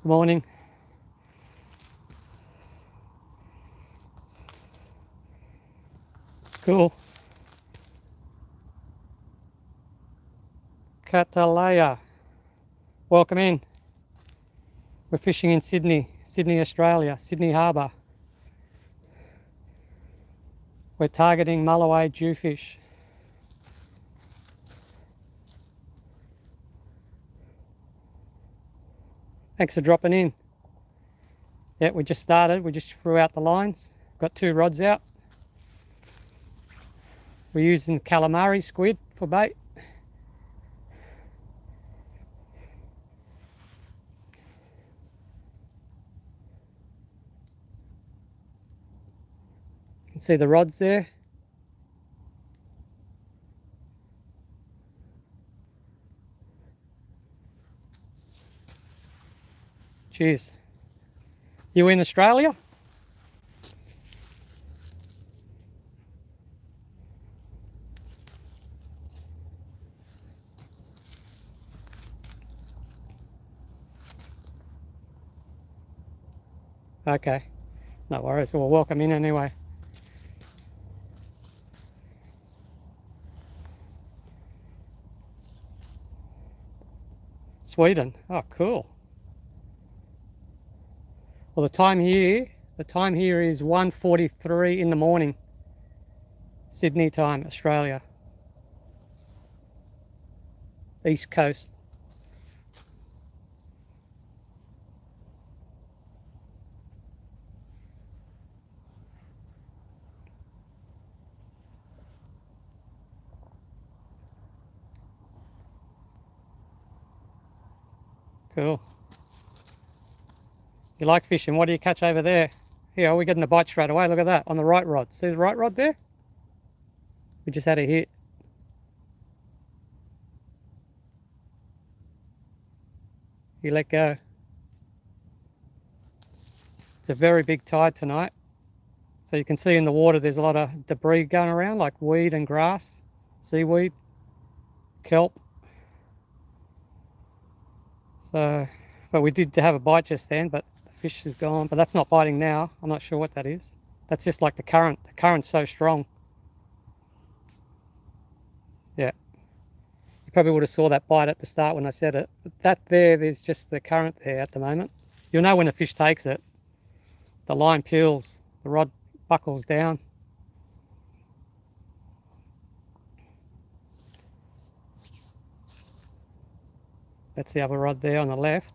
Good morning. Cool. Katalaya. Welcome in. We're fishing in Sydney, Australia, Sydney Harbour. We're targeting Mulloway Jewfish. Thanks for dropping in. Yeah, we just started. We just threw out the lines. Got 2 rods out. We're using calamari squid for bait. You can see the rods there. Cheers. You in Australia? Okay, no worries. Well, welcome in anyway. Sweden. Oh, cool. Well, the time here is 1:43 in the morning, Sydney time, Australia. East Coast. Cool. You like fishing? What do you catch over there? Here, we're getting a bite straight away. Look at that on the right rod. See the right rod there? We just had a hit. You let go. It's a very big tide tonight. So you can see in the water there's a lot of debris going around, like weed and grass, seaweed, kelp. So, but we did have a bite just then, but the fish is gone. But that's not biting now. I'm not sure what that is. That's just like the current. The current's so strong. Yeah. You probably would have saw that bite at the start when I said it. But that there's just the current there at the moment. You'll know when the fish takes it. The line peels, the rod buckles down. That's the other rod there on the left.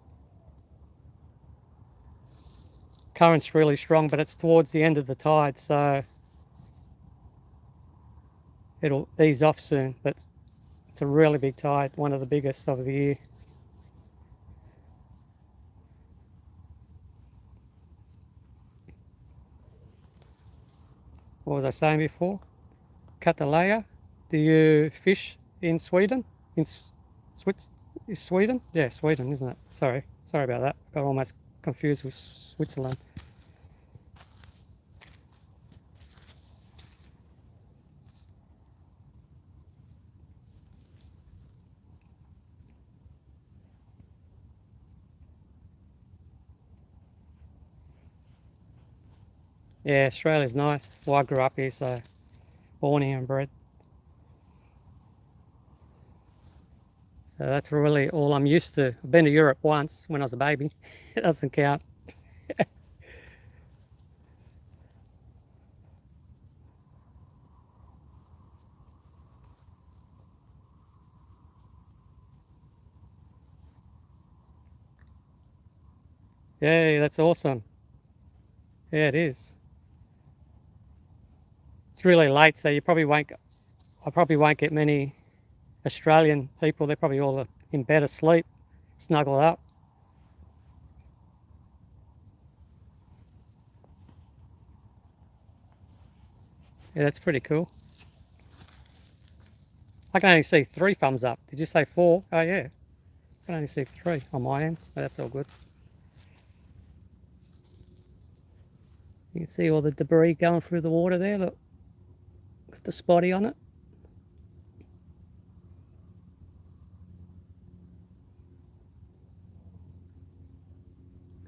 Current's really strong, but it's towards the end of the tide, so it'll ease off soon. But it's a really big tide, one of the biggest of the year. What was I saying before? Katalaya. Do you fish in Sweden? In Is Sweden? Yeah, Sweden, isn't it? Sorry about that. Got almost confused with Switzerland. Yeah, Australia's nice. Well, I grew up here, so born here and bred. So that's really all I'm used to. I've been to Europe once when I was a baby. It doesn't count. Yeah, that's awesome. Yeah, it is. It's really late, so I probably won't get many Australian people. They're probably all in bed asleep, snuggled up. Yeah, that's pretty cool. I can only see 3 thumbs up. Did you say 4? Oh yeah. I can only see 3 on my end, but that's all good. You can see all the debris going through the water there. Look, got the spotty on it.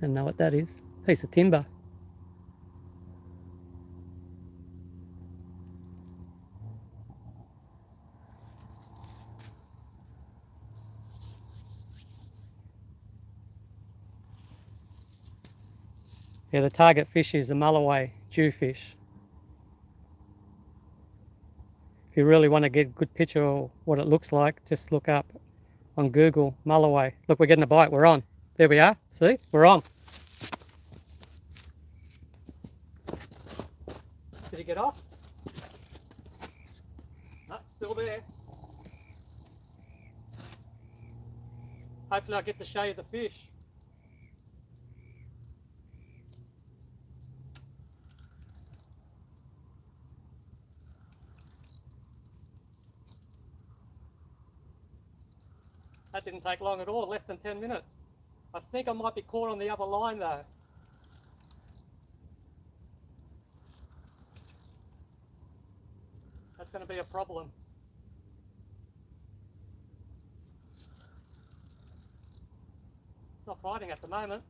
And know what that is? Piece of timber. Yeah, the target fish is a Mulloway Jewfish. If you really want to get a good picture of what it looks like, just look up on Google Mulloway. Look, we're getting a bite. We're on. There we are. See? We're on. Did he get off? No, still there. Hopefully I get to show you the fish. That didn't take long at all, less than 10 minutes. I think I might be caught on the other line though. That's going to be a problem. It's not fighting at the moment.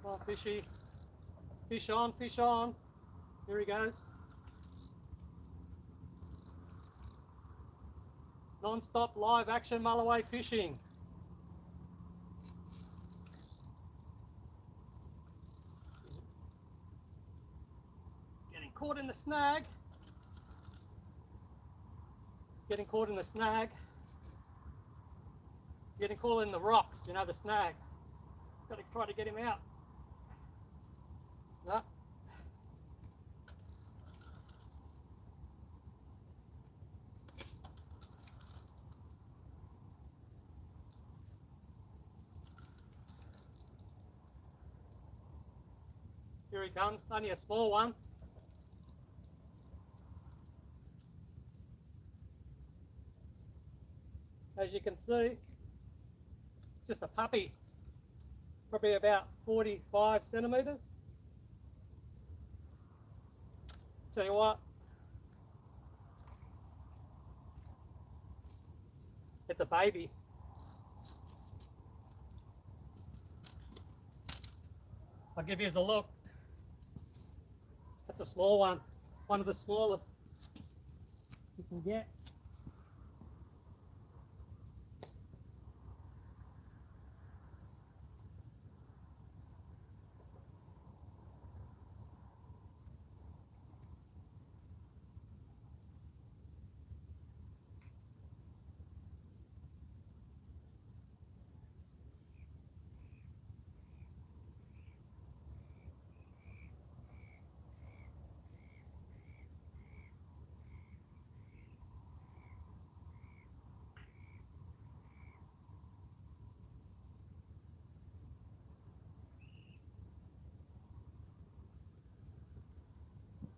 Come on, fishy. Fish on, fish on. Here he goes. Non-stop live action Mulloway fishing. Getting caught in the snag. It's getting caught in the snag. Getting caught in the rocks, you know, the snag. Got to try to get him out. No. Here he comes, only a small one. As you can see, it's just a puppy, probably about 45 centimetres. Tell you what, it's a baby. I'll give you a look. That's a small one of the smallest you can get.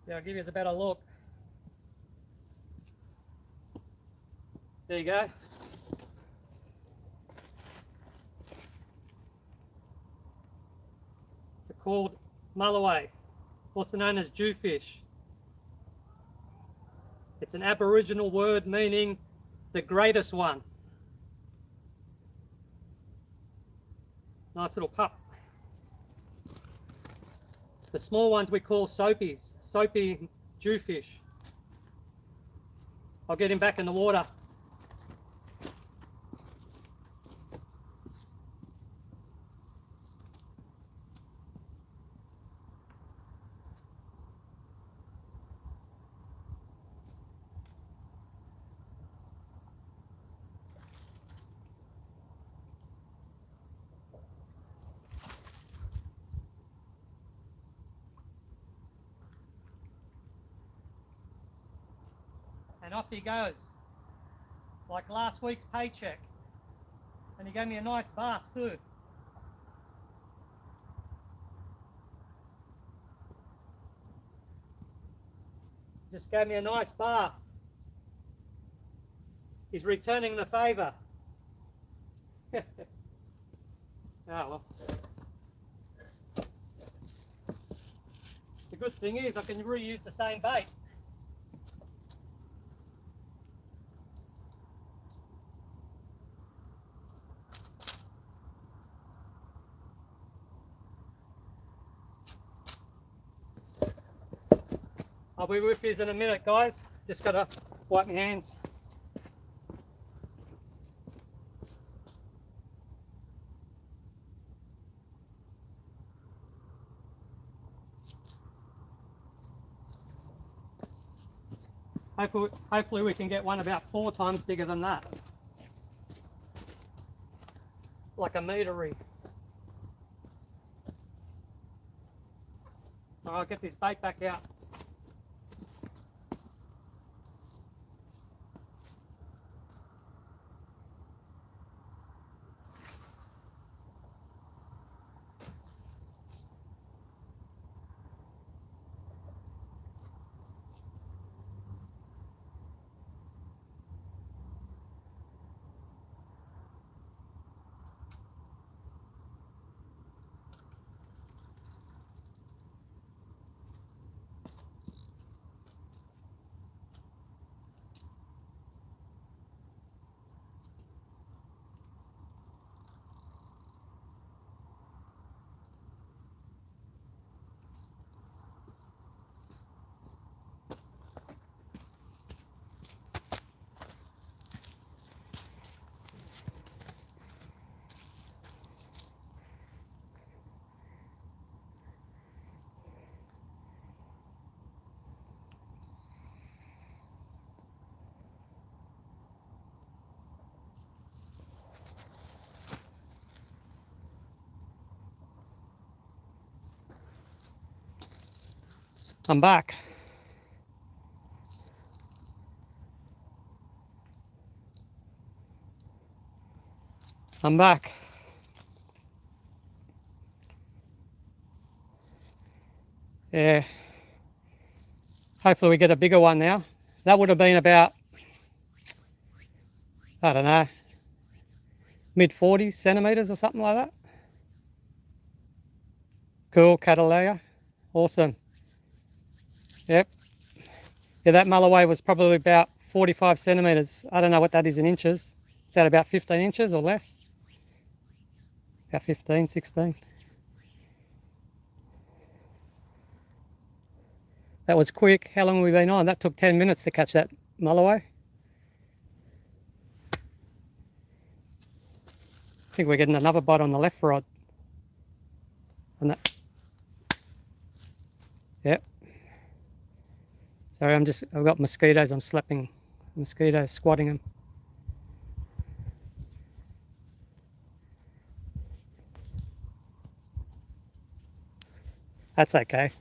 Yeah, I'll give you a better look. There you go. It's called Mulloway, also known as Jewfish. It's an Aboriginal word meaning the greatest one. Nice little pup. The small ones we call soapies, soapy Jewfish. I'll get him back in the water. And off he goes, like last week's paycheck. And he gave me a nice bath too. Just gave me a nice bath. He's returning the favour. Oh well. The good thing is I can reuse the same bait. I'll be with you in a minute, guys. Just gotta wipe my hands. Hopefully we can get one about 4 times bigger than that. Like a metery. Alright, get this bait back out. I'm back. I'm back. Yeah. Hopefully we get a bigger one now. That would have been about, I don't know, mid 40 centimetres or something like that. Cool, Catalea. Awesome. Yep. Yeah, that Mulloway was probably about 45 centimetres. I don't know what that is in inches. Is that about 15 inches or less? About 15, 16. That was quick. How long have we been on? That took 10 minutes to catch that Mulloway. I think we're getting another bite on the left rod. And that. Yep. Sorry, I've got mosquitoes. I'm slapping mosquitoes, squatting them. That's okay.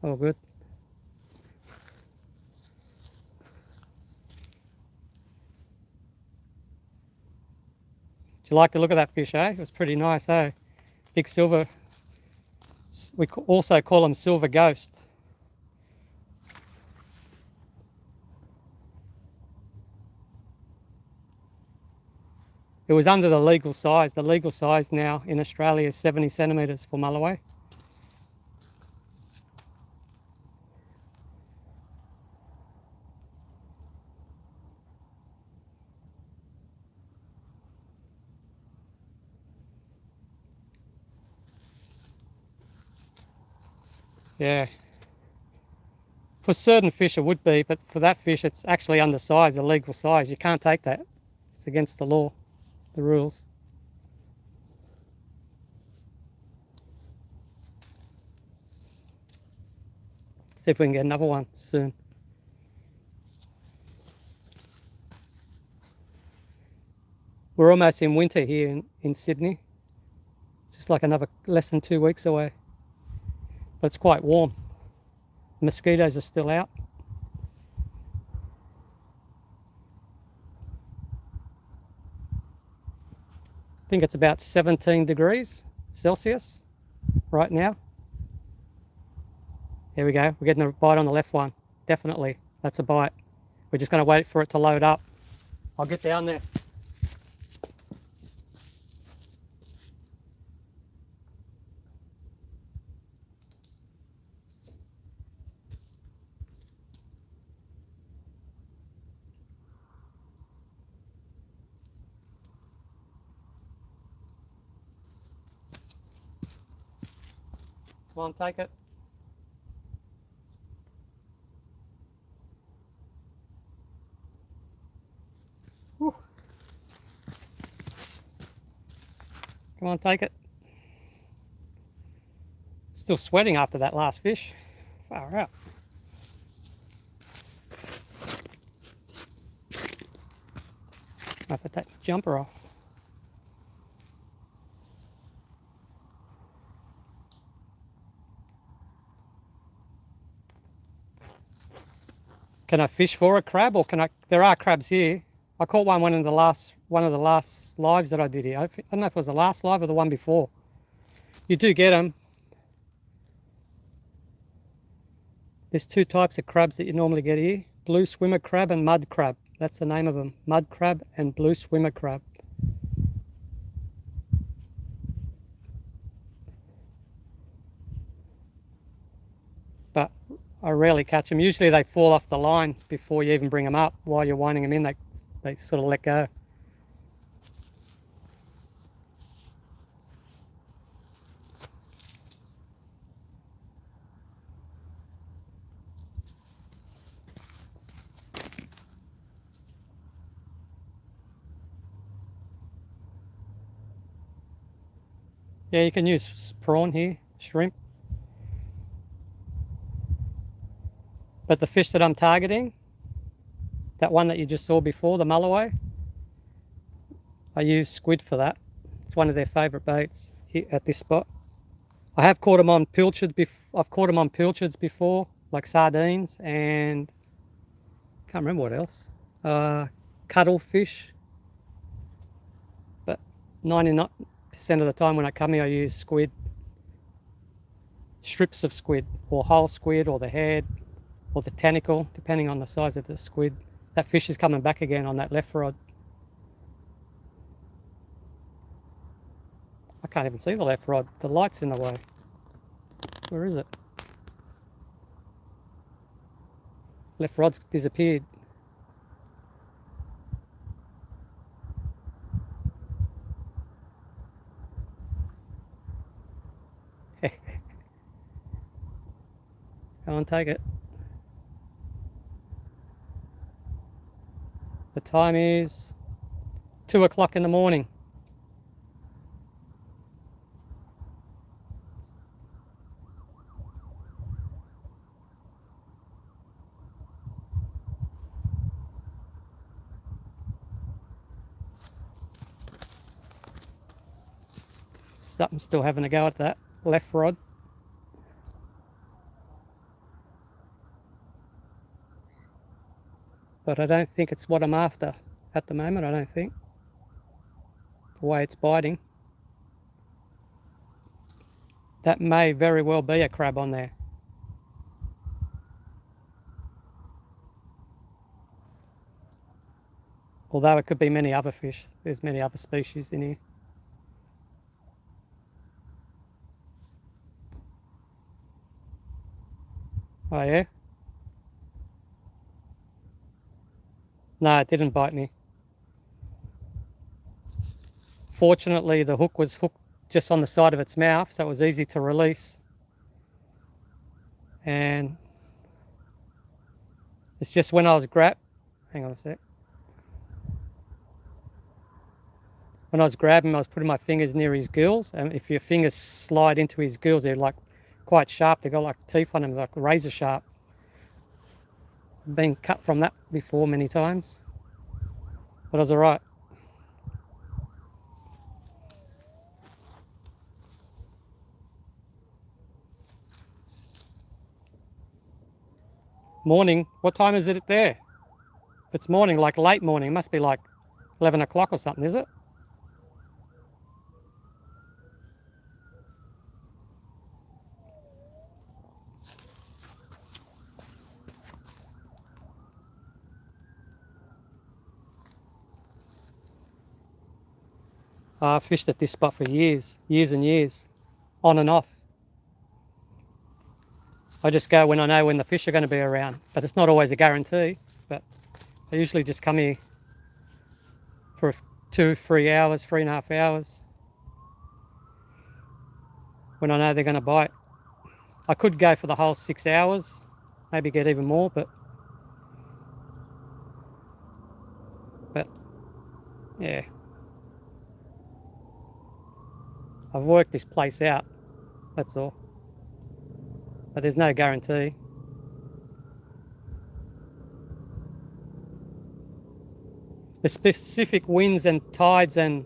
All good. Do you like the look of that fish, eh? It was pretty nice, eh? Big silver. We also call them silver ghost. It was under the legal size. The legal size now in Australia is 70 centimetres for Mulloway. Yeah. For certain fish it would be, but for that fish it's actually undersized, the legal size. You can't take that. It's against the law, the rules. See if we can get another one soon. We're almost in winter here in Sydney. It's just like another less than 2 weeks away. But it's quite warm. The mosquitoes are still out. I think it's about 17 degrees Celsius right now. There we go. We're getting a bite on the left one. Definitely. That's a bite. We're just going to wait for it to load up. I'll get down there. Come on, take it. Whew. Come on, take it. Still sweating after that last fish. Far out. I have to take the jumper off. Can I fish for a crab, or can I? There are crabs here. I caught one of the last lives that I did here. I don't know if it was the last live or the one before. You do get them. There's two types of crabs that you normally get here: blue swimmer crab and mud crab. That's the name of them: mud crab and blue swimmer crab. But I rarely catch them. Usually they fall off the line before you even bring them up. While you're winding them in, they sort of let go. Yeah, you can use prawn here, shrimp. But the fish that I'm targeting, that one that you just saw before, the Mulloway, I use squid for that. It's one of their favourite baits here at this spot. I have caught them on pilchards. I've caught them on pilchards before, like sardines, and can't remember what else. Cuttlefish. But 99% of the time when I come here, I use squid. Strips of squid, or whole squid, or the head, or the tentacle, depending on the size of the squid. That fish is coming back again on that left rod. I can't even see the left rod. The light's in the way. Where is it? Left rod's disappeared. Go on, take it. The time is 2 o'clock in the morning. Something's still having a go at that left rod. But I don't think it's what I'm after at the moment, I don't think. The way it's biting. That may very well be a crab on there. Although it could be many other fish. There's many other species in here. Oh yeah? No, it didn't bite me. Fortunately, the hook was hooked just on the side of its mouth, so it was easy to release. And it's just when I was hang on a sec. When I was grabbing him, I was putting my fingers near his gills, and if your fingers slide into his gills, they're like quite sharp. They've got like teeth on them, like razor sharp. I've been cut from that before many times, but I was all right. Morning, what time is it there? If it's morning, like late morning, it must be like 11 o'clock or something, is it? I've fished at this spot for years and years, on and off. I just go when I know when the fish are going to be around, but it's not always a guarantee. But I usually just come here for 2-3 hours, 3.5 hours, when I know they're going to bite. I could go for the whole 6 hours, maybe get even more, but Yeah. I've worked this place out, that's all. But there's no guarantee. The specific winds and tides and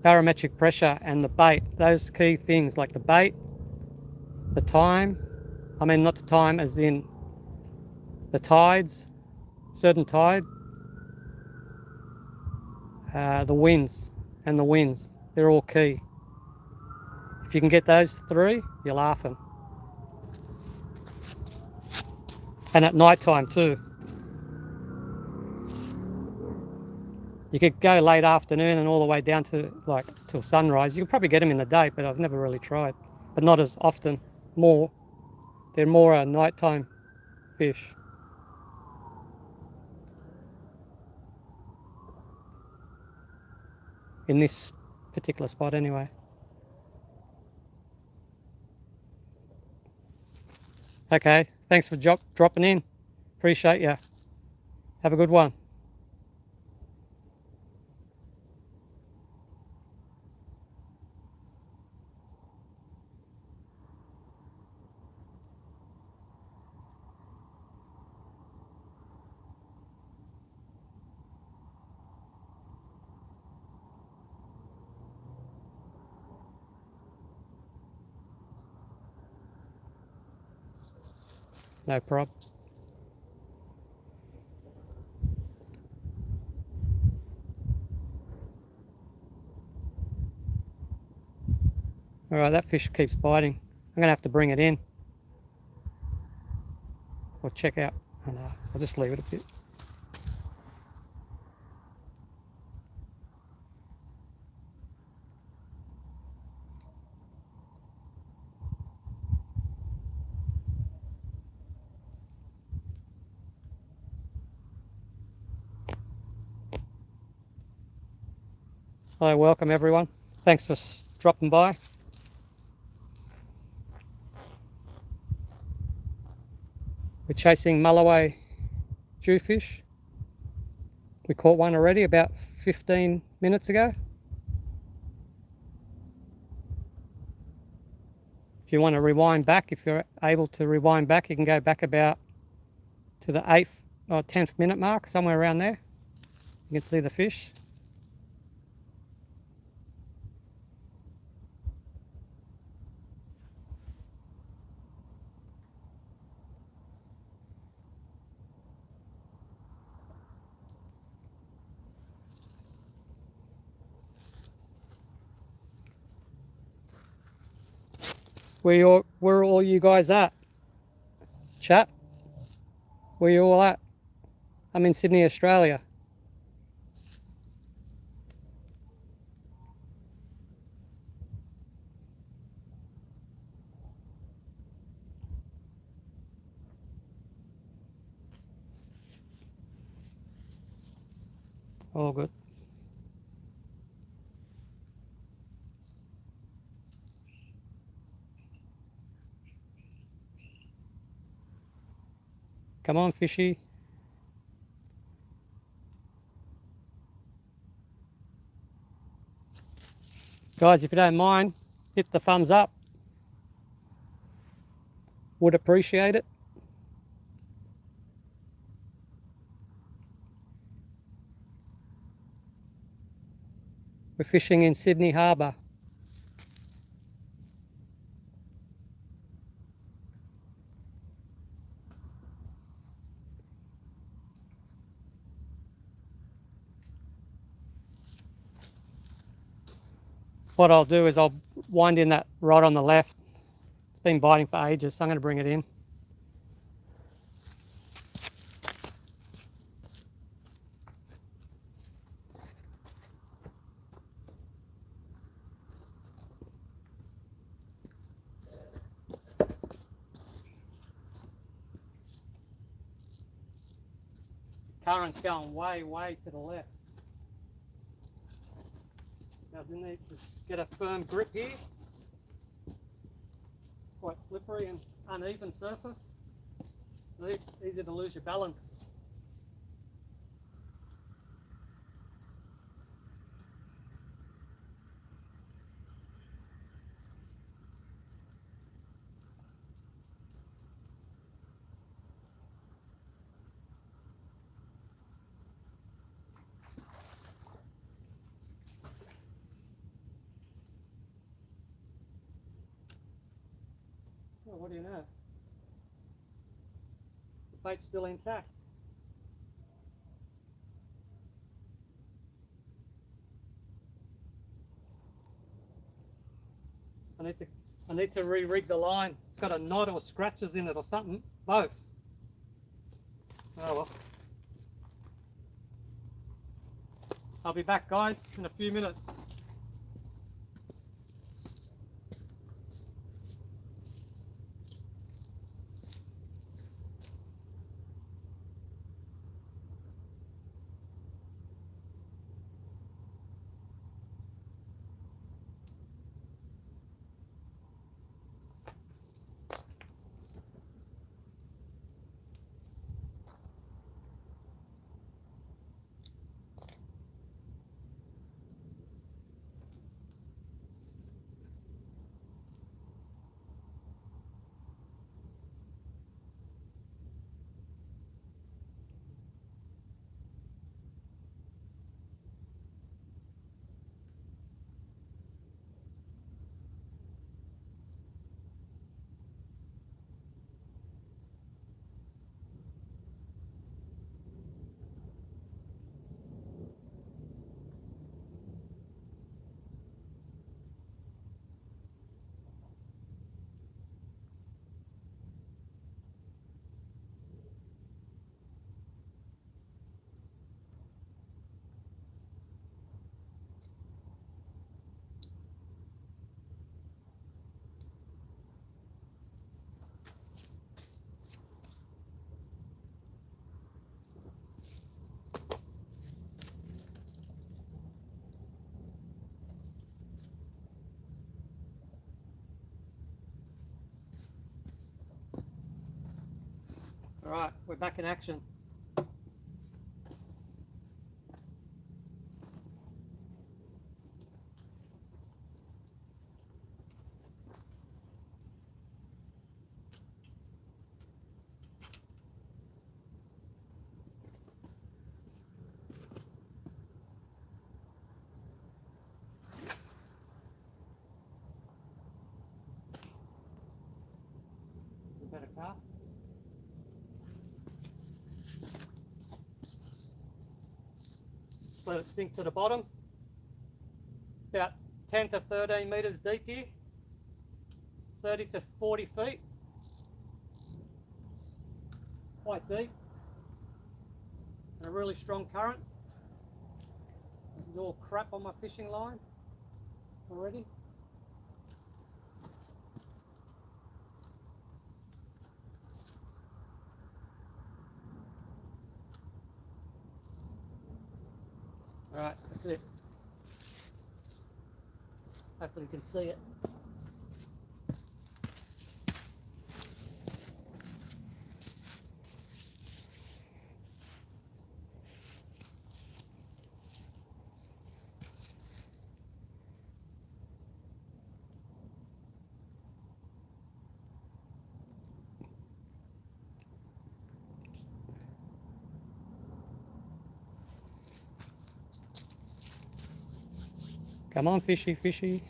barometric pressure and the bait, those key things like the bait, the time, I mean not the time as in the tides, certain tide, the winds and the winds, they're all key. If you can get those three, you're laughing. And at night time too. You could go late afternoon and all the way down to like till sunrise. You can probably get them in the day, but I've never really tried. But not as often. They're more a nighttime fish. In this particular spot anyway. Okay, thanks for dropping in. Appreciate you. Have a good one. No problem. All right, that fish keeps biting. I'm gonna have to bring it in. Or check out. Oh no, I'll just leave it a bit. Hello, welcome everyone. Thanks for dropping by. We're chasing Mulloway Jewfish. We caught one already about 15 minutes ago. If you want to rewind back, if you're able to rewind back, you can go back about to the 8th or 10th minute mark, somewhere around there. You can see the fish. Where are all you guys at? Chat? Where you all at? I'm in Sydney, Australia. All good. Come on, fishy. Guys, if you don't mind, hit the thumbs up. Would appreciate it. We're fishing in Sydney Harbour. What I'll do is I'll wind in that rod on the left. It's been biting for ages, so I'm going to bring it in. Current's going way, way to the left. Now I need to get a firm grip here. Quite slippery and uneven surface. So easy to lose your balance. what do you know? The bait's still intact. I need to re-rig the line. It's got a knot or scratches in it or something. Both. Oh well. I'll be back, guys, in a few minutes. All right, we're back in action. Better cast. Just let it sink to the bottom. It's about 10 to 13 metres deep here, 30 to 40 feet. Quite deep. And a really strong current. There's all crap on my fishing line already. Alright, that's it. Hopefully you can see it. Come on, fishy, fishy.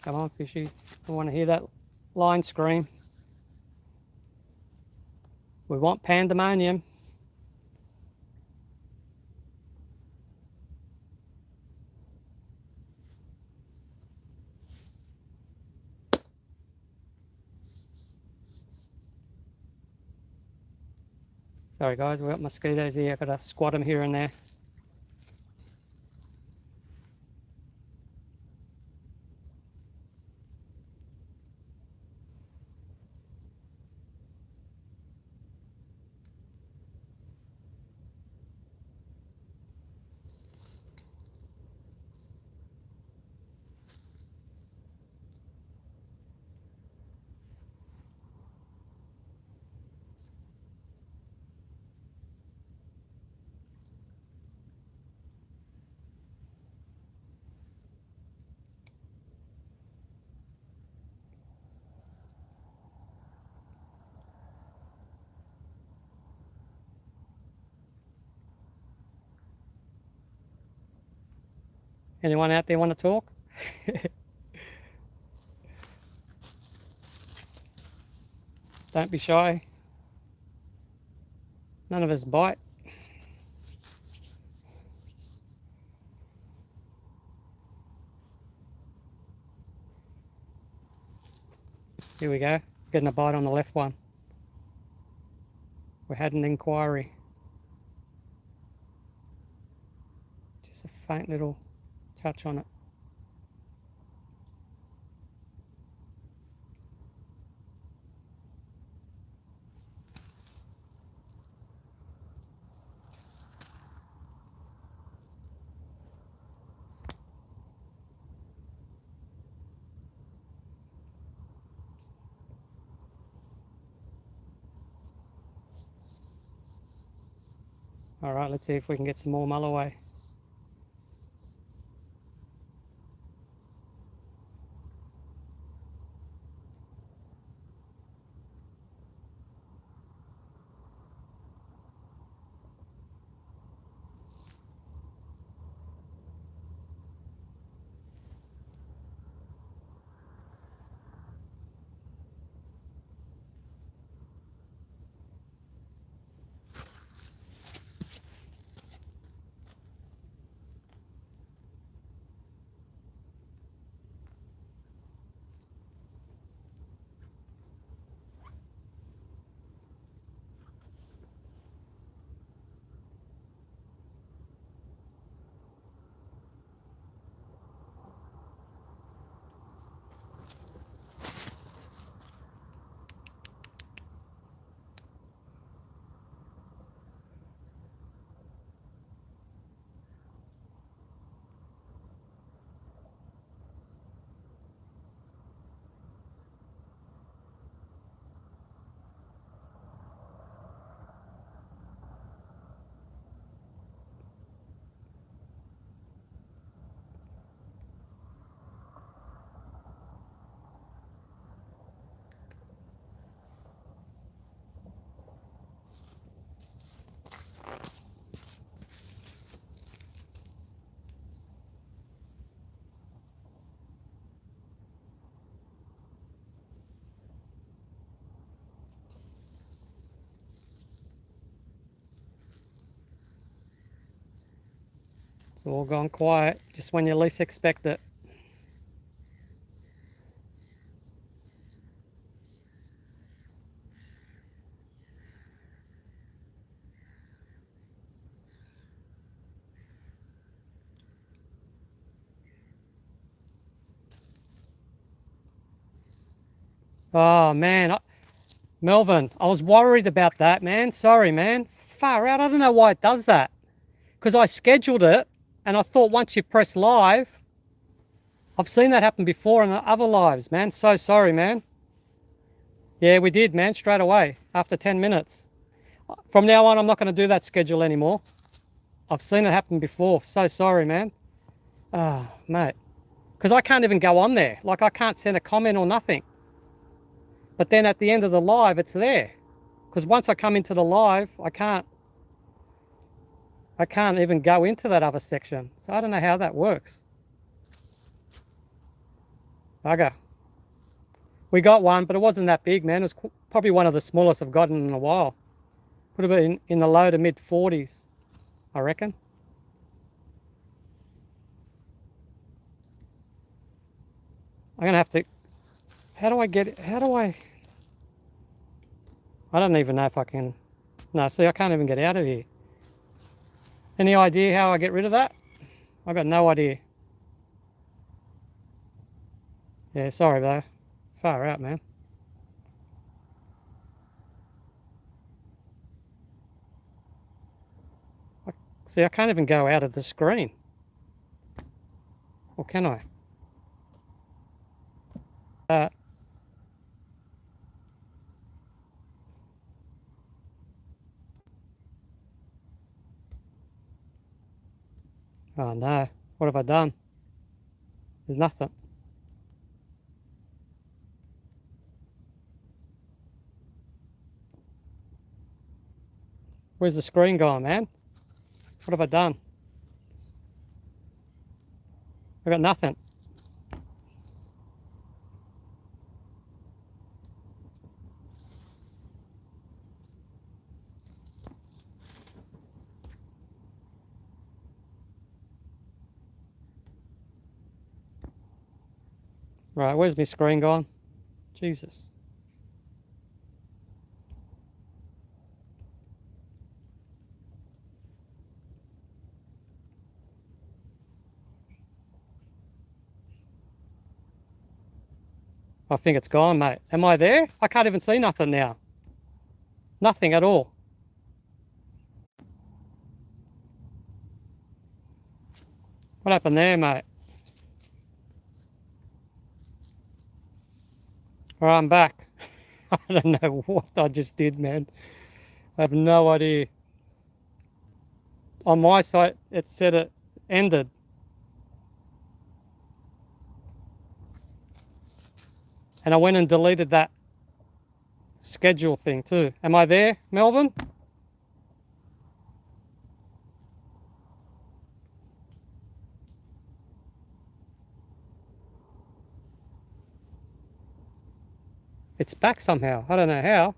Come on, fishy. I want to hear that line scream. We want pandemonium. Sorry guys, we've got mosquitoes here. I've got to squat them here and there. Anyone out there want to talk? Don't be shy. None of us bite. Here we go. Getting a bite on the left one. We had an inquiry. Just a faint little touch on it. All right, let's see if we can get some more Mulloway. It's all gone quiet, just when you least expect it. Oh man, Melvin, I was worried about that, man. Sorry, man. Far out. I don't know why it does that. Because I scheduled it and I thought once you press live, I've seen that happen before in other lives, man. So sorry, man. Yeah, we did, man, straight away after 10 minutes. From now on, I'm not going to do that schedule anymore. I've seen it happen before. So sorry, man. Ah, oh, mate. Because I can't even go on there. Like, I can't send a comment or nothing. But then at the end of the live, it's there. Because once I come into the live, I can't even go into that other section. So I don't know how that works. Bugger. We got one, but it wasn't that big, man. It was probably one of the smallest I've gotten in a while. Would have been in the low to mid 40s, I reckon. I'm going to have to... How do I get it? How do I don't even know if I can No, see, I can't even get out of here. Any idea how I get rid of that? I got no idea. Yeah, sorry though. Far out, man. See, I can't even go out of the screen. Or can I? Oh no, what have I done? There's nothing. Where's the screen gone, man? What have I done? I got nothing. Right, where's my screen gone? Jesus. I think it's gone, mate. Am I there? I can't even see nothing now. Nothing at all. What happened there, mate? All right, I'm back. I don't know what I just did, man. I have no idea. On my site, it said it ended. And I went and deleted that schedule thing too. Am I there, Melvin? It's back somehow. I don't know how.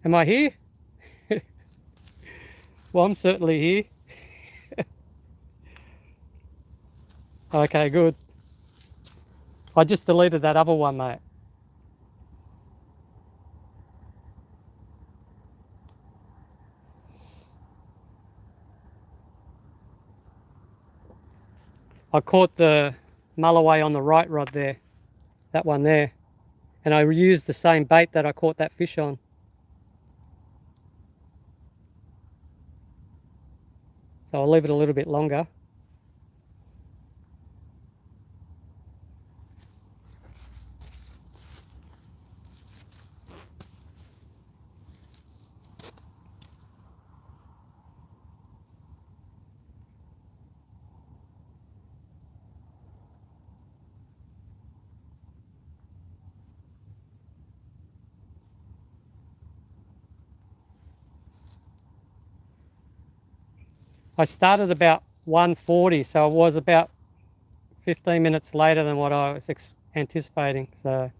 Am I here? Well, I'm certainly here. Okay, good. I just deleted that other one, mate. I caught the Mulloway on the right rod there, that one there, and I used the same bait that I caught that fish on. So I'll leave it a little bit longer. I started about 1:40, so it was about 15 minutes later than what I was anticipating. So,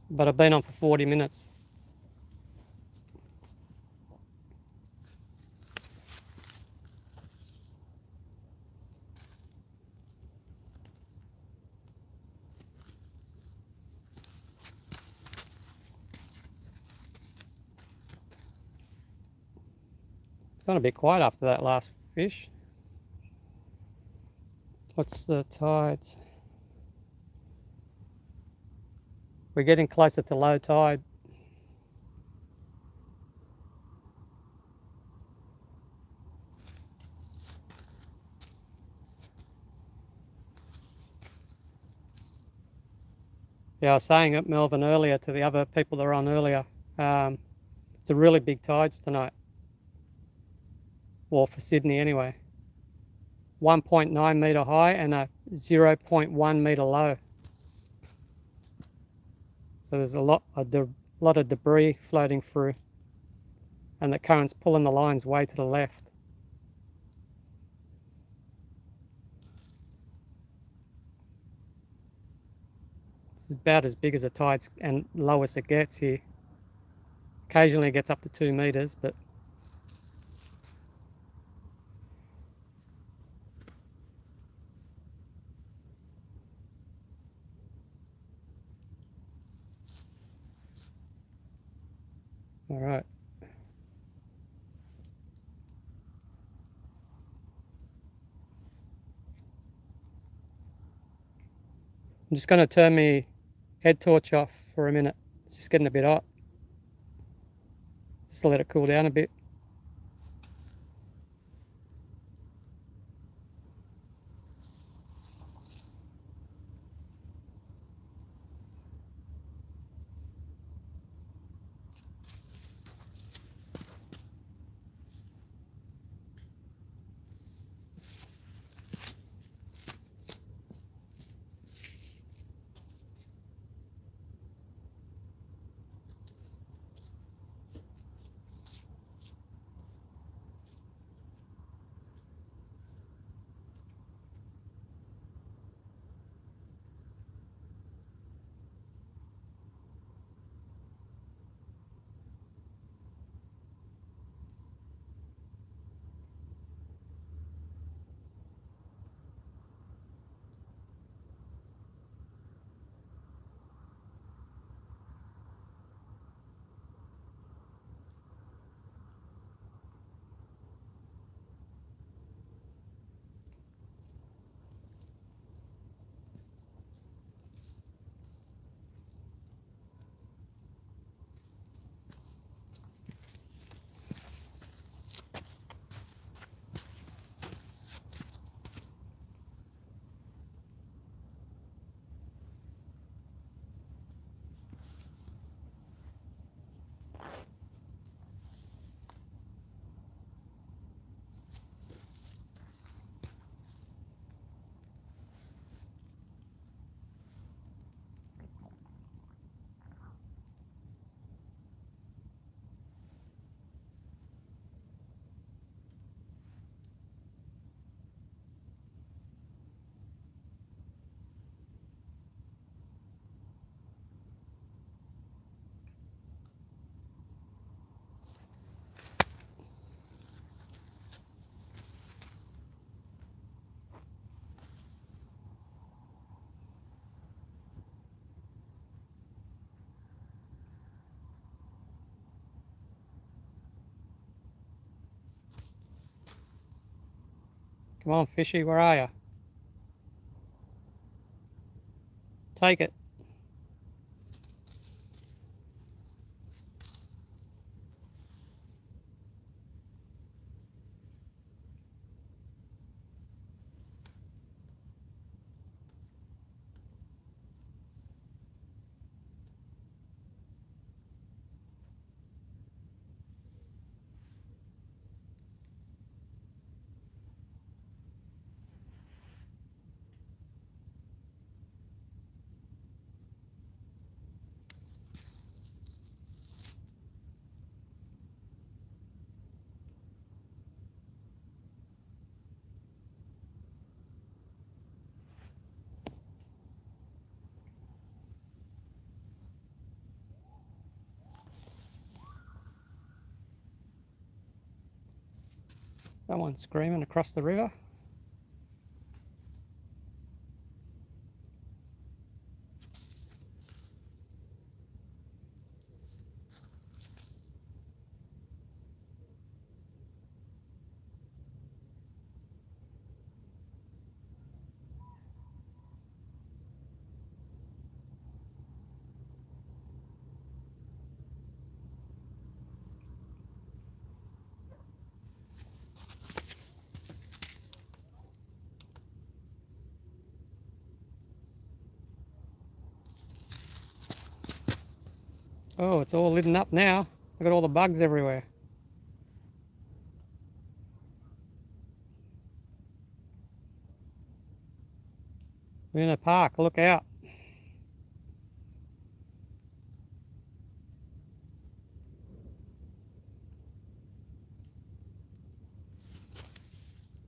but I've been on for 40 minutes. It's gone a bit quiet after that last fish. What's the tides? We're getting closer to low tide. Yeah, I was saying at Melbourne earlier to the other people that were on earlier, it's a really big tides tonight. Well, for Sydney anyway. 1.9 metre high and a 0.1 metre low. So there's a lot of debris floating through, and the current's pulling the lines way to the left. This is about as big as the tides and lowest it gets here. Occasionally it gets up to 2 metres, but All right. I'm just going to turn my head torch off for a minute. It's just getting a bit hot. Just to let it cool down a bit. Come on, fishy, where are you? Take it. Someone's screaming across the river. Oh, it's all lit up now. Look at all the bugs everywhere. We're in a park, look out.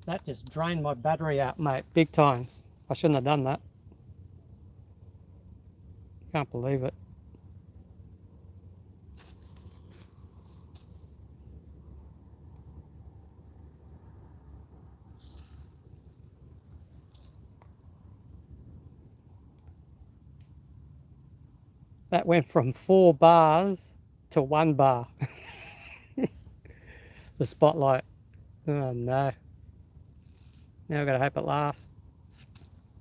That just drained my battery out, mate, big times. I shouldn't have done that. Can't believe it. That went from 4 bars to 1 bar. the spotlight. Oh no. Now I've got to hope it lasts.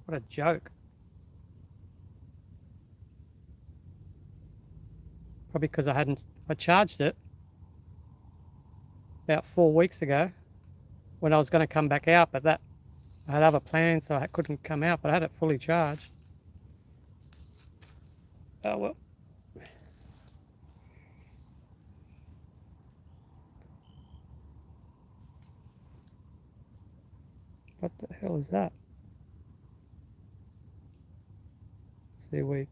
What a joke. Probably because I charged it about 4 weeks ago when I was going to come back out, but I had other plans, so I couldn't come out, but I had it fully charged. Oh well. What the hell is that? Seaweed.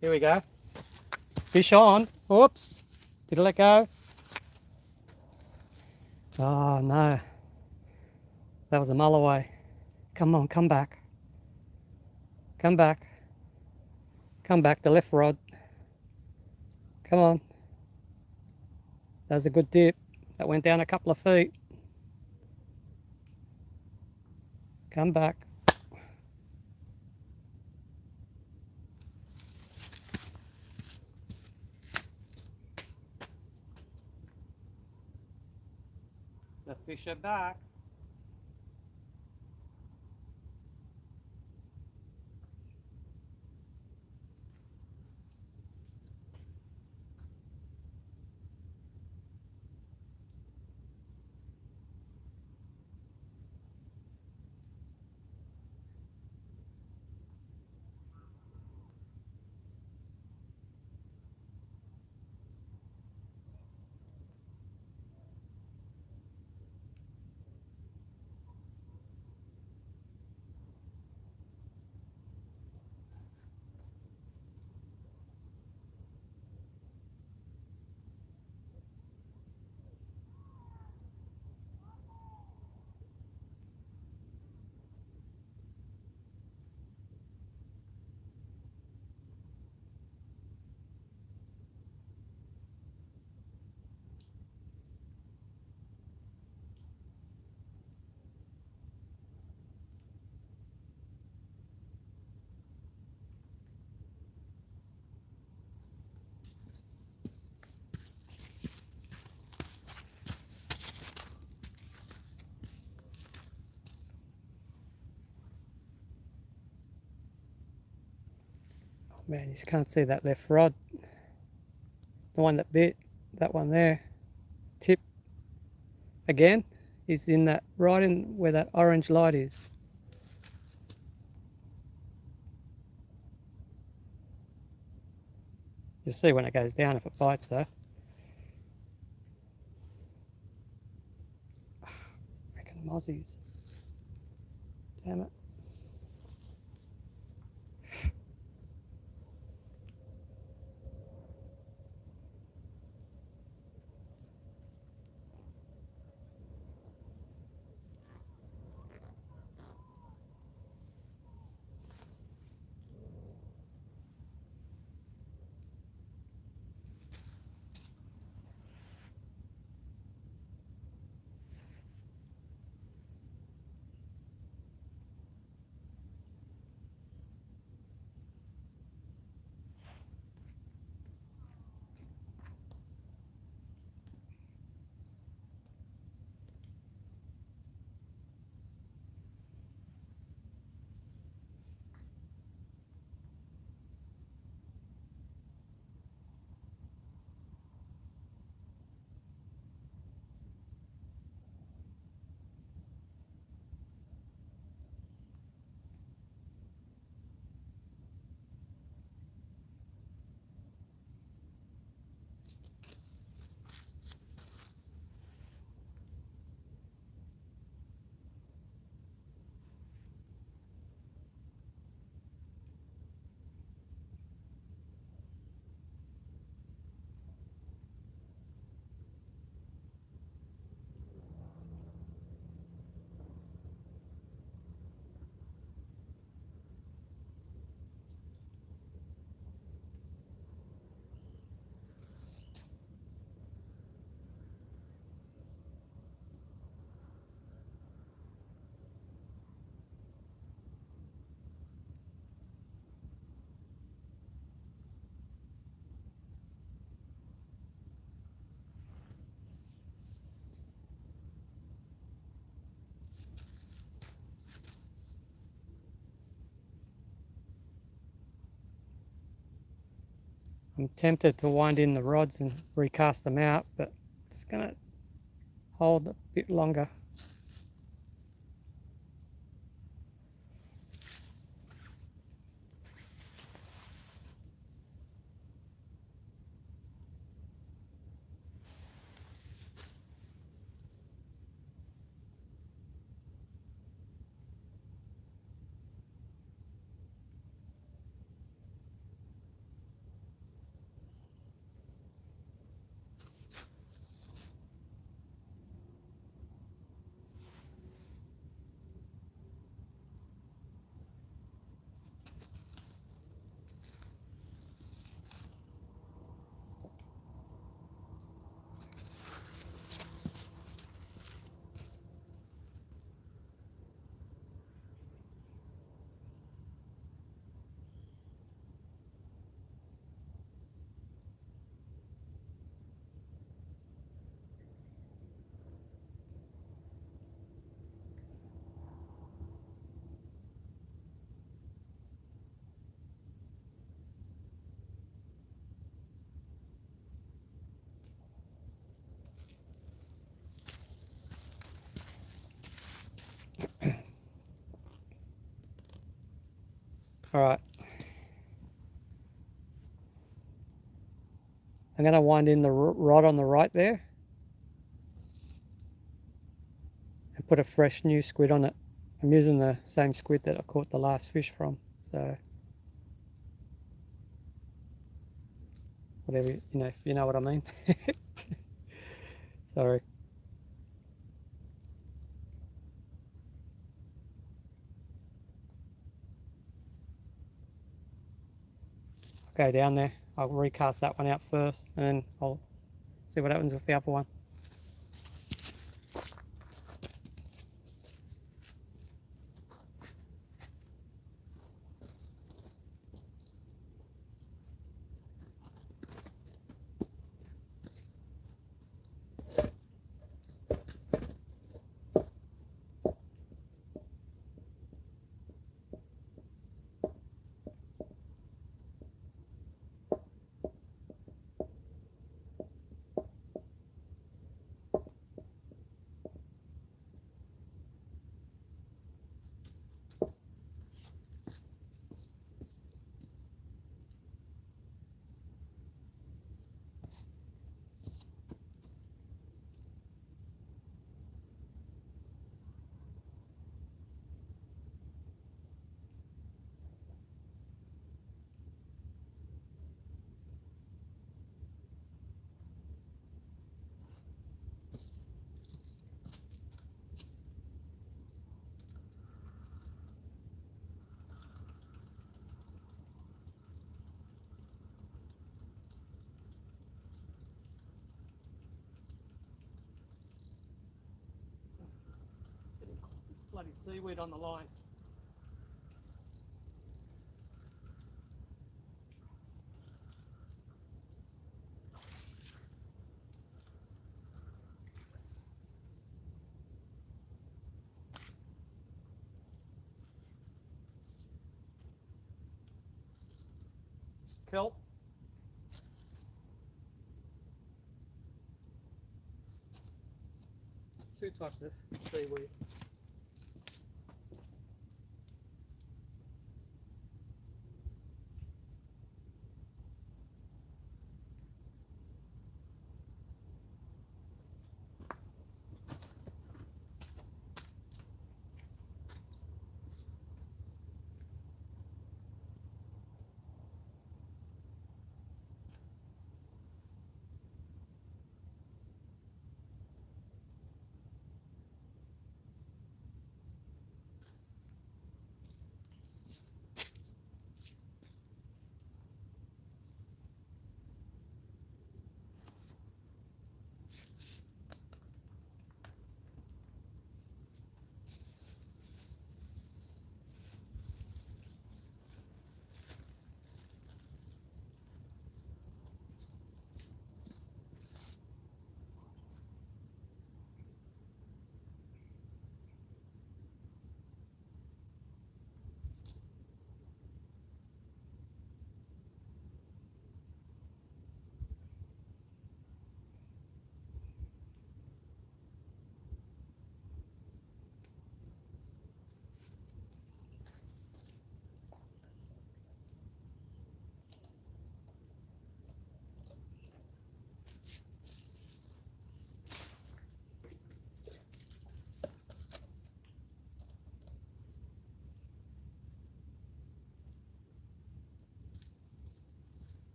Here we go. Fish on. Oops. Did it let go? Oh no. That was a Mulloway. Come on, come back. Come back. Come back, the left rod. Come on. That was a good dip. That went down a couple of feet. Come back. The fish are back. Man, you just can't see that left rod. The one that bit, that one there. Tip again is in that, right in where that orange light is. You'll see when it goes down if it bites though. Freaking mozzies. Damn it. I'm tempted to wind in the rods and recast them out, but it's going to hold a bit longer. All right. I'm going to wind in the rod on the right there and put a fresh new squid on it. I'm using the same squid that I caught the last fish from, so whatever, if you know what I mean. Sorry. Go down there. I'll recast that one out first, and then I'll see what happens with the other one. This bloody seaweed on the line. Kelp. Two types of seaweed.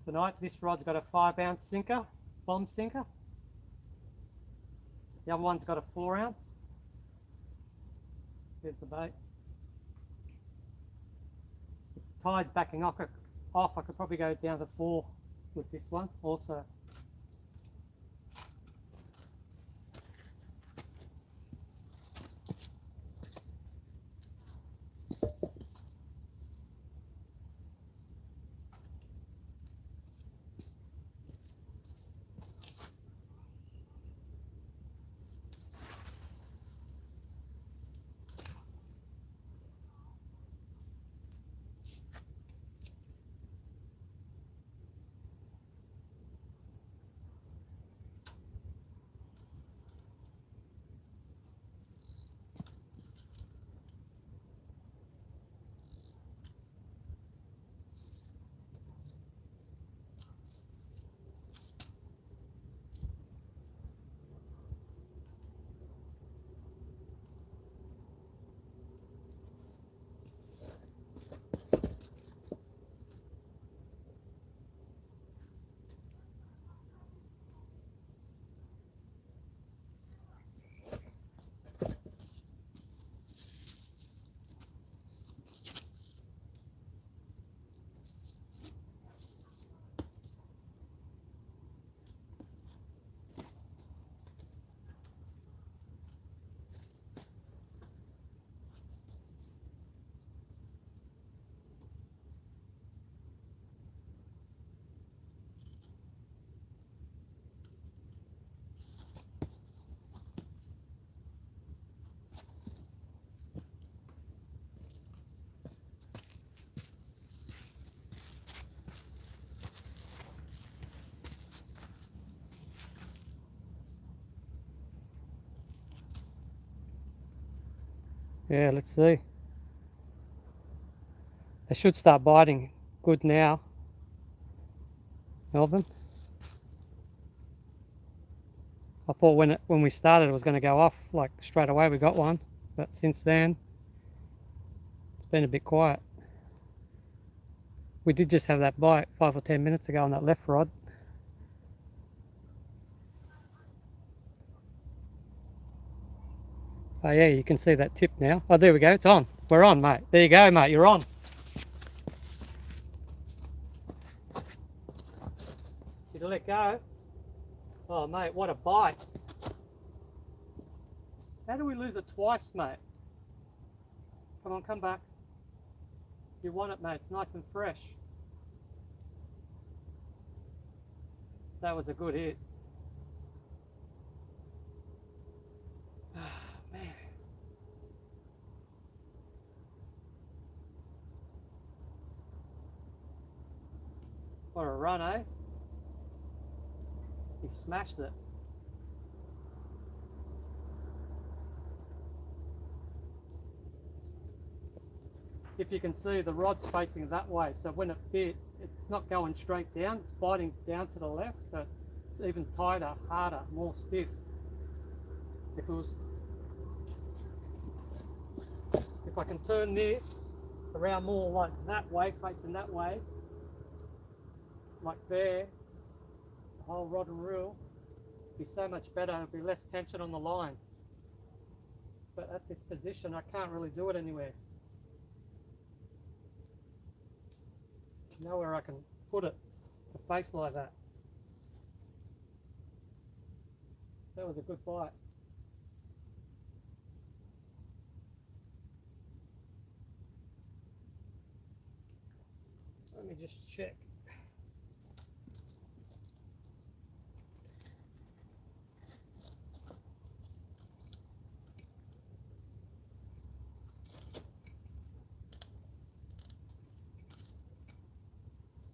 tonight. This rod's got a 5-ounce sinker, bomb sinker. The other one's got a 4-ounce. Here's the bait. The tide's backing off. I could probably go down to 4 with this one also. Yeah, let's see. They should start biting good now, Melvin. I thought when we started it was going to go off like straight away. We got one, but since then it's been a bit quiet. We did just have that bite 5 or 10 minutes ago on that left rod. Oh yeah, you can see that tip now. Oh, there we go. It's on. We're on, mate. There you go, mate. You're on. Did you let go? Oh, mate, what a bite. How do we lose it twice, mate? Come on, come back. You want it, mate. It's nice and fresh. That was a good hit. Oh, man. What a run, eh? He smashed it. If you can see, the rod's facing that way, so when it bit, it's not going straight down, it's biting down to the left, so it's even tighter, harder, more stiff. If I can turn this around more like that way, facing that way, like there, the whole rod and reel, it'd be so much better, it'd be less tension on the line. But at this position, I can't really do it anywhere. Nowhere I can put it to face like that. That was a good bite. Let me just check.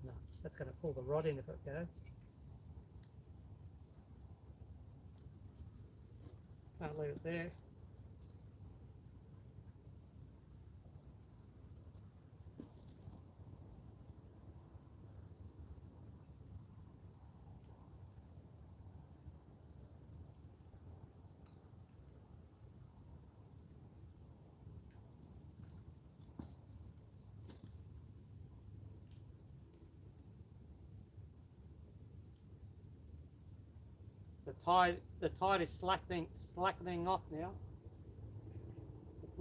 No, that's going to pull the rod in if it goes. Can't leave it there. the tide is slackening off now. It's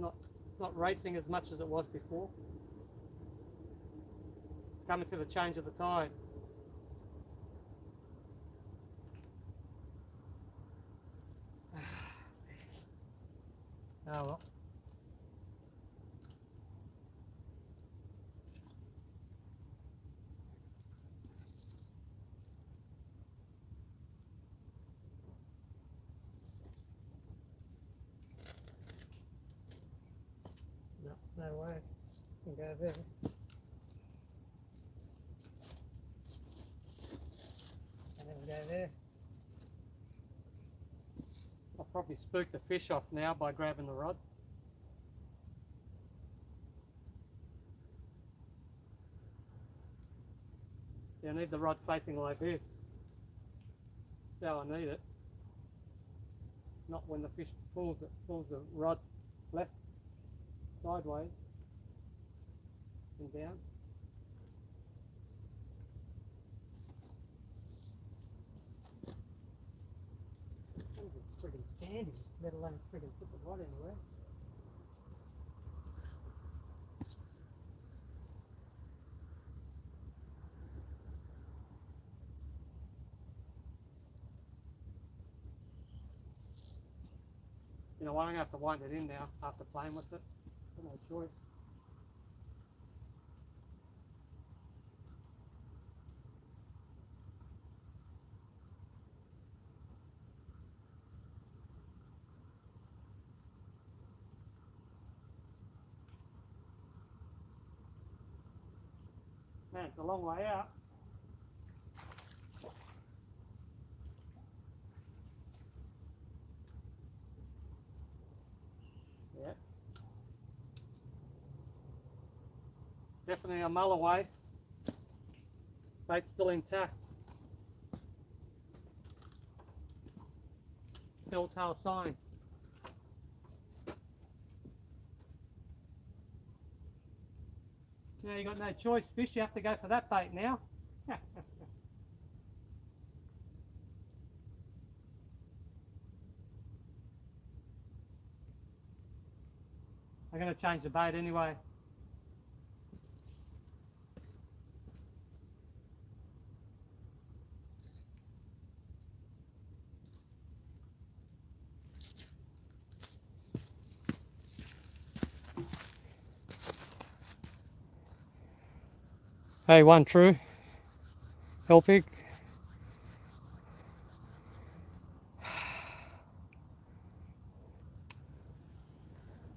not racing as much as it was before. It's coming to the change of the tide. Oh well. No way. You can go there. And then go there. I'll probably spook the fish off now by grabbing the rod. Yeah, I need the rod facing like this. That's how I need it. Not when the fish pulls the rod left sideways and down. It's friggin' standing, let alone friggin' put the rod anywhere. You know what, I'm going to have to wind it in now after playing with it. I've got no choice. Man, it's a long way out. Yeah. Definitely a Mulloway. Bait's still intact. Telltale signs. Now you got no choice, fish. You have to go for that bait now. I'm going to change the bait anyway. Hey, one true. Helping.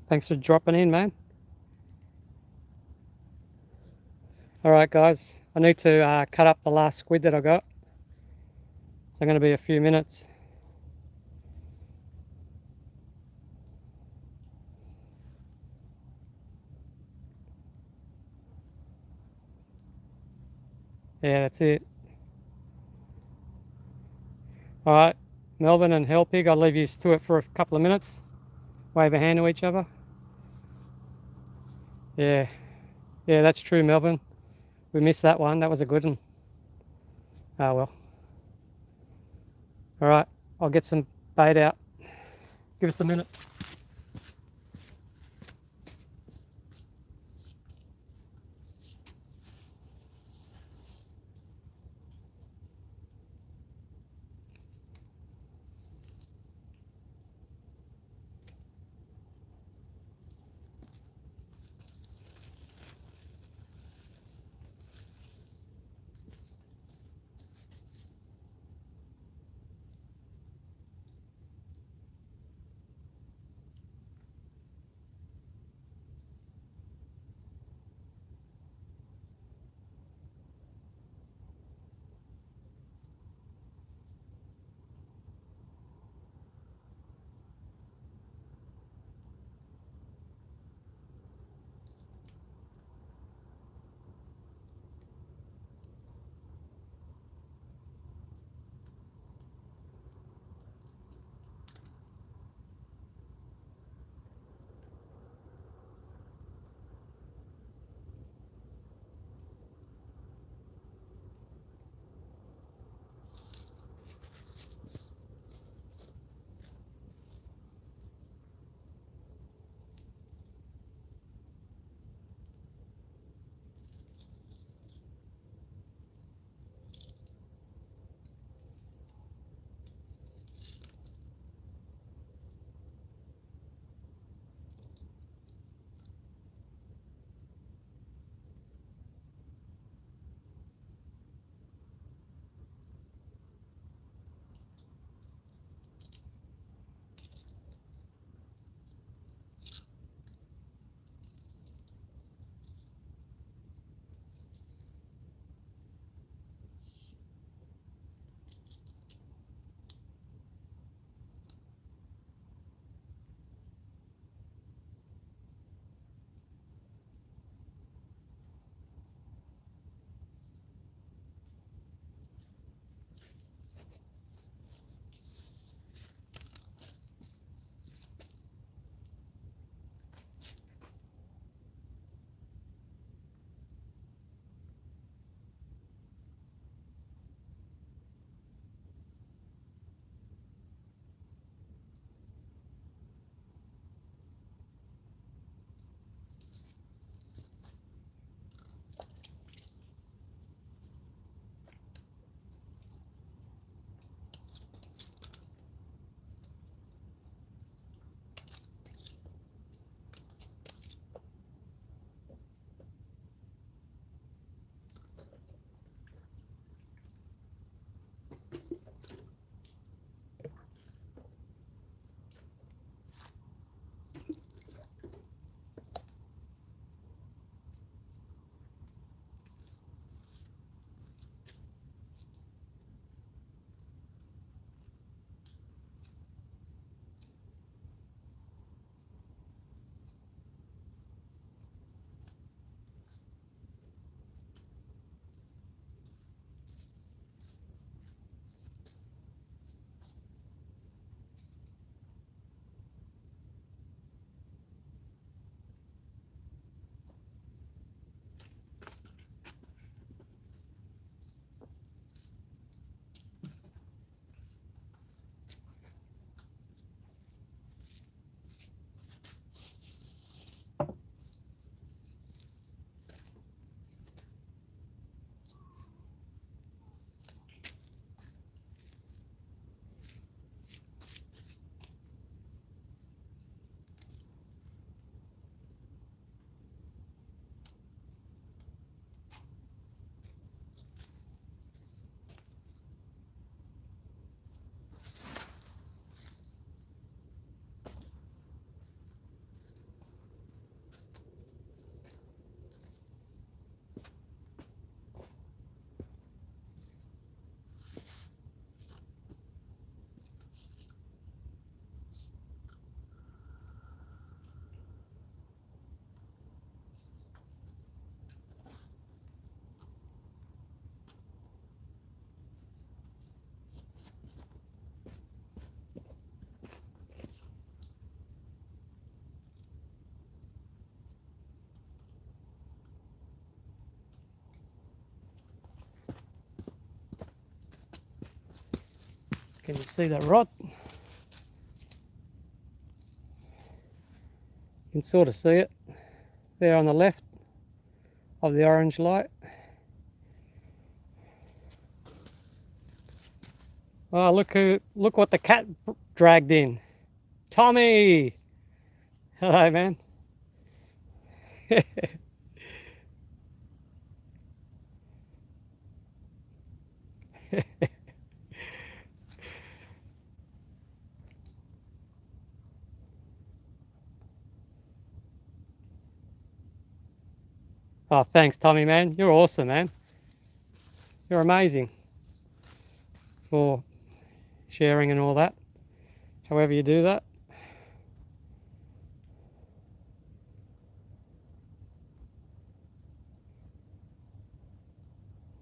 Thanks for dropping in, man. Alright guys, I need to cut up the last squid that I got. It's going to be a few minutes. Yeah, that's it. Alright, Melvin and Hellpig, I'll leave you to it for a couple of minutes. Wave a hand to each other. Yeah, that's true, Melvin. We missed that one. That was a good one. Oh well. Alright, I'll get some bait out. Give us a minute. Can you see that rod? You can sort of see it there on the left of the orange light. Oh, look what the cat dragged in. Tommy! Hello, man. Oh, thanks, Tommy, man. You're awesome, man. You're amazing for sharing and all that. However you do that.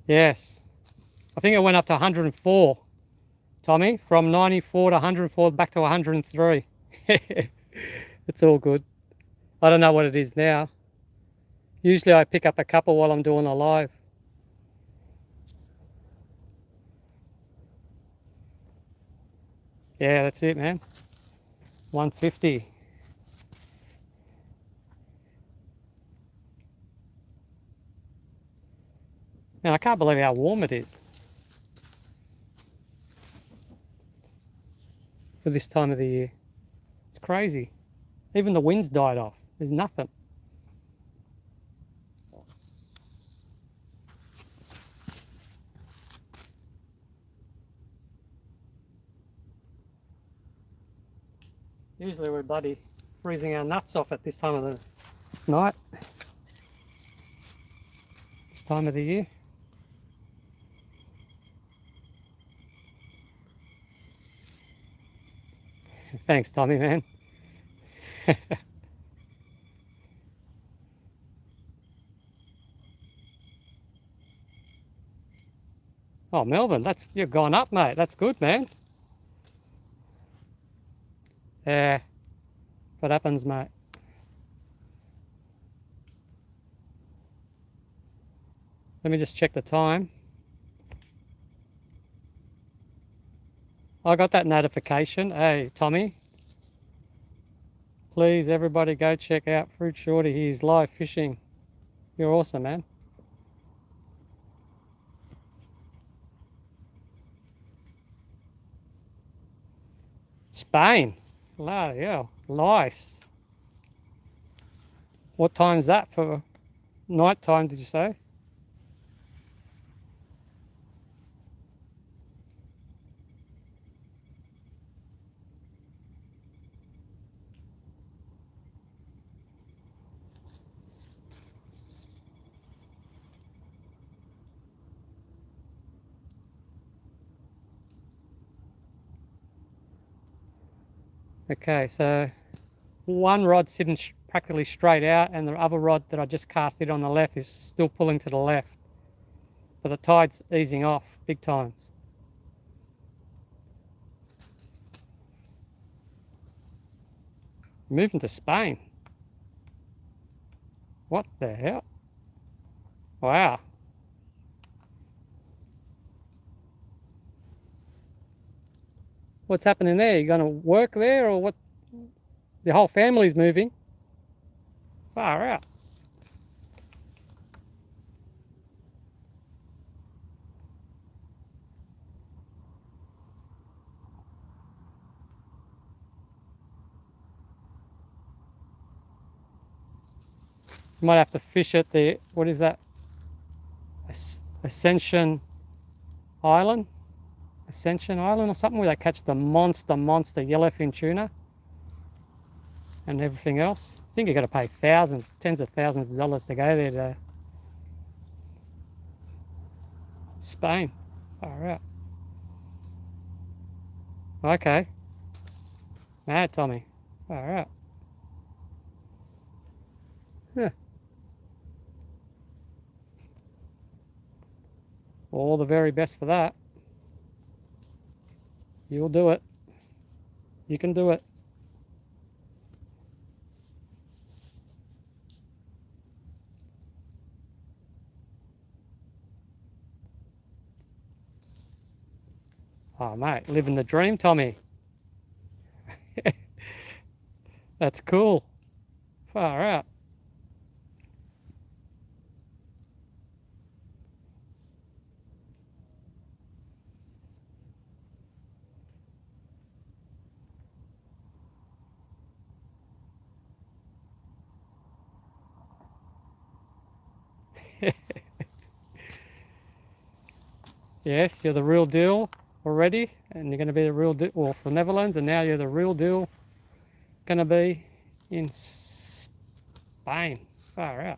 Yes. I think it went up to 104, Tommy. From 94 to 104 back to 103. It's all good. I don't know what it is now. Usually I pick up a couple while I'm doing a live. Yeah, that's it, man. 150. Man, I can't believe how warm it is for this time of the year. It's crazy. Even the wind's died off. There's nothing. Usually we're bloody freezing our nuts off at this time of the night. This time of the year. Thanks, Tommy, man. Oh, Melbourne, you've gone up, mate. That's good, man. Yeah, that's what happens, mate. Let me just check the time. I got that notification. Hey, Tommy, please, everybody go check out Fruit Shorty. He's live fishing. You're awesome, man. Spain. Bloody hell. Nice. What time's that for night time, did you say? Okay, so one rod sitting practically straight out, and the other rod that I just cast it on the left is still pulling to the left. But the tide's easing off big times. Moving to Spain. What the hell? Wow. What's happening there? You going to work there, or what? The whole family's moving. Far out. You might have to fish at the, what is that? Ascension Island? Ascension Island or something, where they catch the monster yellowfin tuna and everything else. I think you got to pay thousands, tens of thousands of dollars to go there to Spain. Far out. Okay. Mad, Tommy. Far out. Yeah. All the very best for that. You'll do it. You can do it. Oh, mate, living the dream, Tommy. That's cool. Far out. Yes, you're the real deal already, and you're going to be the real deal, well, for Netherlands, and now you're the real deal going to be in Spain. Far out.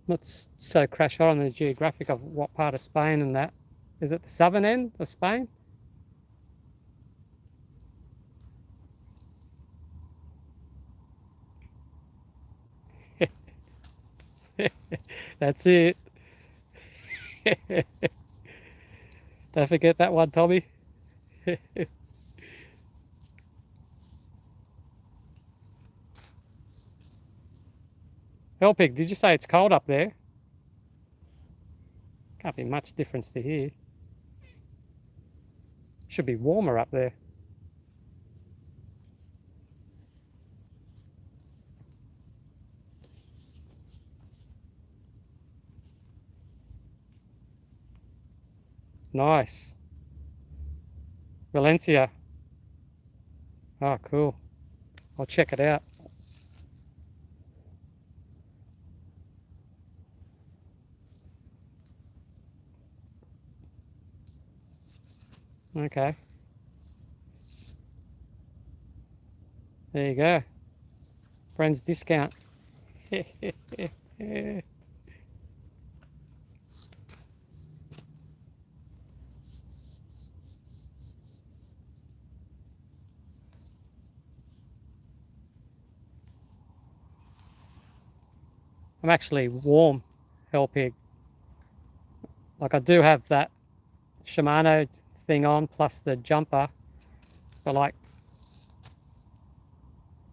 Not so crash on the geographic of what part of Spain and that. Is it the southern end of Spain? That's it. Don't forget that one, Tommy. Helpig, did you say it's cold up there? Can't be much difference to here. Should be warmer up there. Nice. Valencia. Oh, cool. I'll check it out. Okay. There you go. Friends discount. I'm actually warm, Helpig. Like I do have that Shimano thing on plus the jumper, but like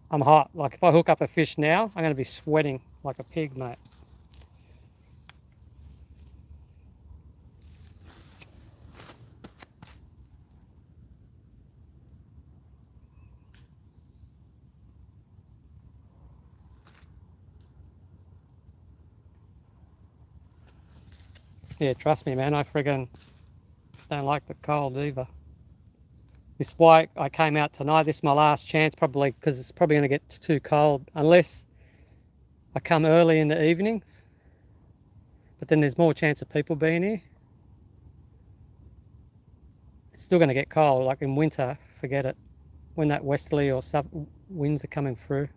I'm hot. Like if I hook up a fish now, I'm going to be sweating like a pig, mate. Yeah, trust me, man. I friggin' don't like the cold either. This is why I came out tonight. This is my last chance, probably, because it's probably going to get too cold unless I come early in the evenings. But then there's more chance of people being here. It's still going to get cold. Like in winter, forget it. When that westerly or sub winds are coming through,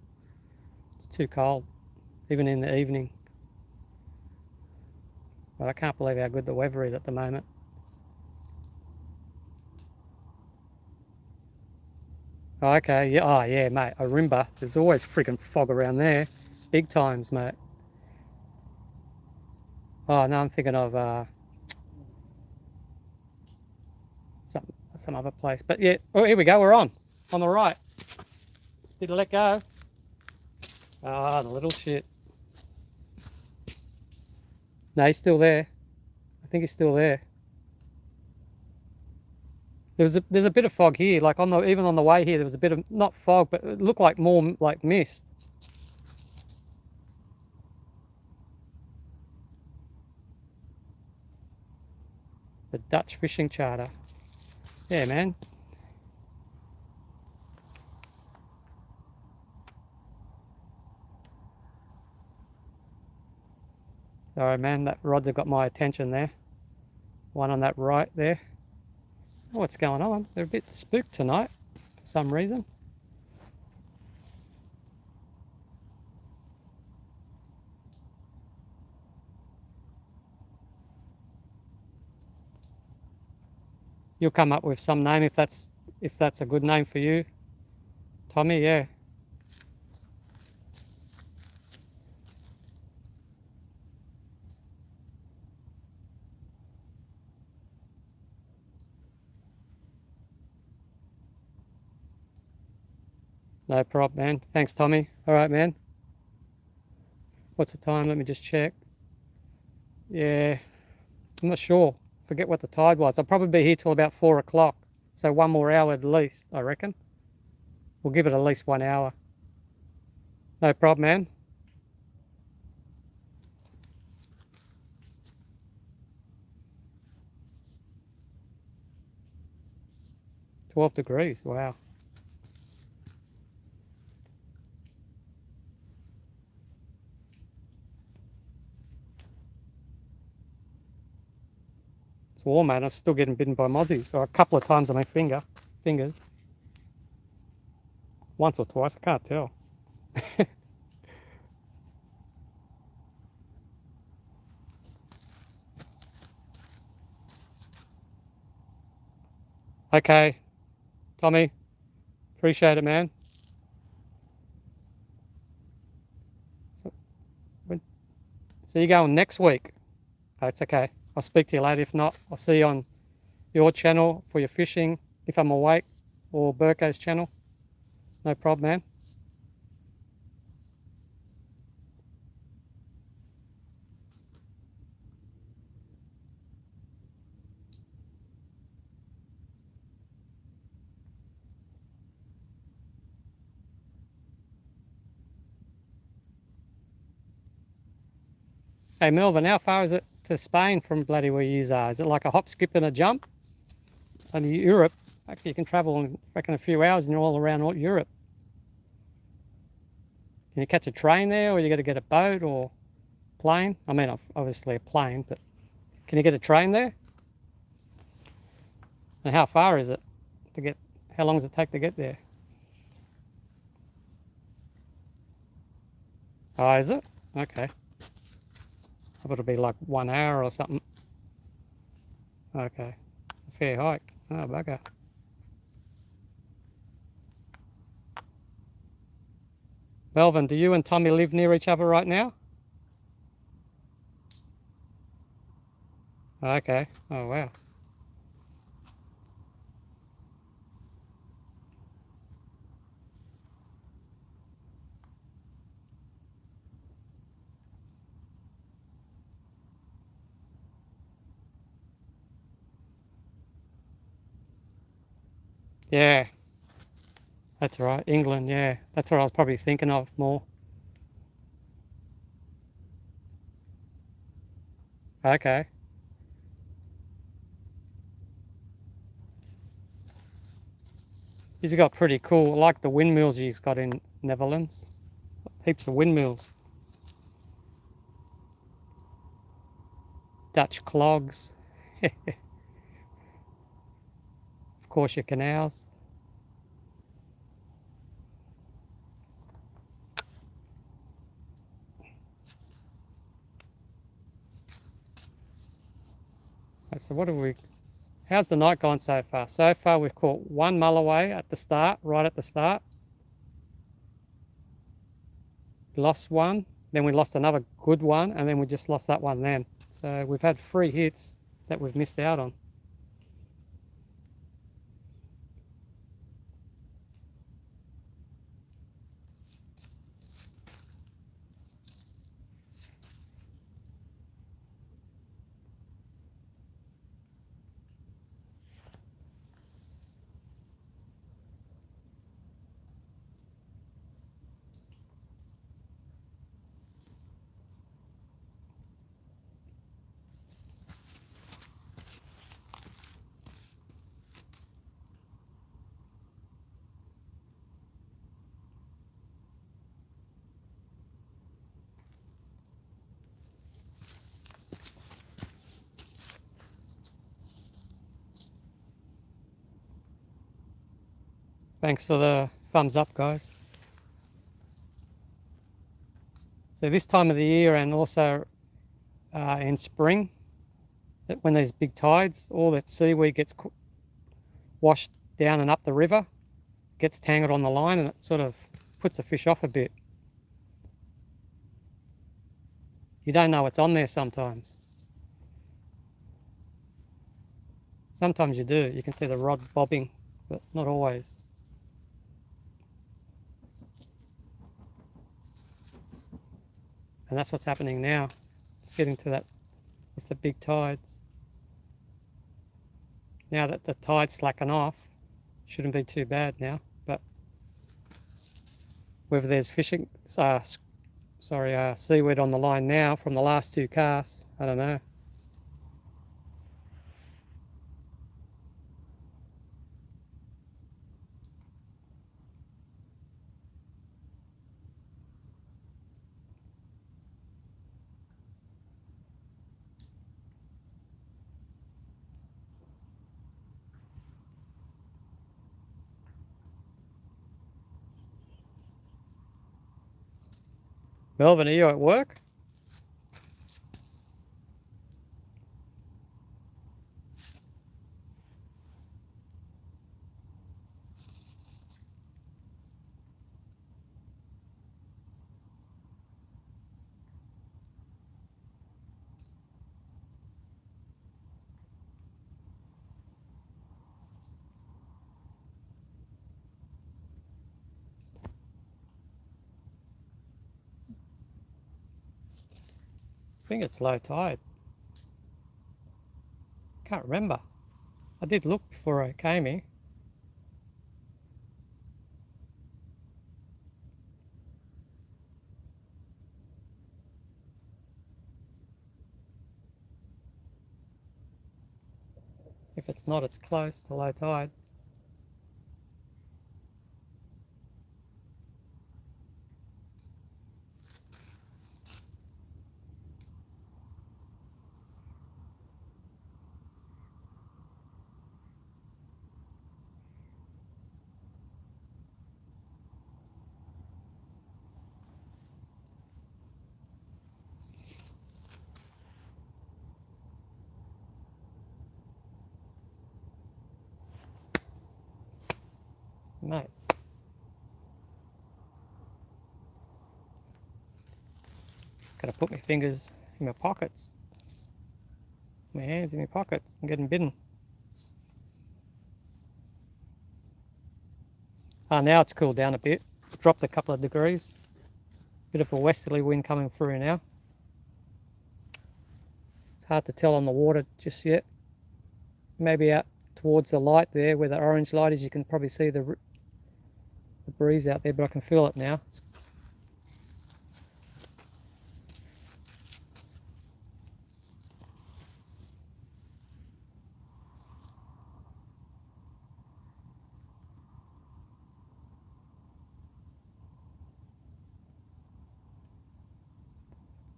it's too cold, even in the evening. But I can't believe how good the weather is at the moment. Oh, okay, yeah, oh yeah, mate, Arimba. There's always freaking fog around there. Big times, mate. Oh, no, I'm thinking of some other place. But yeah, oh, here we go, we're on the right. Did it let go? Ah, the little shit. No, he's still there. I think he's still there. There's a bit of fog here, like even on the way here, there was a bit of, not fog, but it looked like more like mist. The Dutch fishing charter. Yeah, man. Sorry, man, that rods have got my attention there. One on that right there. Oh, what's going on? They're a bit spooked tonight for some reason. You'll come up with some name if that's a good name for you, Tommy. Yeah. No problem, man. Thanks, Tommy. All right, man. What's the time? Let me just check. Yeah, I'm not sure. Forget what the tide was. I'll probably be here till about 4 o'clock. So 1 more hour at least, I reckon. We'll give it at least 1 hour. No problem, man. 12 degrees, wow. It's warm, man. I'm still getting bitten by mozzies. Or a couple of times on my fingers. Once or twice, I can't tell. Okay, Tommy, appreciate it, man. So you're going next week? Oh, it's okay. I'll speak to you later. If not, I'll see you on your channel for your fishing, if I'm awake, or Burko's channel. No problem, man. Hey, Melvin, how far is it to Spain from bloody where you are? Is it like a hop, skip, and a jump? And Europe, actually, you can travel in, I reckon, a few hours and you're all around Europe. Can you catch a train there, or you got to get a boat or plane? I mean, obviously a plane, but can you get a train there? And how far is it to get? How long does it take to get there? Oh, is it? Okay. I thought it'd be like 1 hour or something. Okay. It's a fair hike. Oh, bugger. Melvin, do you and Tommy live near each other right now? Okay. Oh, wow. Yeah. That's right. England, yeah. That's what I was probably thinking of more. Okay. He's got pretty cool, I like the windmills he's got in Netherlands. Heaps of windmills. Dutch clogs. Of course, your canals. So what have we, how's the night gone so far? So far we've caught 1 Mulloway at the start, right at the start. Lost one, then we lost another good one, and then we just lost that one then. So we've had 3 hits that we've missed out on. Thanks for the thumbs up, guys. So this time of the year, and also in spring, when there's big tides, all that seaweed gets washed down and up the river, gets tangled on the line, and it sort of puts the fish off a bit. You don't know what's on there sometimes. Sometimes you do. You can see the rod bobbing, but not always. And that's what's happening now. It's getting to that with the big tides. Now that the tide's slacking off, shouldn't be too bad now. But whether there's fishing, seaweed on the line now from the last 2 casts, I don't know. Melvin, are you at work? I think it's low tide. Can't remember. I did look before I came here. If it's not, it's close to low tide. Mate. Gotta put my fingers in my pockets. My hands in my pockets. I'm getting bitten. Now it's cooled down a bit. Dropped a couple of degrees. Bit of a westerly wind coming through now. It's hard to tell on the water just yet. Maybe out towards the light there, where the orange light is, you can probably see the breeze out there, but I can feel it now. It's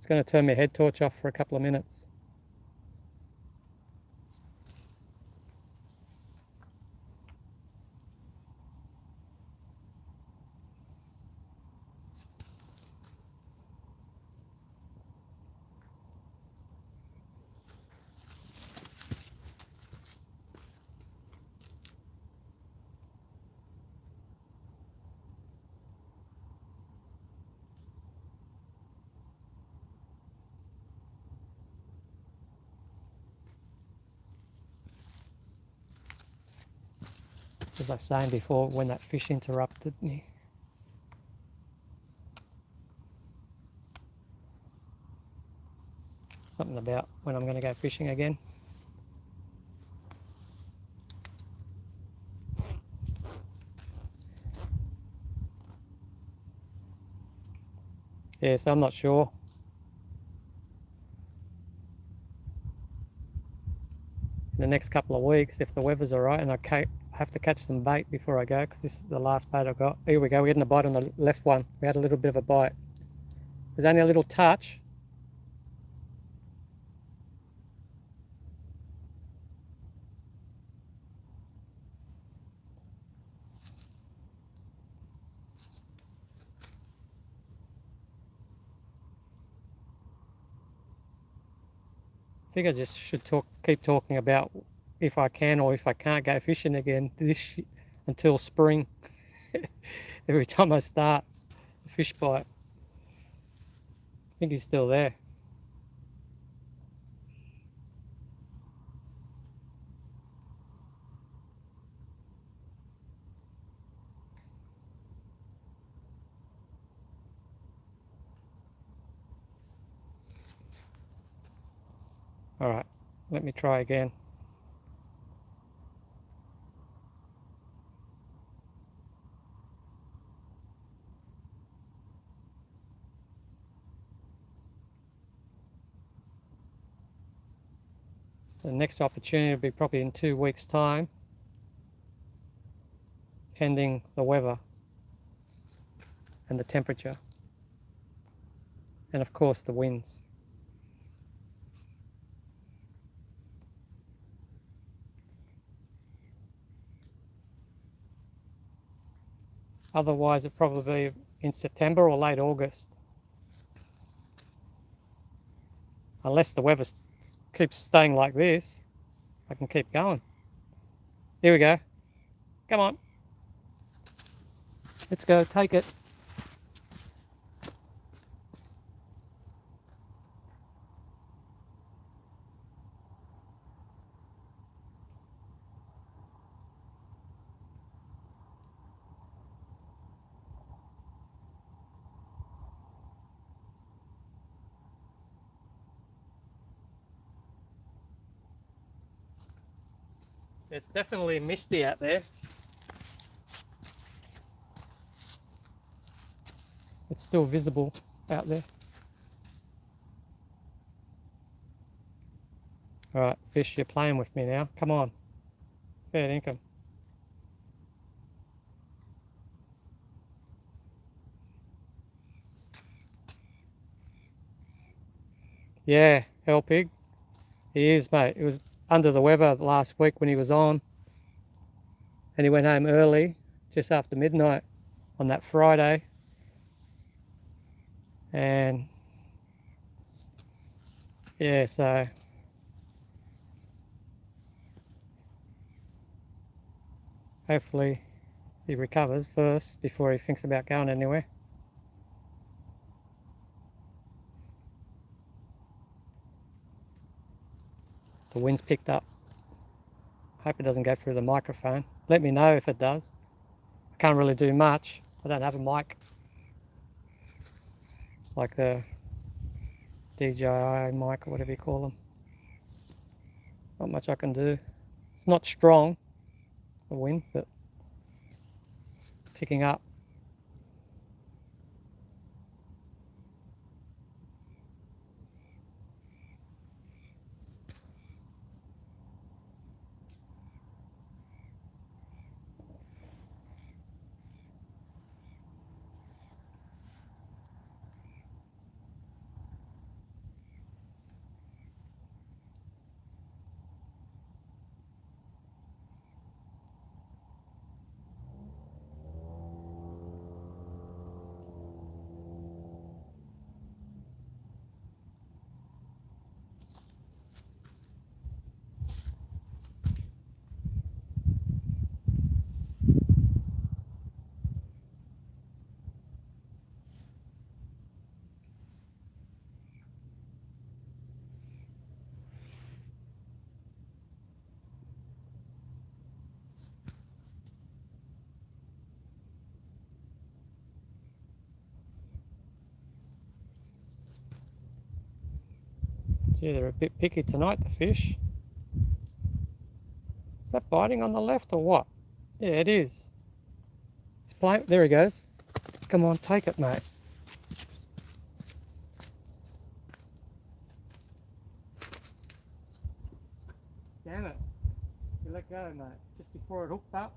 going to turn my head torch off for a couple of minutes. As I was saying before, when that fish interrupted me. Something about when I'm going to go fishing again. Yeah, so I'm not sure. In the next couple of weeks, if the weather's alright, and I have to catch some bait before I go, because this is the last bait I've got. Here we go, we're getting a bite on the left one. We had a little bit of a bite. There's only a little touch. I think I just should keep talking about if I can or if I can't go fishing again until spring. Every time I start the fish bite. I think he's still there. Alright, let me try again. So the next opportunity will be probably in 2 weeks' time, pending the weather and the temperature, and of course the winds. Otherwise it'll probably be in September or late August. Unless the weather keeps staying like this, I can keep going. Here we go. Come on. Let's go, take it. It's definitely misty out there. It's still visible out there. Alright, fish, you're playing with me now. Come on. Fair income. Yeah, hell pig. He is, mate. It was under the weather last week when he was on. And he went home early, just after midnight on that Friday. And yeah, so hopefully he recovers first before he thinks about going anywhere. The wind's picked up. Hope it doesn't go through the microphone. Let me know if it does. I can't really do much. I don't have a mic like the DJI mic or whatever you call them. Not much I can do. It's not strong, the wind, but picking up. Gee, they're a bit picky tonight, the fish. Is that biting on the left or what? Yeah, it is. It's playing. There he goes. Come on, take it, mate. Damn it. You let go, mate. Just before it hooked up.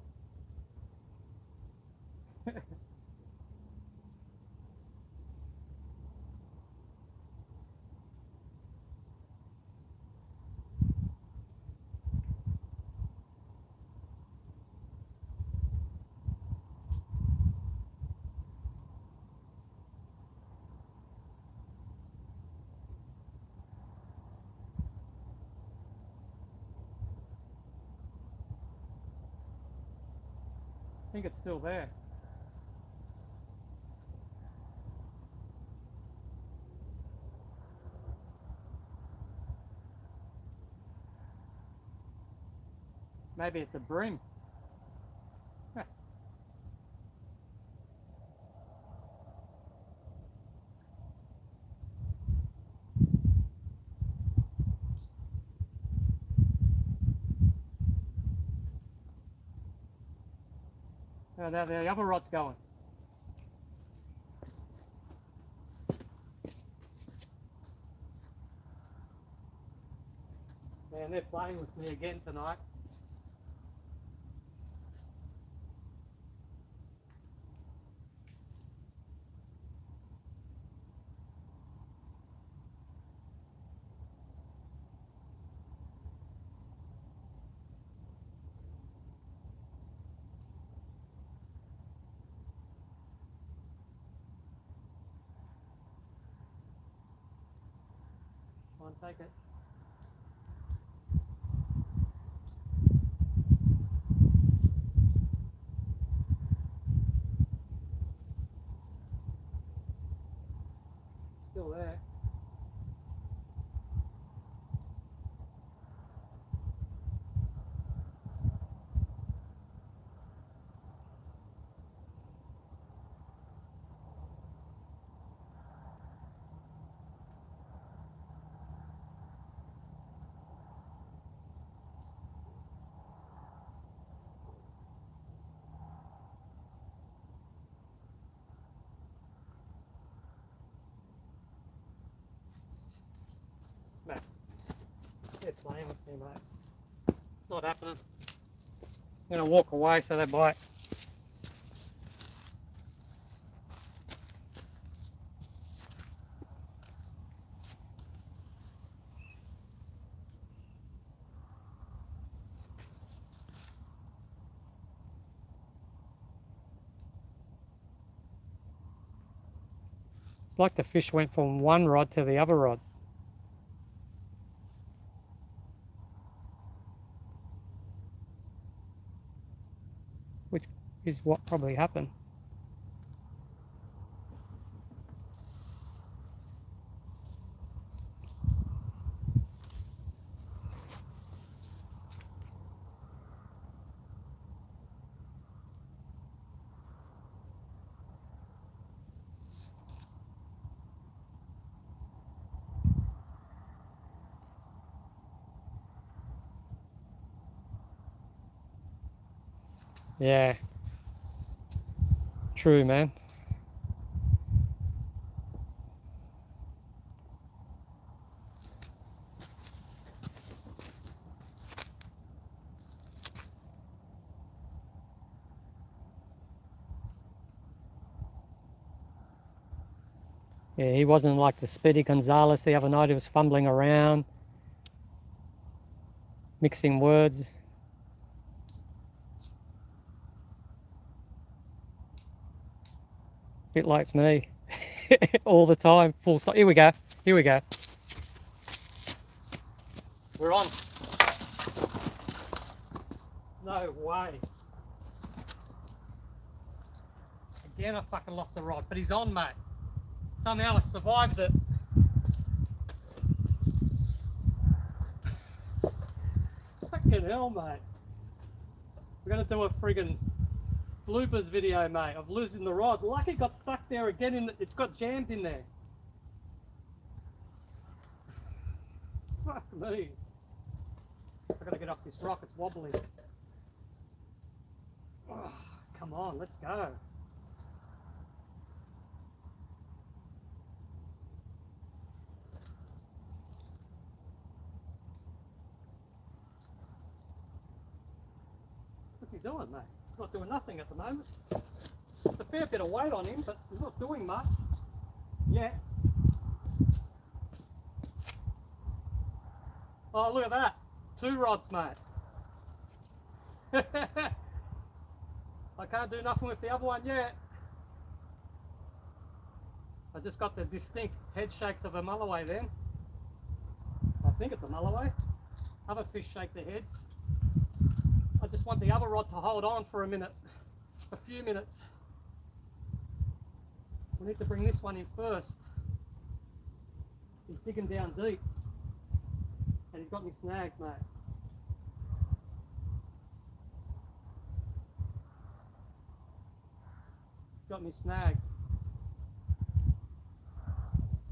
I think it's still there. Maybe it's a bream. How now the other rod's going? Man, they're playing with me again tonight. Come on, take it. Still there. Mate, they're playing with me, mate. Not happening. I'm going to walk away so they bite. It's like the fish went from one rod to the other rod. Which is what probably happened. Yeah. True, man. Yeah, he wasn't like the Speedy Gonzalez the other night. He was fumbling around, mixing words. Bit like me. All the time, full stop. Here we go. Here we go. We're on. No way. Again, I fucking lost the rod, but he's on, mate. Somehow I survived it. Fucking hell, mate. We're gonna do a friggin' bloopers video, mate, of losing the rod. Lucky got stuck there again. It got jammed in there. Fuck me. I gotta get off this rock. It's wobbly. Oh, come on, let's go. What's he doing, mate? He's not doing nothing at the moment. It's a fair bit of weight on him, but he's not doing much yet. Oh, look at that. 2 rods, mate. I can't do nothing with the other one yet. I just got the distinct head shakes of a Mulloway then. I think it's a Mulloway. Other fish shake their heads. I just want the other rod to hold on for a minute, a few minutes. We need to bring this one in first. He's digging down deep. And he's got me snagged, mate. He's got me snagged.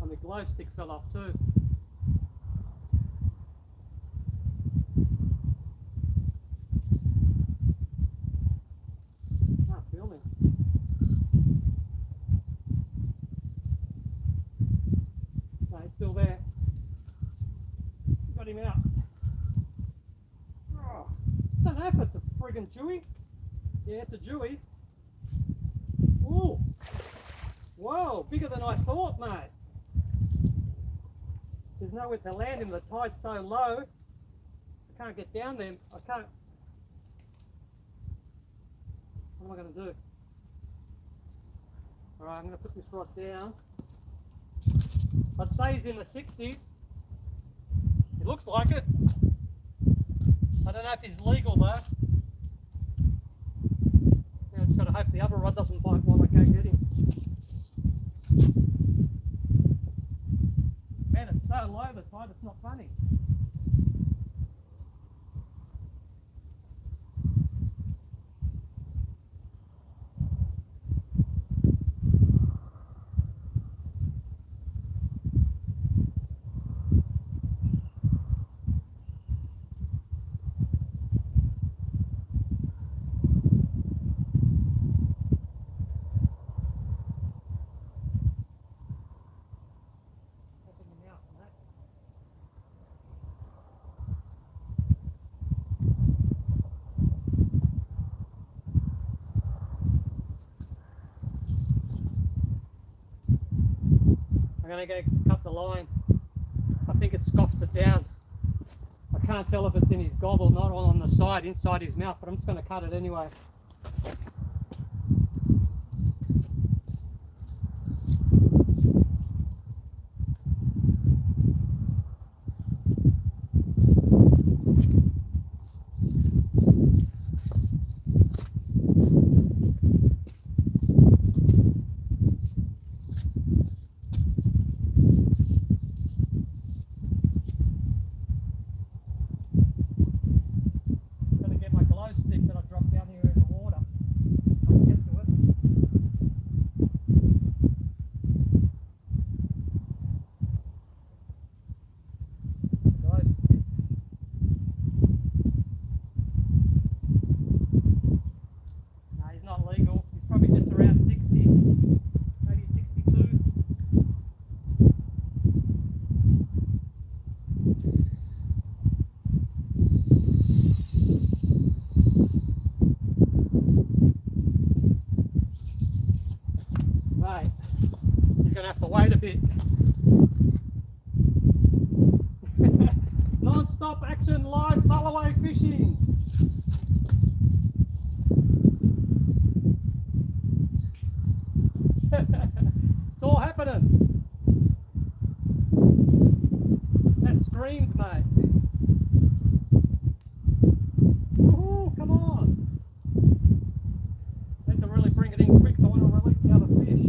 And the glow stick fell off too. Can't feel Got him out. Oh, I don't know if it's a friggin' Jewy. Yeah, it's a Jewy. Ooh. Whoa, bigger than I thought, mate. There's nowhere to land him. The tide's so low. I can't get down there. I can't. What am I going to do? Alright, I'm going to put this rod down. I'd say he's in the 60s. It looks like it. I don't know if he's legal though. Yeah, I just got to hope the other rod doesn't bite while I go get him. Man, it's so low the tide, it's not funny. I'm going to go cut the line. I think it's scoffed it down. I can't tell if it's in his gob or not, or on the side, inside his mouth, but I'm just going to cut it anyway. Right, he's going to have to wait a bit. Non-stop action live Mulloway fishing. It's all happening. That screamed, mate. Ooh, come on. Need to really bring it in quick so I want to release the other fish.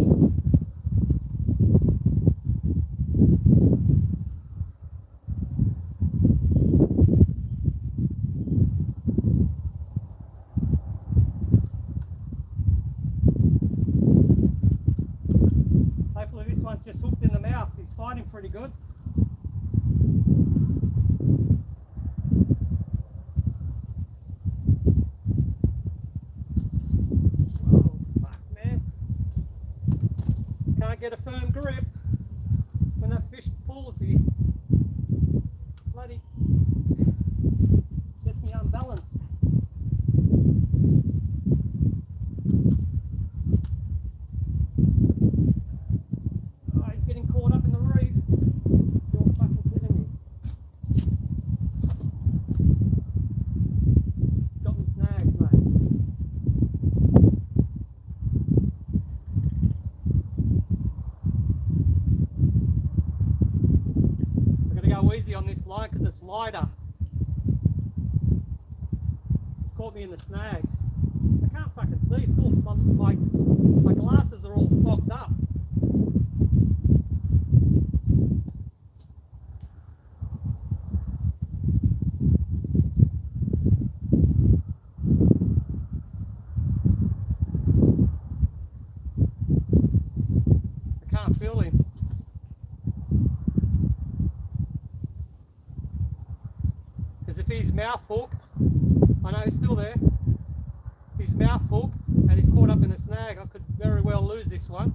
Hopefully this one's just hooked in the mouth. He's fighting pretty good. Oh, fuck, man. Can't get a firm grip when that fish pulls you. Bloody gets me unbalanced. Oh, he's getting caught up in the reef. You're fucking kidding me. Got me snagged, mate. I've got to go easy on this line because it's lighter. It's caught me in the snag. I can't fucking see. It's all my glasses are all fogged up. I can't feel him. Because if he's mouth hooked, I know he's still there. His mouth hooked and he's caught up in a snag. I could very well lose this one.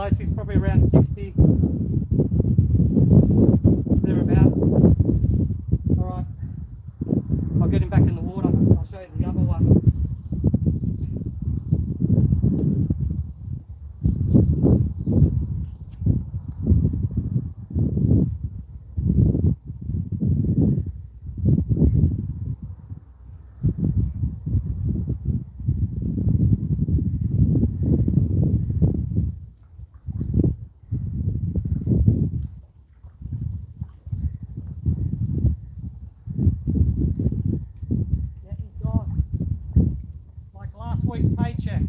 close. He's probably around 60, thereabouts. Alright, I'll get him back in the water. I'll show you the other one. Week's paycheck.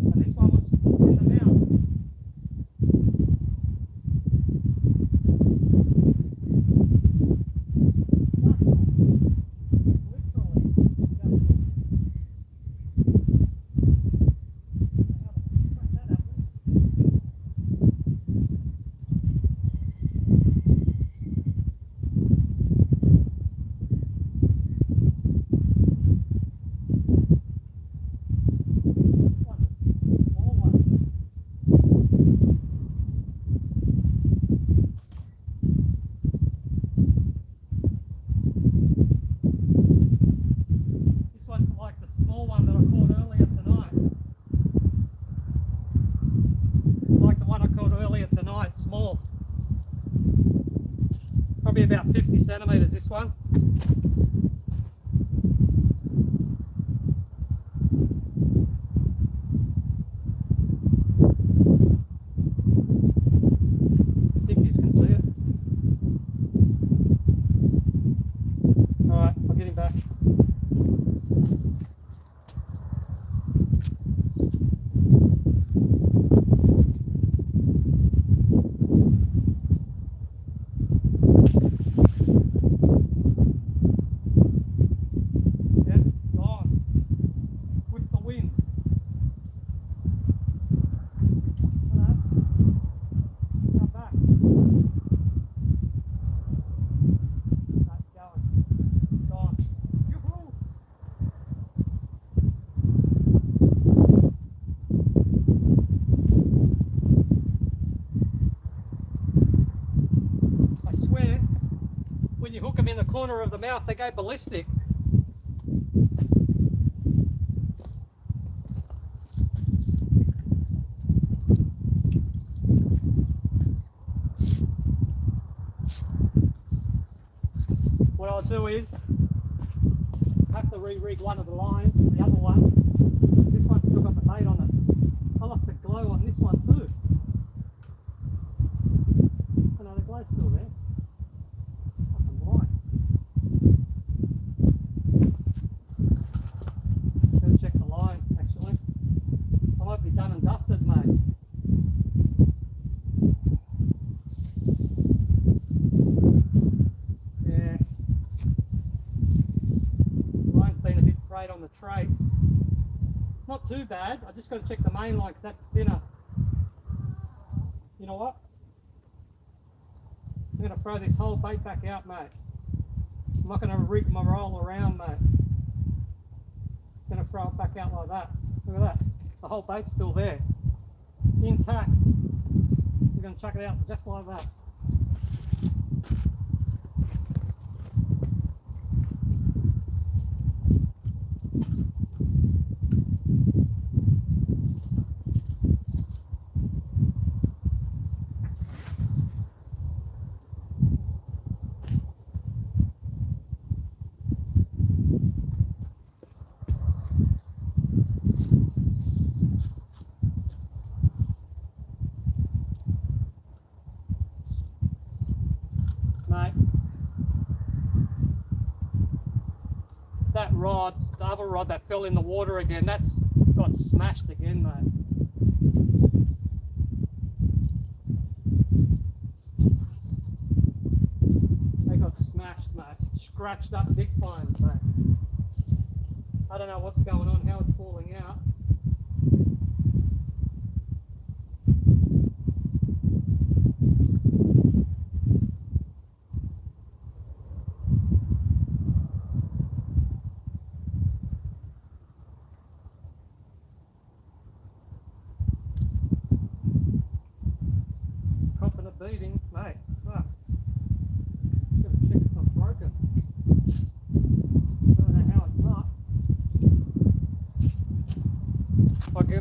And this one was in the mouth. Small, probably about 50 centimetres this one. I think you can see it. Alright, I'll get him back. When you hook them in the corner of the mouth, they go ballistic. What I'll do is, I have to re-rig one of the lines, the other one. This one's still got the bait on it. I lost the glow on this one too. Oh no, the glow's still there. Done and dusted, mate. Yeah. The line's been a bit frayed on the trace. Not too bad. I just got to check the main line because that's thinner. You know what? I'm going to throw this whole bait back out, mate. I'm not going to rig my roll around, mate. I'm going to throw it back out like that. Look at that. The whole bait's still there, intact. We're going to chuck it out just like that. That rod, the other rod that fell in the water again, that's got smashed again, mate. They got smashed, mate. Scratched up big time, mate. I don't know what's going on, how it's falling out.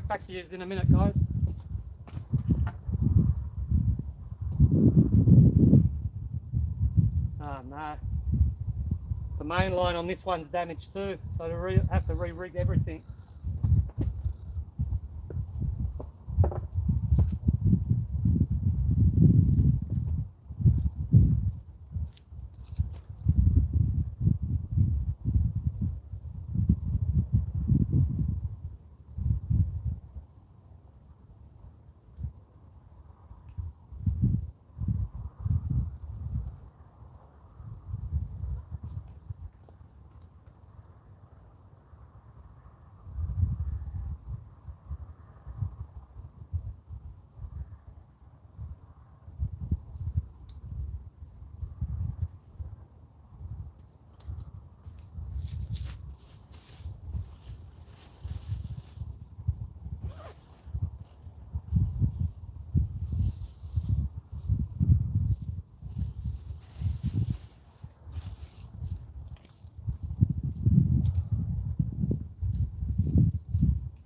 get back to you in a minute, guys. Oh no. The main line on this one's damaged too, so I have to re-rig everything.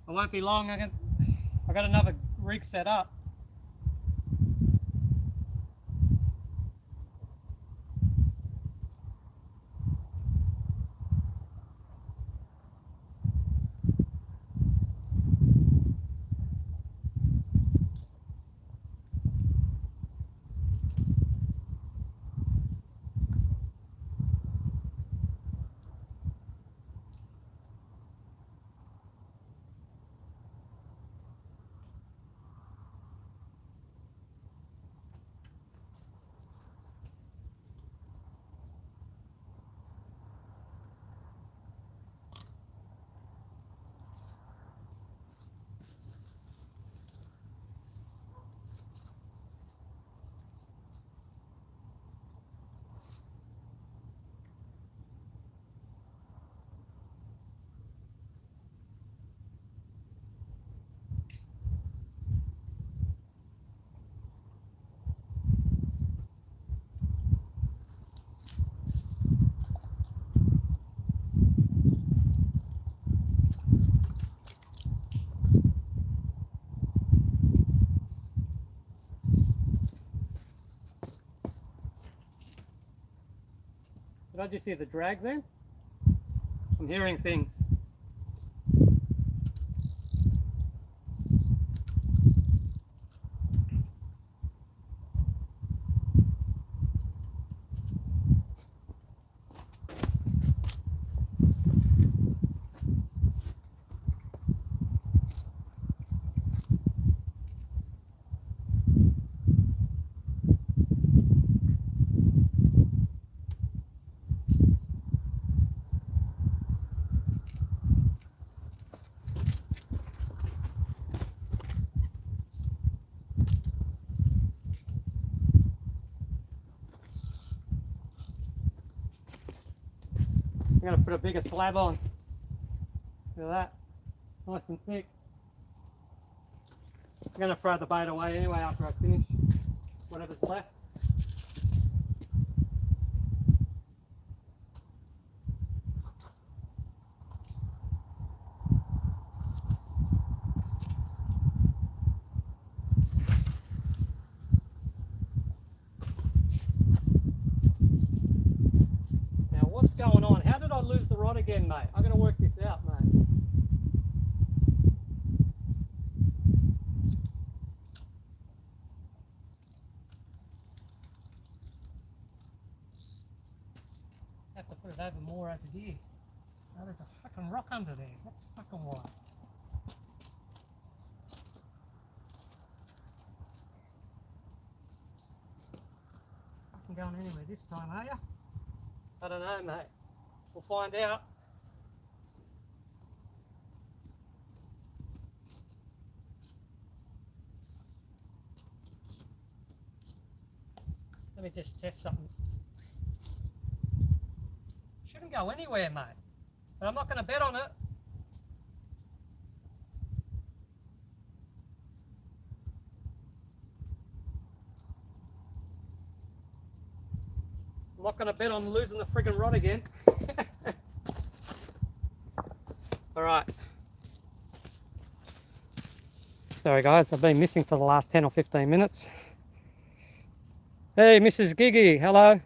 I won't be long. I got another rig set up. Did I just hear the drag then? I'm hearing things. I'm going to put a bigger slab on. Look at that. Nice and thick. I'm going to throw the bait away anyway after I finish whatever's left. Now what's going on? How did I lose the rod again, mate? I'm going to work this out, mate. Have to put it over more over here. Oh, there's a fucking rock under there. That's fucking why. Fucking going anywhere this time, are you? I don't know, mate. We'll find out. Let me just test something. Shouldn't go anywhere, mate. But I'm not going to bet on it. I'm not going to bet on losing the friggin' rod again. All right. Sorry guys, I've been missing for the last 10 or 15 minutes. Hey Mrs. Giggy, hello.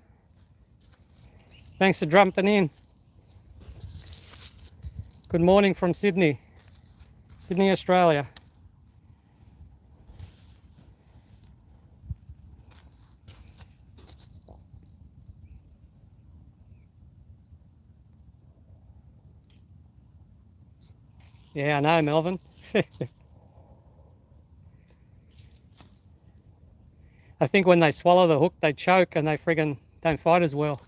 Thanks for jumping in. Good morning from Sydney, Australia. Yeah, I know, Melvin. I think when they swallow the hook, they choke and they friggin' don't fight as well.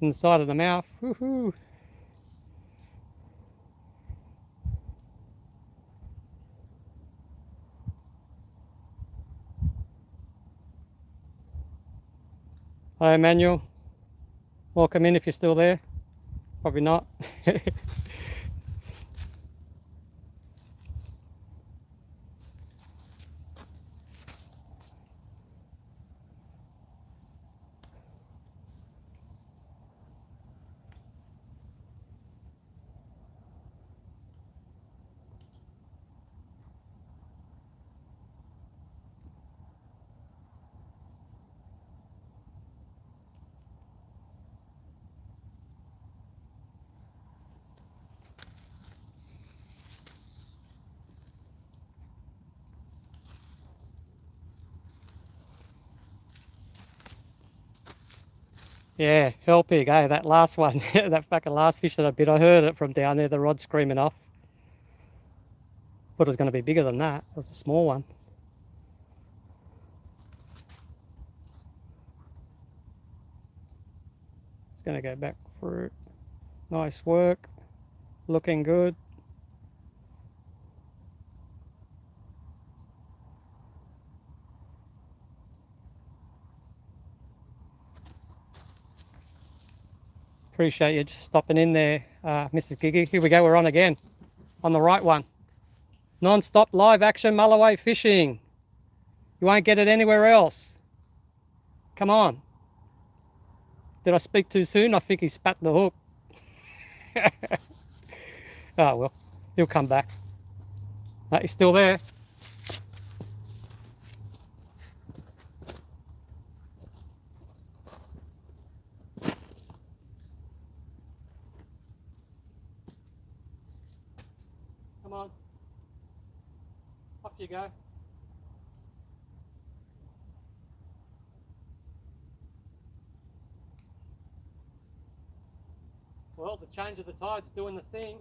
Inside of the mouth. Woohoo! Hi, Emmanuel. Welcome in if you're still there. Probably not. Yeah, hell pig, eh? That last one, that fucking last fish that I bit, I heard it from down there, the rod screaming off. Thought it was going to be bigger than that. It was a small one. It's going to go back through. Nice work. Looking good. Appreciate you just stopping in there, Mrs. Giggy. Here we go, we're on again. On the right one. Non-stop live action Mulloway fishing. You won't get it anywhere else. Come on. Did I speak too soon? I think he spat the hook. Oh well, he'll come back. No, he's still there. Come on. Off you go. Well, the change of the tide's doing the thing.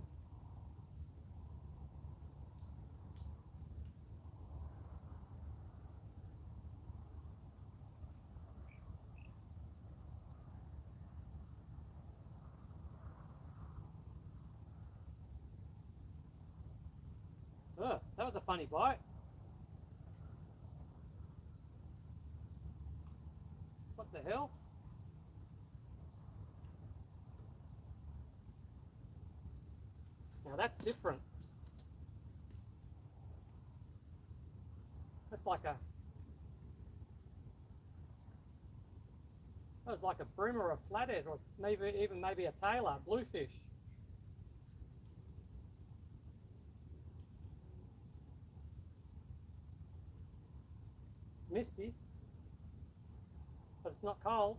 Oh, that was a funny bite. What the hell? Now that's different. That's like a... That was like a bream or a flathead, or maybe even maybe a tailor, bluefish. It's misty, but it's not cold.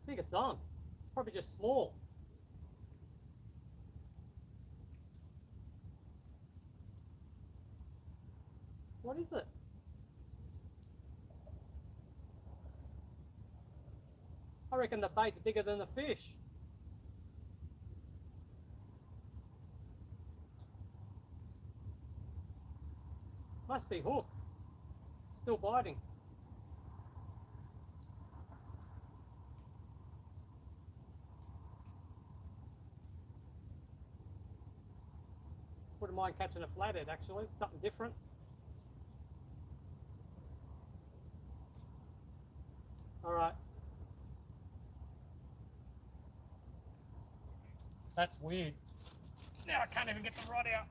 I think it's on. It's probably just small. What is it? I reckon the bait's bigger than the fish. Must be hooked. Still biting. Wouldn't mind catching a flathead actually, something different. Alright. That's weird. Now I can't even get the rod out.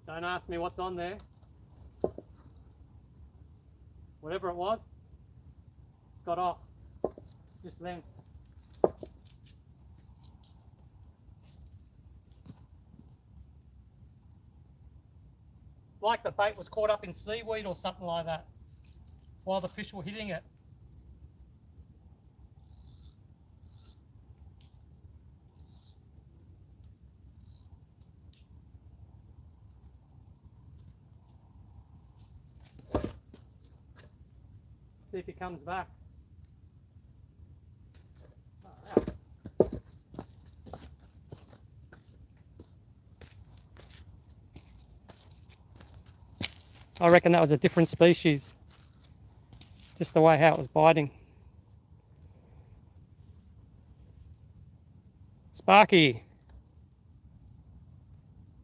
Don't ask me what's on there. whatever it was, it's got off just then. Like the bait was caught up in seaweed or something like that while the fish were hitting it. See if he comes back. I reckon that was a different species. Just the way how it was biting. Sparky.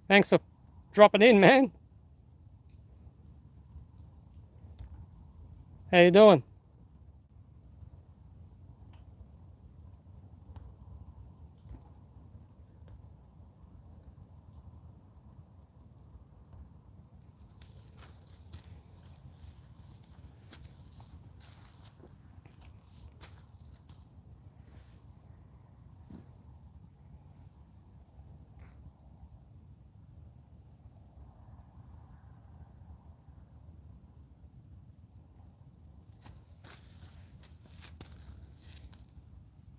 Thanks for dropping in, man. How you doing?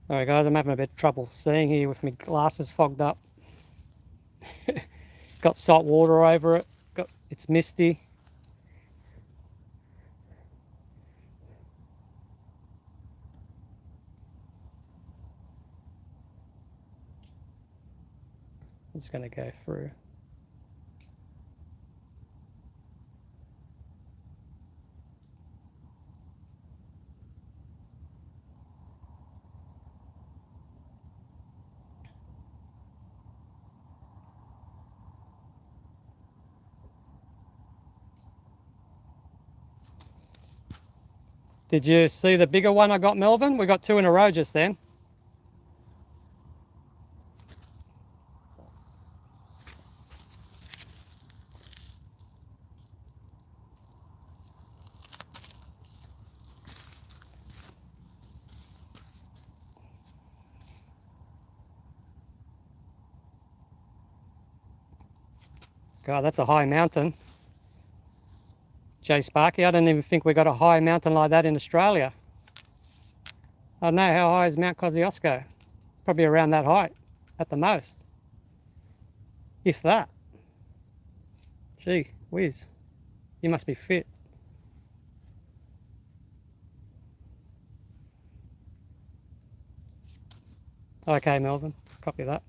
Alright guys, I'm having a bit of trouble seeing here with my glasses fogged up. Got salt water over it. It's misty. I'm just going to go through. Did you see the bigger one I got, Melvin? We got two in a row just then. God, that's a high mountain. Jay Sparky, I don't even think we got a high mountain like that in Australia. I don't know, how high is Mount Kosciuszko? Probably around that height at the most. If that. Gee whiz, you must be fit. Okay, Melvin, copy that.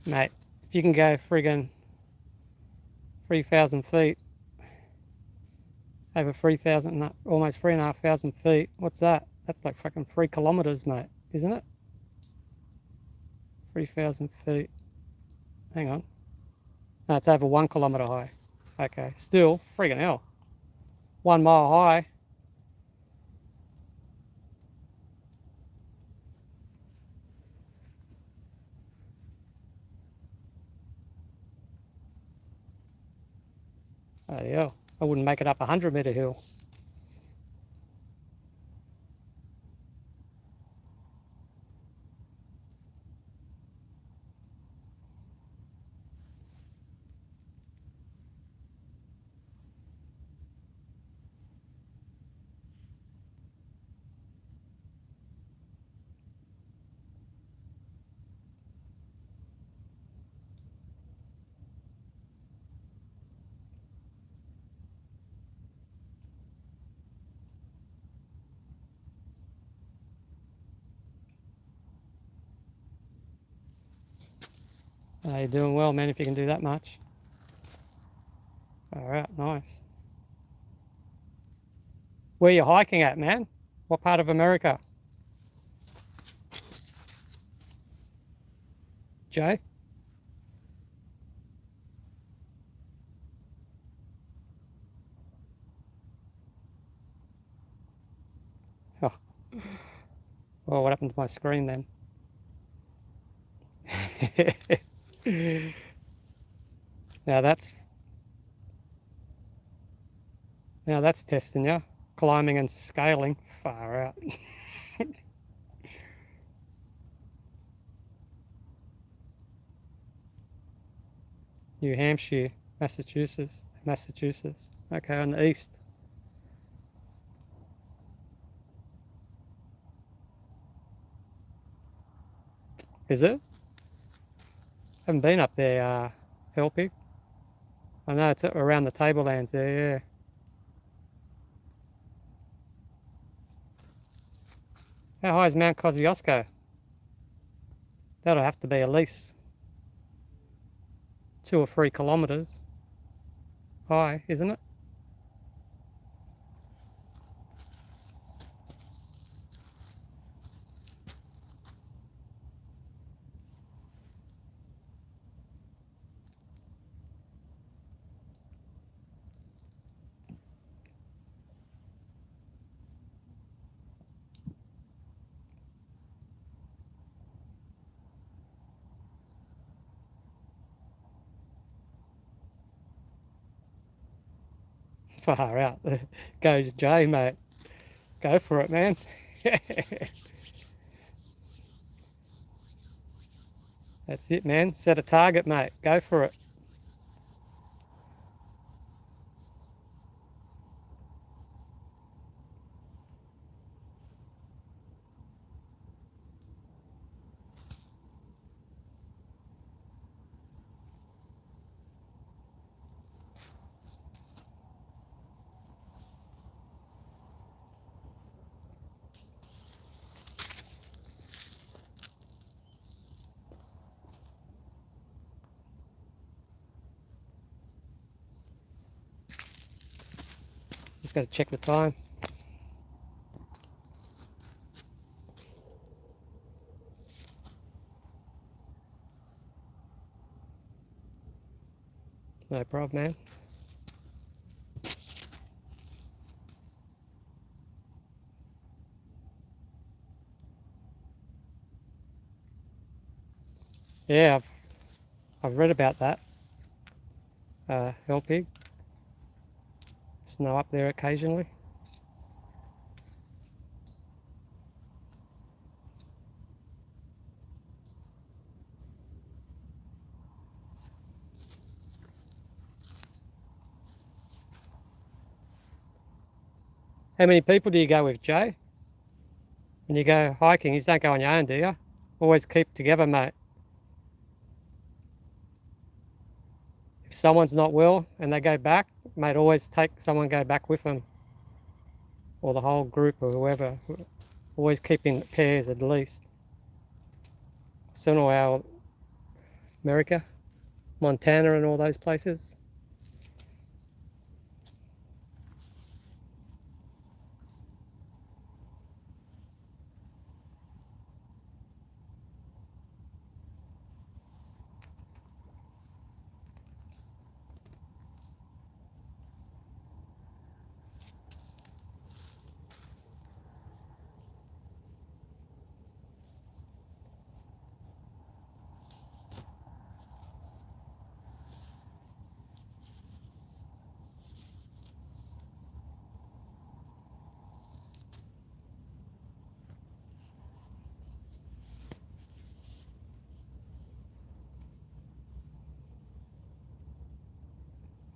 Mate, if you can go friggin' 3,000 feet, over 3,000, almost 3,500 feet, what's that? That's like fucking 3 kilometers, mate, isn't it? 3,000 feet. Hang on. No, it's over 1 kilometer high. Okay, still, friggin' hell. 1 mile high. Bloody hell. I wouldn't make it up a 100-meter hill. You're doing well, man, if you can do that much. Alright, nice. Where you hiking at, man? What part of America? Jay? Oh. Oh, what happened to my screen then? Now that's testing you. Climbing and scaling. Far out. New Hampshire, Massachusetts. Okay, on the east. Is it? Haven't been up there, Helpig. I know it's around the tablelands there, yeah. How high is Mount Kosciuszko? That'll have to be at least 2 or 3 kilometres high, isn't it? Far out. Goes Jay, mate. Go for it, man. That's it, man. Set a target, mate. Go for it. Just got to check the time. No problem, man. Yeah, I've read about that. Helpig. Snow up there occasionally. How many people do you go with, Jay? When you go hiking, you don't go on your own, do you? Always keep together, mate. If someone's not well and they go back, mate, always take someone go back with them. Or the whole group or whoever. Always keep in pairs at least. Somewhere, America, Montana and all those places.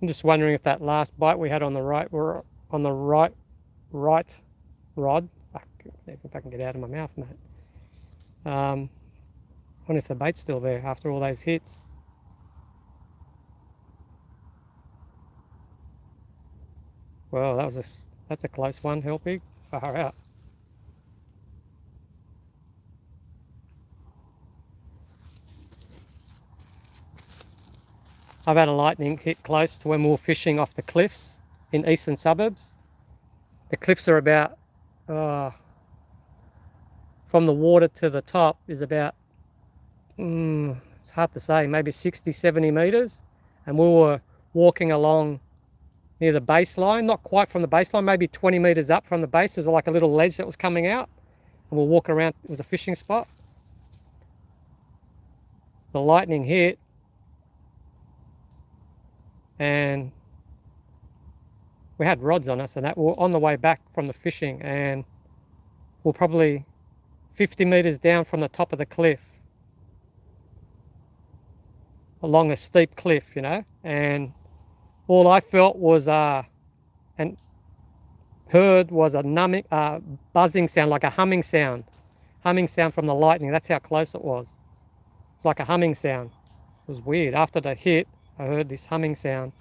I'm just wondering if that last bite we had on the right, we're on the right rod. If I can get out of my mouth, mate. Wonder if the bait's still there after all those hits. Well, that's a close one, Helpig. Far out. I've had a lightning hit close to when we were fishing off the cliffs in eastern suburbs. The cliffs are about, from the water to the top is about, it's hard to say, maybe 60, 70 metres. And we were walking along near the baseline, not quite from the baseline, maybe 20 metres up from the base. There's like a little ledge that was coming out. And we'll walk around, it was a fishing spot. The lightning hit, and we had rods on us, and that we were on the way back from the fishing, and we're probably 50 metres down from the top of the cliff, along a steep cliff, you know, and all I felt was and heard was a numbing, buzzing sound, like a humming sound from the lightning. That's how close it was. It's like a humming sound. It was weird. After the hit, I heard this humming sound.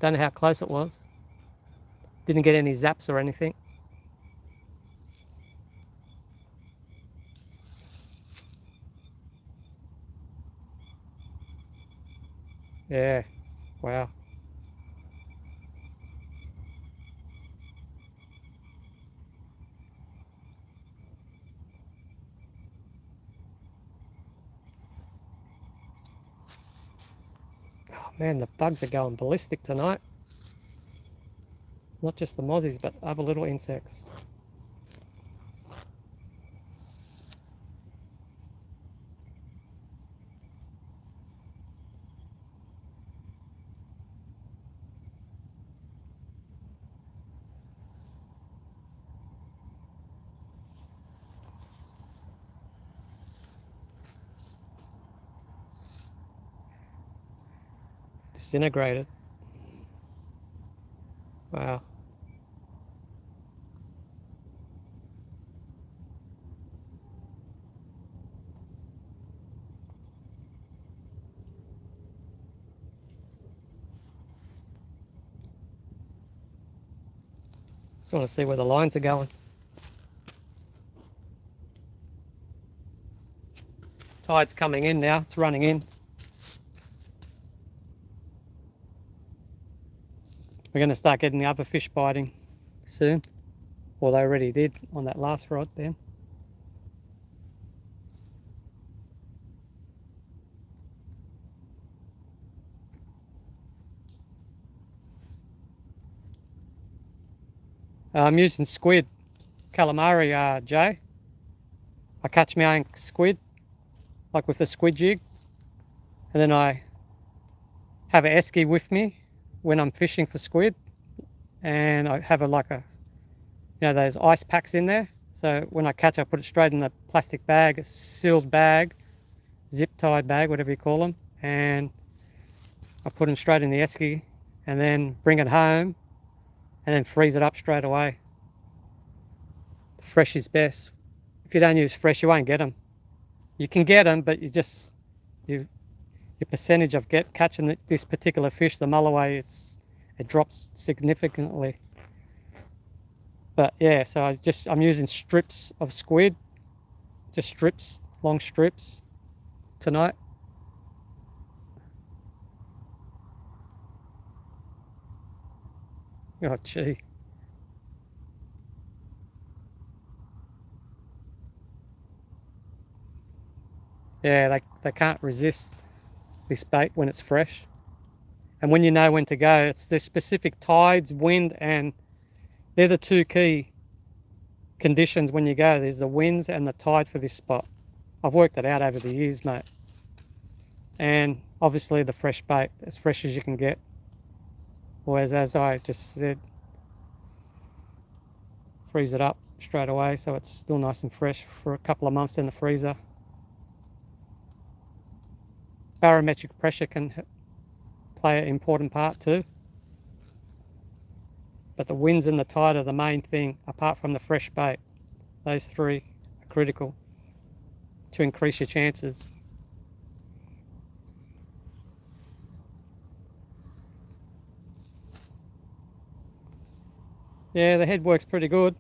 Don't know how close it was. Didn't get any zaps or anything. Yeah, wow. Oh man, the bugs are going ballistic tonight. Not just the mozzies, but other little insects. Disintegrated. Wow. Just want to see where the lines are going. Tide's coming in now, it's running in. We're going to start getting the other fish biting soon. Well, they already did on that last rod then. I'm using squid, calamari, Jay. I catch my own squid, like with the squid jig, and then I have an esky with me when I'm fishing for squid, and I have those ice packs in there. So when I catch, I put it straight in the plastic bag, a sealed bag, zip tied bag, whatever you call them, and I put them straight in the esky, and then bring it home, and then freeze it up straight away. Fresh is best. If you don't use fresh, you won't get them. You can get them, but your percentage of catching this particular fish, the Mulloway, it drops significantly. But yeah, so I'm using strips of squid, just strips, long strips tonight. Oh gee. Yeah, they can't resist this bait when it's fresh. And when you know when to go, it's the specific tides, wind, and they're the two key conditions when you go. There's the winds and the tide for this spot. I've worked it out over the years, mate. And obviously the fresh bait, as fresh as you can get. Whereas, as I just said, freeze it up straight away so it's still nice and fresh for a couple of months in the freezer. Barometric pressure can play an important part too. But the winds and the tide are the main thing, apart from the fresh bait. Those three are critical to increase your chances. Yeah, the head works pretty good.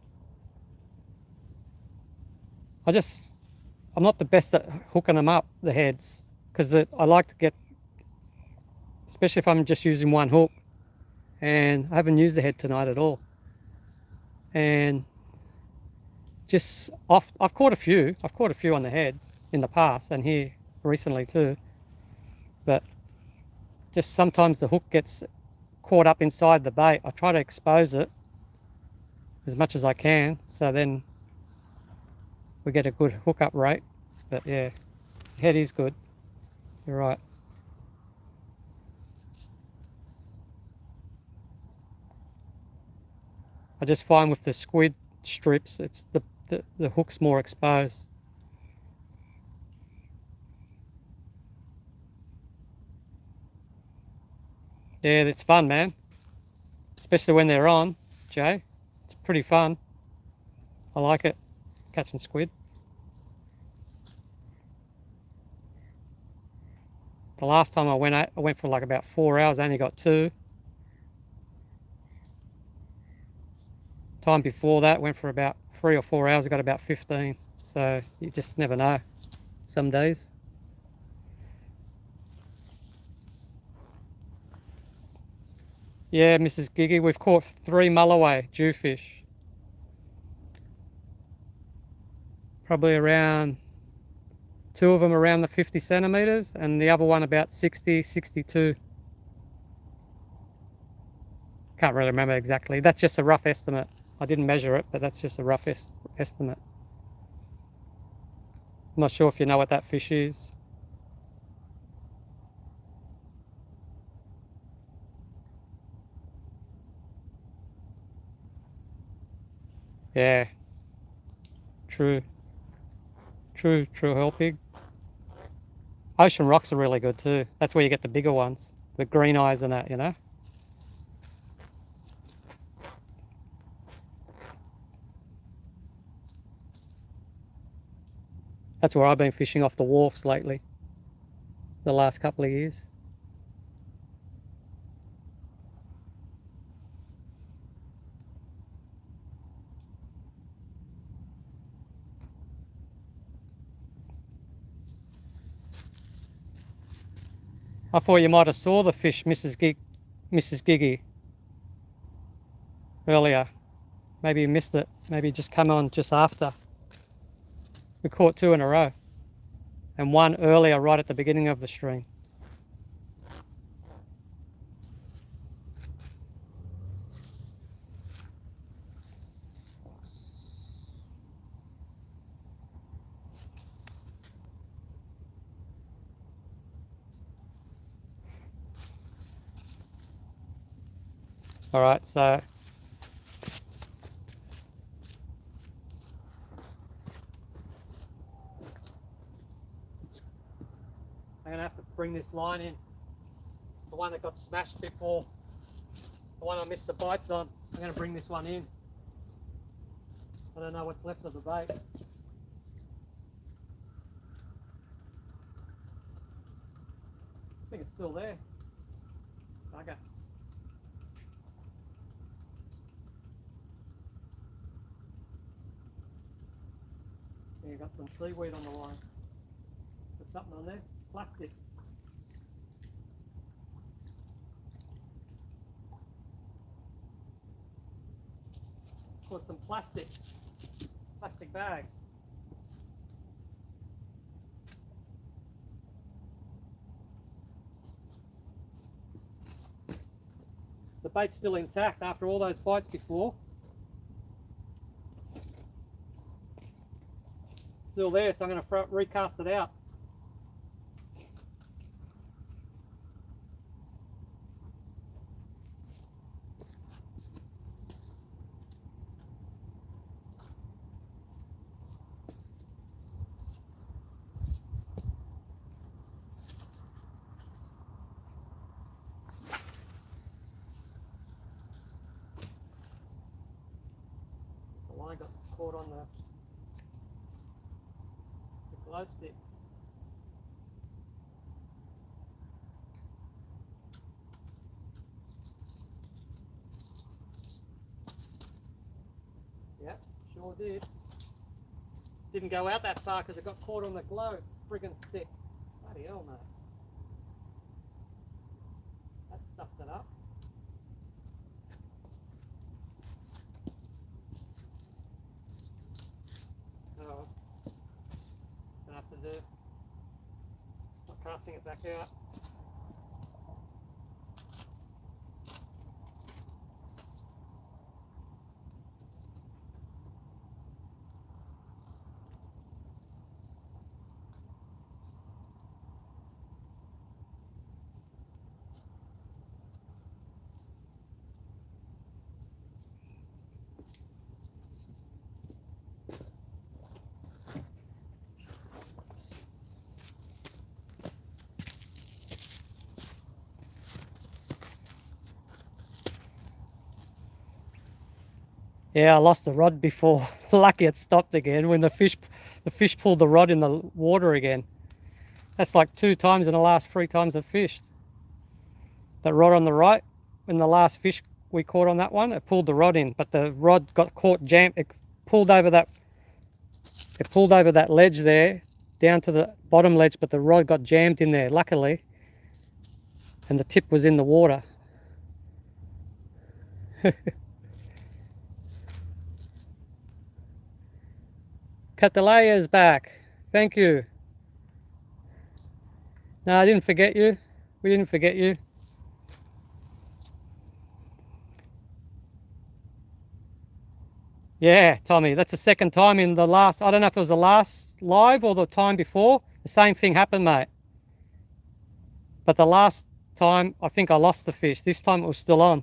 I'm not the best at hooking them up, the heads, because I like to get especially if I'm just using one hook. And I haven't used the head tonight at all. And just I've caught a few. I've caught a few on the head in the past and here recently too. But just sometimes the hook gets caught up inside the bait. I try to expose it as much as I can, so then we get a good hookup rate. But yeah, head is good. You're right. I just find with the squid strips, it's the hook's more exposed. Yeah, it's fun, man. Especially when they're on, Jay. It's pretty fun. I like it, catching squid. The last time I went for like about 4 hours, I only got 2. Time before that, went for about 3 or 4 hours, I got about 15. So you just never know some days. Yeah, Mrs. Giggy, we've caught 3 Mulloway Jewfish. Probably around, 2 of them around the 50 centimeters and the other one about 60, 62. Can't really remember exactly. That's just a rough estimate. I didn't measure it, but that's just a rough estimate. I'm not sure if you know what that fish is. Yeah. True. True Hellpig. Ocean rocks are really good too. That's where you get the bigger ones. The green eyes and that, you know. That's where I've been fishing off the wharfs lately. The last couple of years. I thought you might have saw the fish, Mrs. Giggy, earlier. Maybe you missed it. Maybe you just come on just after. We caught 2 in a row. And 1 earlier right at the beginning of the stream. All right, so I'm gonna have to bring this line in. The one that got smashed before, the one I missed the bites on. I'm gonna bring this one in. I don't know what's left of the bait. I think it's still there. Okay. Yeah, got some seaweed on the line. Put something on there. Plastic. Put some plastic bag. The bait's still intact after all those bites before. Still there, so I'm going to recast it out. The line got caught on the glow stick. Yeah, sure did. Didn't go out that far because it got caught on the glow friggin' stick. Bloody hell, mate. back out. Yeah, I lost the rod before. Lucky it stopped again when the fish pulled the rod in the water again. That's like 2 times in the last 3 times I've fished. That rod on the right, when the last fish we caught on that one, it pulled the rod in, but the rod got caught jammed. It pulled over that ledge there, down to the bottom ledge, but the rod got jammed in there, luckily, and the tip was in the water. Cataleya's back. Thank you. No, I didn't forget you. We didn't forget you. Yeah, Tommy, that's the second time in the last, I don't know if it was the last live or the time before, the same thing happened, mate. But the last time, I think I lost the fish. This time it was still on.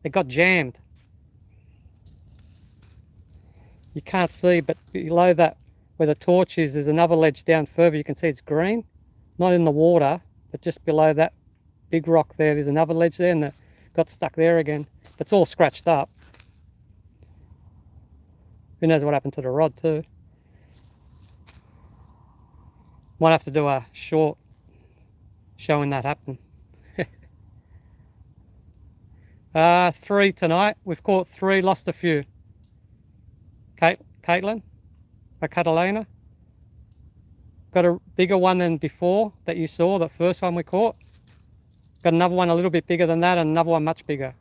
It got jammed. You can't see, but below that, where the torch is, there's another ledge down further. You can see it's green, not in the water, but just below that big rock there, there's another ledge there, and it got stuck there again. It's all scratched up. Who knows what happened to the rod too. Might have to do a short showing that happen. 3 tonight. We've caught 3, lost a few. Caitlin, or Catalina. Got a bigger one than before that you saw, the first one we caught. Got another one a little bit bigger than that, and another one much bigger.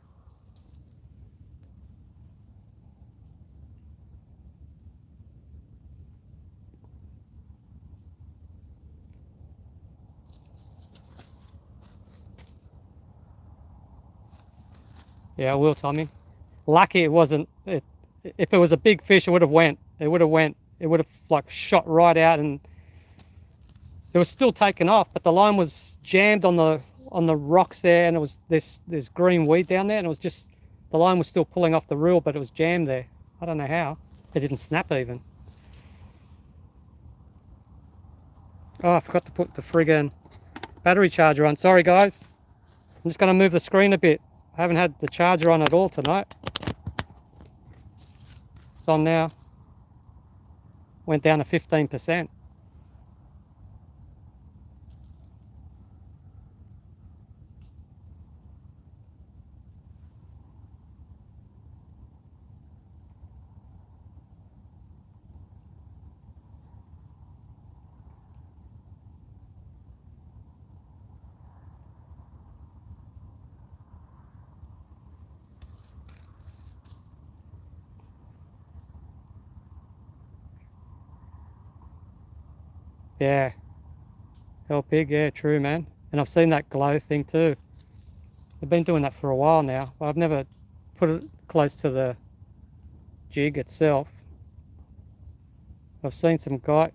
Yeah, I will, Tommy. Lucky it wasn't. If it was a big fish, it would have went. It would have like shot right out, and it was still taken off. But the line was jammed on the rocks there, and it was this green weed down there, and it was just the line was still pulling off the reel, but it was jammed there. I don't know how. It didn't snap even. Oh, I forgot to put the friggin' battery charger on. Sorry, guys. I'm just going to move the screen a bit. I haven't had the charger on at all tonight. It's on now. Went down to 15%. Yeah. Hell pig, yeah, true, man. And I've seen that glow thing too. I've been doing that for a while now, but I've never put it close to the jig itself. I've seen some guy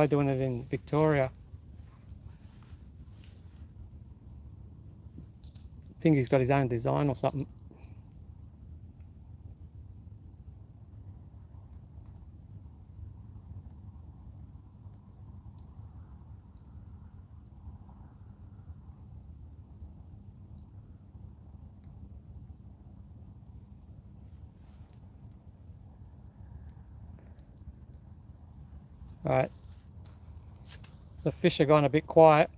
doing it in Victoria. I think he's got his own design or something. Right, the fish are gone a bit quiet.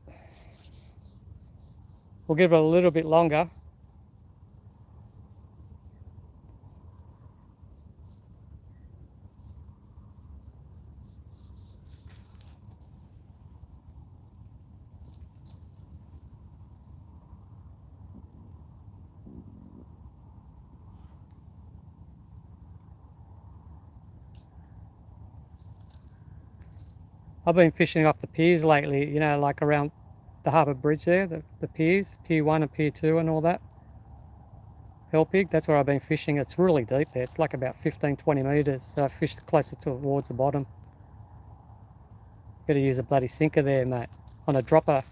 We'll give it a little bit longer. I've been fishing off the piers lately, you know, like around the harbour bridge there, the piers, Pier 1 and Pier 2 and all that. Hell Pig, that's where I've been fishing. It's really deep there. It's like about 15-20 metres, so I fished closer towards the bottom. Got to use a bloody sinker there, mate, on a dropper.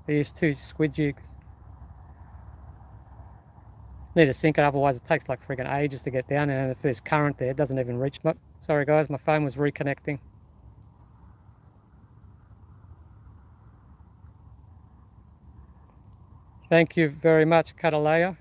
I used 2 squid jigs. Need a sinker, otherwise it takes like friggin' ages to get down, and if there's current there, it doesn't even reach. Sorry guys, my phone was reconnecting. Thank you very much, Katalaya.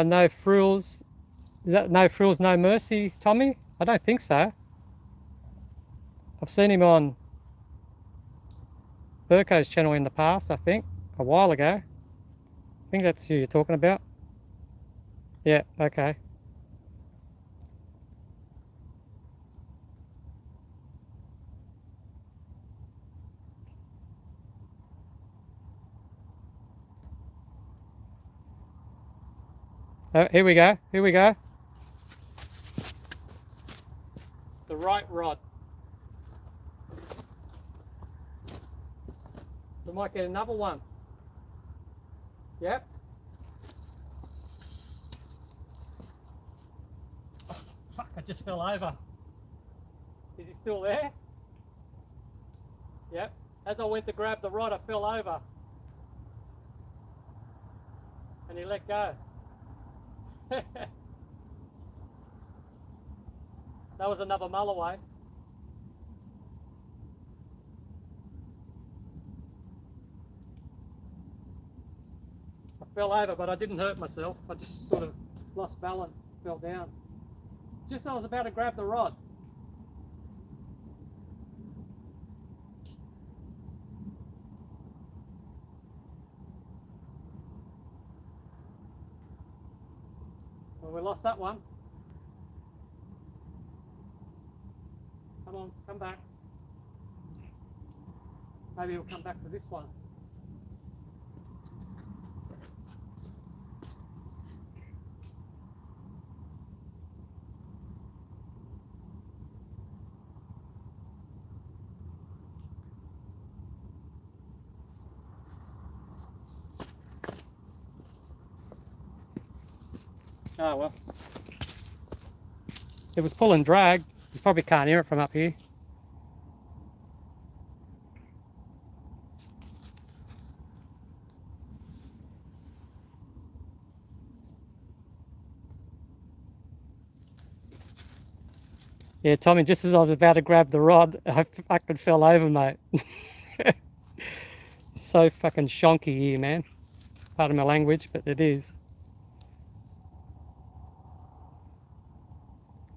No frills. Is that no frills, no mercy, Tommy? I don't think so. I've seen him on Burko's channel in the past, I think, a while ago. I think that's who you're talking about. Yeah, okay. Oh, here we go, here we go. The right rod. We might get another one. Yep. Oh, fuck, I just fell over. Is he still there? Yep. As I went to grab the rod, I fell over. And he let go. That was another Mulloway. I fell over, but I didn't hurt myself. I just sort of lost balance, fell down. Just as I was about to grab the rod. Well, we lost that one. Come on, come back. Maybe he'll come back to this one. Oh well. It was pull and drag. You probably can't hear it from up here. Yeah, Tommy, just as I was about to grab the rod, I fucking fell over, mate. So fucking shonky here, man. Pardon my language, but it is.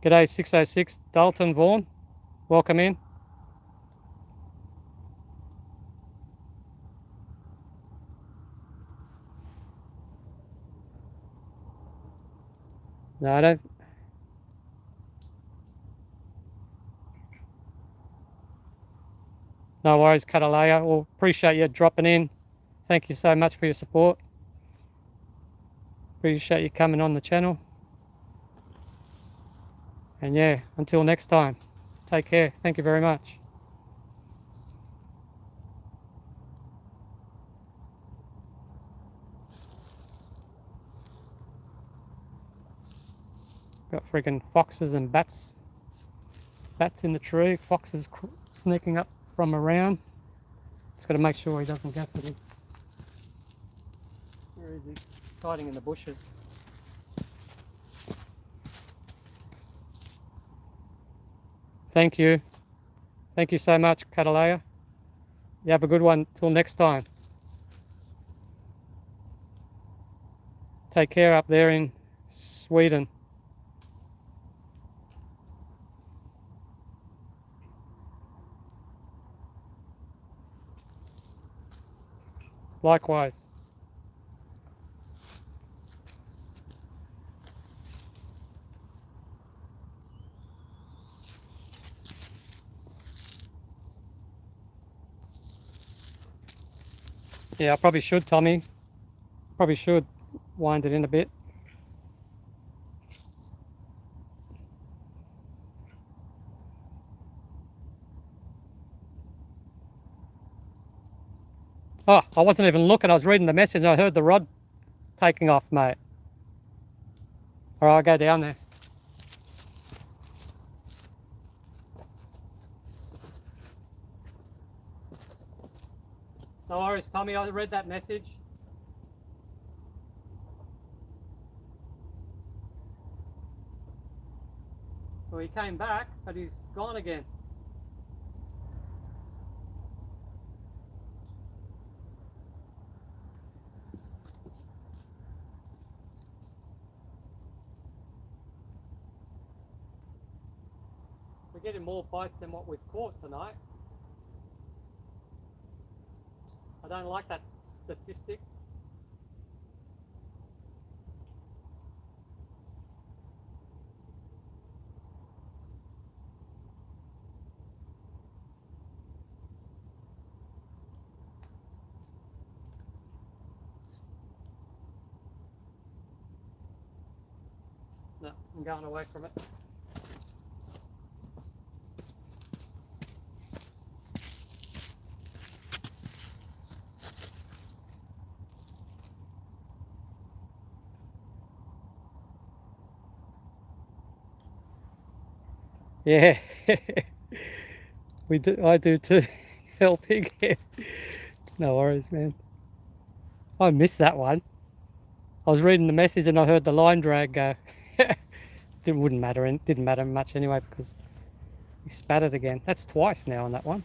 G'day 606, Dalton Vaughan. Welcome in. No, I don't. No worries, Katalaya. Well, appreciate you dropping in. Thank you so much for your support. Appreciate you coming on the channel. And yeah, until next time, take care. Thank you very much. Got freaking foxes and bats. Bats in the tree, foxes sneaking up from around. Just got to make sure he doesn't get to me. Where is he? He's hiding in the bushes. Thank you. Thank you so much, Katalaya. You have a good one till next time. Take care up there in Sweden. Likewise. Yeah, I probably should, Tommy. Probably should wind it in a bit. Oh, I wasn't even looking. I was reading the message and I heard the rod taking off, mate. All right, I'll go down there. No worries, Tommy. I read that message. So he came back, but he's gone again. We're getting more bites than what we've caught tonight. I don't like that statistic. No, I'm going away from it. Yeah, we do. I do too. Helping. No worries, man. I missed that one. I was reading the message and I heard the line drag go. It wouldn't matter, and didn't matter much anyway because he spat it again. That's twice now on that one.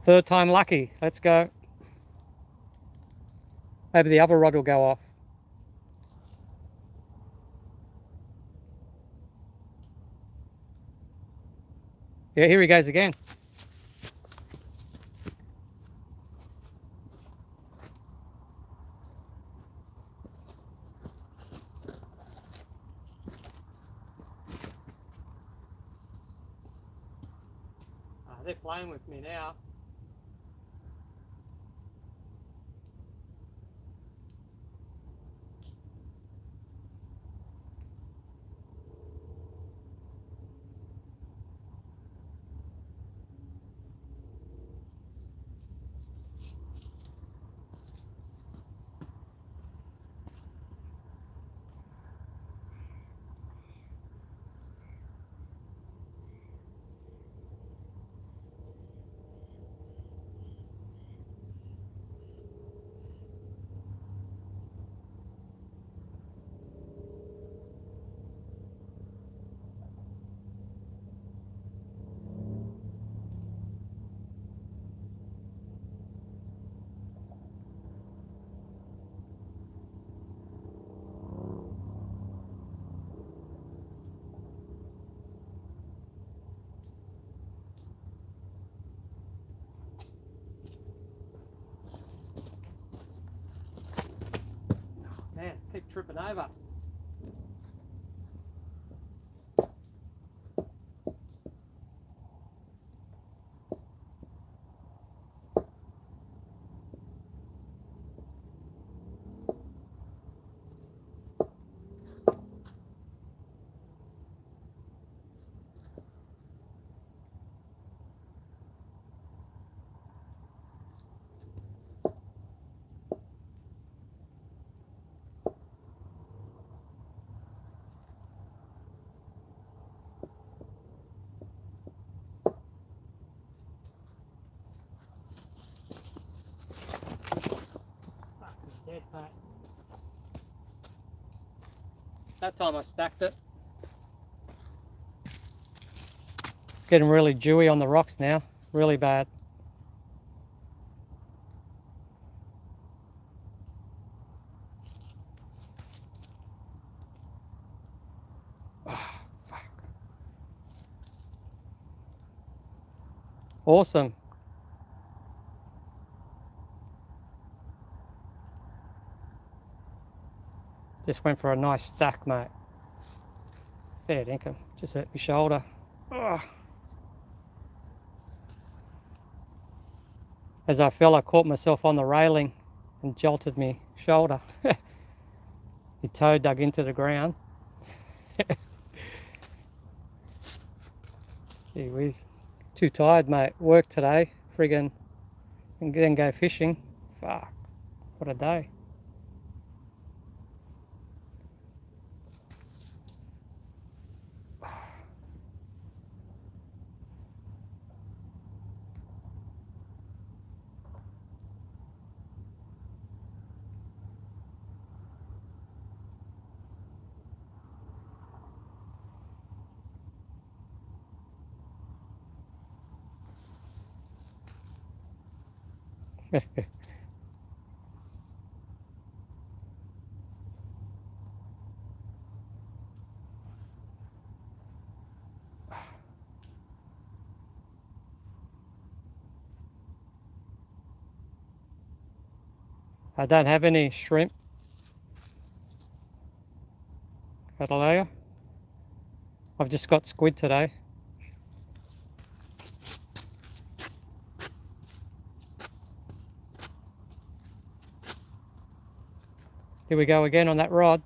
Third time lucky. Let's go. Maybe the other rod will go off. Yeah, here he goes again. They're playing with me now. Man, keep tripping over. Dead, mate. That time I stacked it. It's getting really dewy on the rocks now. Really bad. Oh, fuck. Awesome. Just went for a nice stack, mate. Fair dinkum. Just hurt my shoulder. Oh. As I fell, I caught myself on the railing and jolted me shoulder. My toe dug into the ground. Gee whiz. Too tired, mate. Work today, friggin', and then go fishing. Fuck, what a day. I don't have any shrimp. Catalea. I've just got squid today. Here we go again on that rod.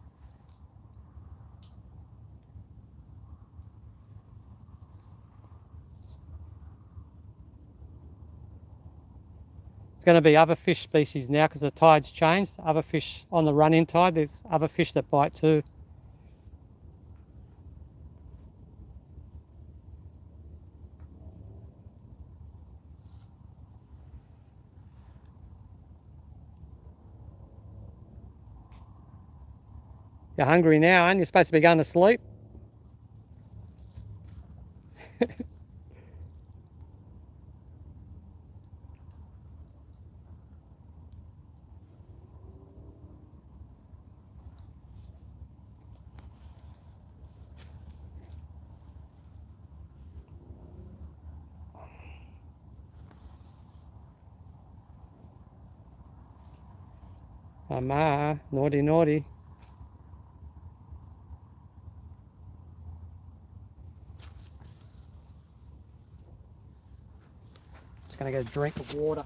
It's going to be other fish species now because the tide's changed. Other fish on the run-in tide, there's other fish that bite too. You're hungry now, aren't you? You're supposed to be going to sleep. Ma, naughty, naughty. Just going to get a drink of water.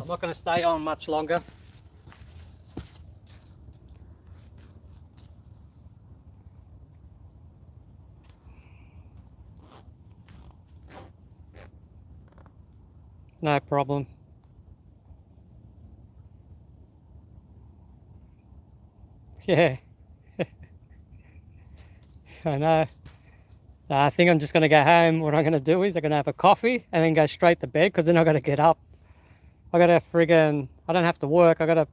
I'm not going to stay on much longer. No problem. Yeah. I know. I think I'm just going to go home. What I'm going to do is I'm going to have a coffee and then go straight to bed because then I've got to get up. I got to friggin', I don't have to work. I got to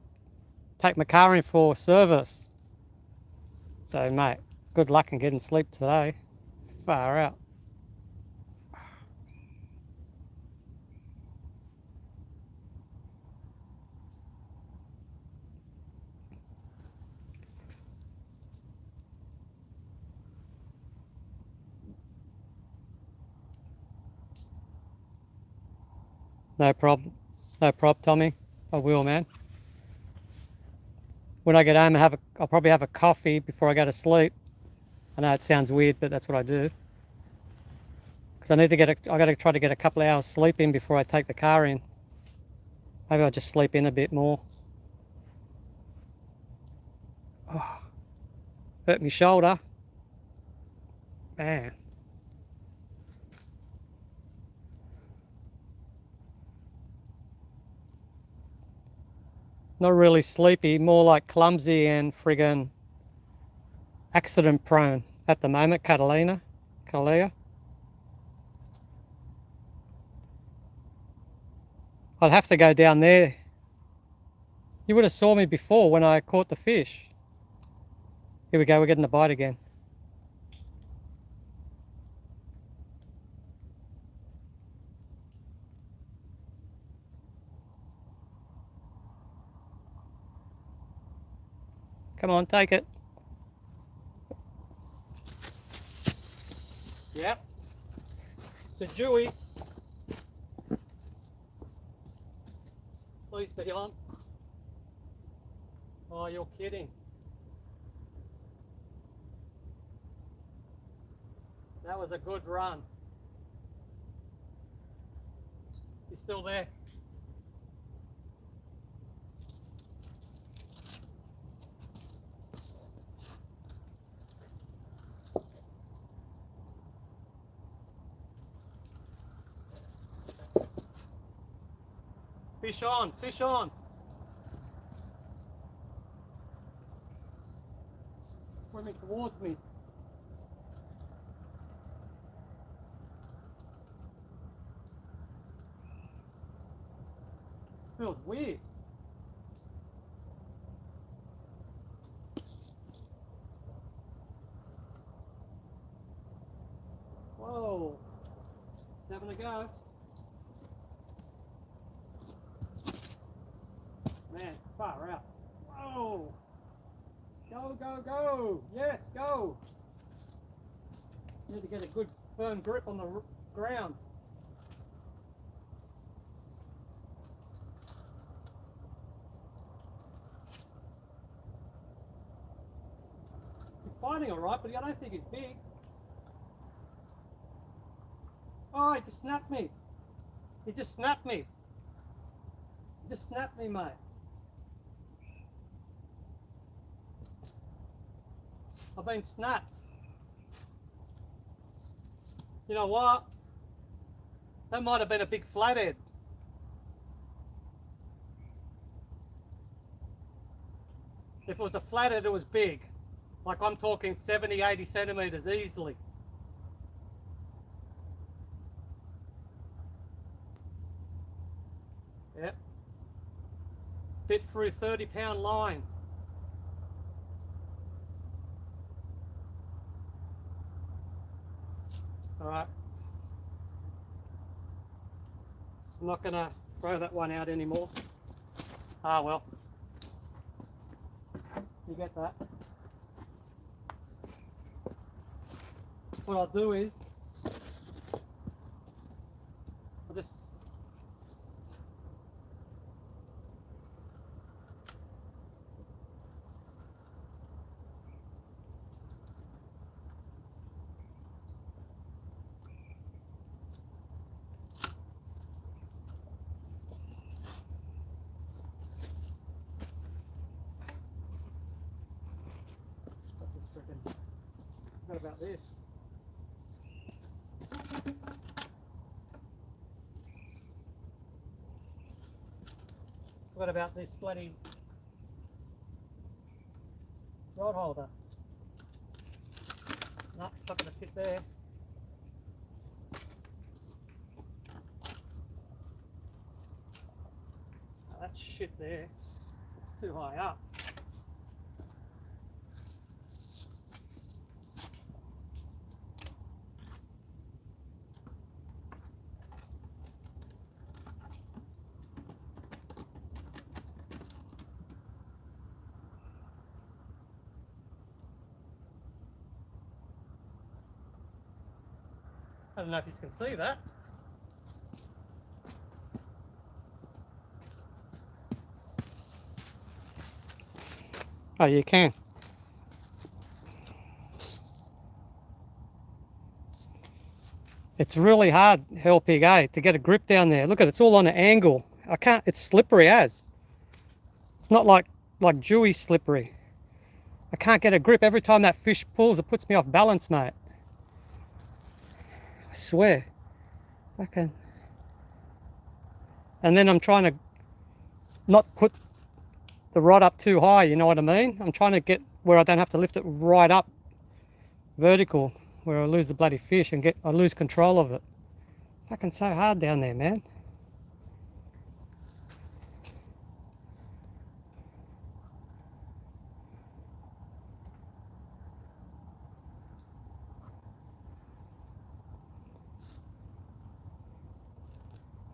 take my car in for service. So, mate, good luck in getting sleep today. Far out. No problem. No prob, Tommy. I will, man. When I get home, I'll probably have a coffee before I go to sleep. I know it sounds weird, but that's what I do. Because I got to try to get a couple of hours sleep in before I take the car in. Maybe I'll just sleep in a bit more. Oh, hurt my shoulder. Man. Not really sleepy, more like clumsy and friggin' accident prone at the moment, Catalea. I'd have to go down there. You would have saw me before when I caught the fish. Here we go, we're getting the bite again. Come on, take it. Yep. It's a Jewy. Please be on. Oh, you're kidding. That was a good run. He's still there. Fish on, fish on. Swimming towards me. Feels weird. Whoa. It's having a go. Man, far out. Whoa. Go, go, go. Yes, go. Need to get a good firm grip on the ground. He's fighting all right, but I don't think he's big. Oh, he just snapped me. He just snapped me. He just snapped me, mate. I've been snapped. You know what? That might have been a big flathead. If it was a flathead, it was big. Like I'm talking 70, 80 centimeters easily. Yep. Bit through 30-pound line. All right. I'm not gonna throw that one out anymore. Ah, well. You get that. What I'll do is, I'll just what about this? What about this bloody rod holder? No, it's not going to sit there. Oh, that's shit there. It's too high up. I don't know if you can see that. Oh, you can. It's really hard, Hell Pig, to get a grip down there. Look at it, it's all on an angle. I can't, it's slippery as. It's not like dewy slippery. I can't get a grip. Every time that fish pulls, it puts me off balance, mate. I swear. Fucking. And then I'm trying to not put the rod up too high, you know what I mean? I'm trying to get where I don't have to lift it right up vertical, where I lose the bloody fish and I lose control of it. Fucking so hard down there, man.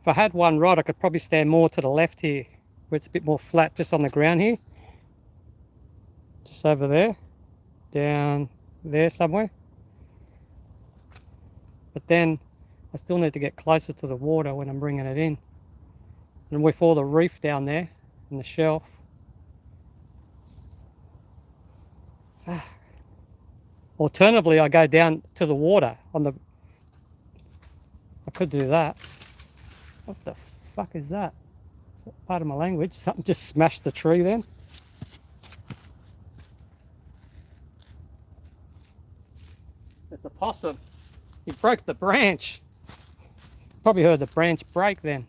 If I had one rod, I could probably stand more to the left here, where it's a bit more flat, just on the ground here. Just over there, down there somewhere. But then I still need to get closer to the water when I'm bringing it in. And with all the reef down there and the shelf, Alternatively, I go down to the water on the... I could do that. What the fuck is that? Is that part of my language? Something just smashed the tree then. It's a possum. He broke the branch. Probably heard the branch break then.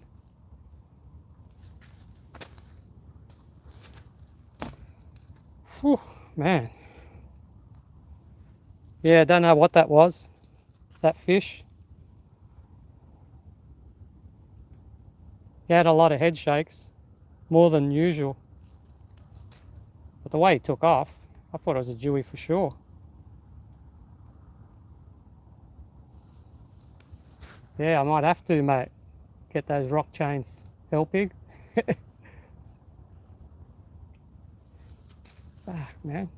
Whew, man. Yeah, I don't know what that was. That fish. He had a lot of head shakes. More than usual. But the way he took off, I thought it was a Jewy for sure. Yeah, I might have to, mate. Get those rock chains. Hell pig. Fuck, man.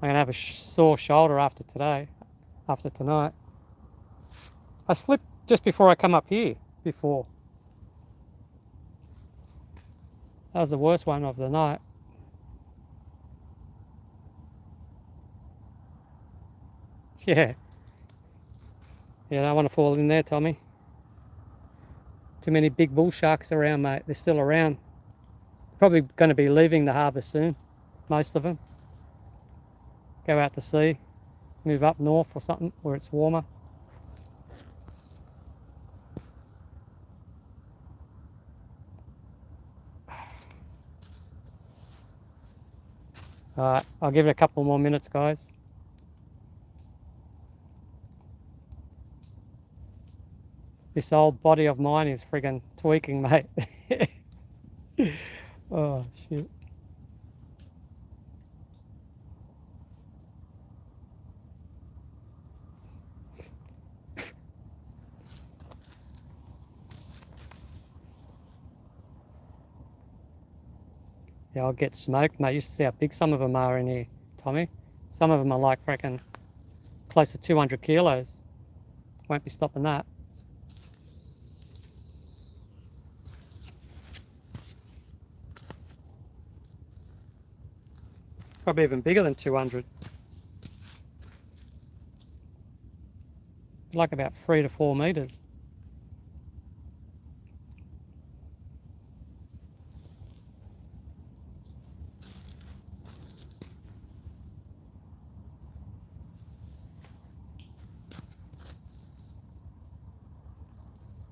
I'm gonna have a sore shoulder after today, after tonight. I slipped just before I come up here before. That was the worst one of the night. Yeah. Yeah, I don't want to fall in there, Tommy. Too many big bull sharks around, mate. They're still around. Probably going to be leaving the harbour soon, most of them. Go out to sea, move up north or something where it's warmer. Alright, I'll give it a couple more minutes, guys. This old body of mine is friggin' tweaking, mate. Oh, shit. Yeah, I'll get smoked, mate. You should see how big some of them are in here, Tommy. Some of them are like freaking close to 200 kilos. Won't be stopping that. Probably even bigger than 200. Like about 3 to 4 meters.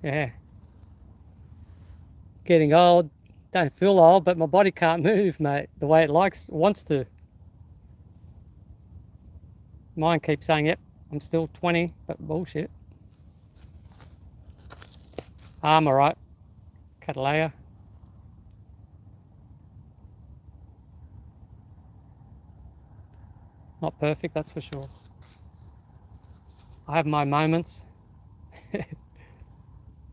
Yeah. Getting old. Don't feel old, but my body can't move, mate, the way it wants to. Mine keeps saying, yep, I'm still 20, but bullshit. I'm alright. Catalaya. Not perfect, that's for sure. I have my moments,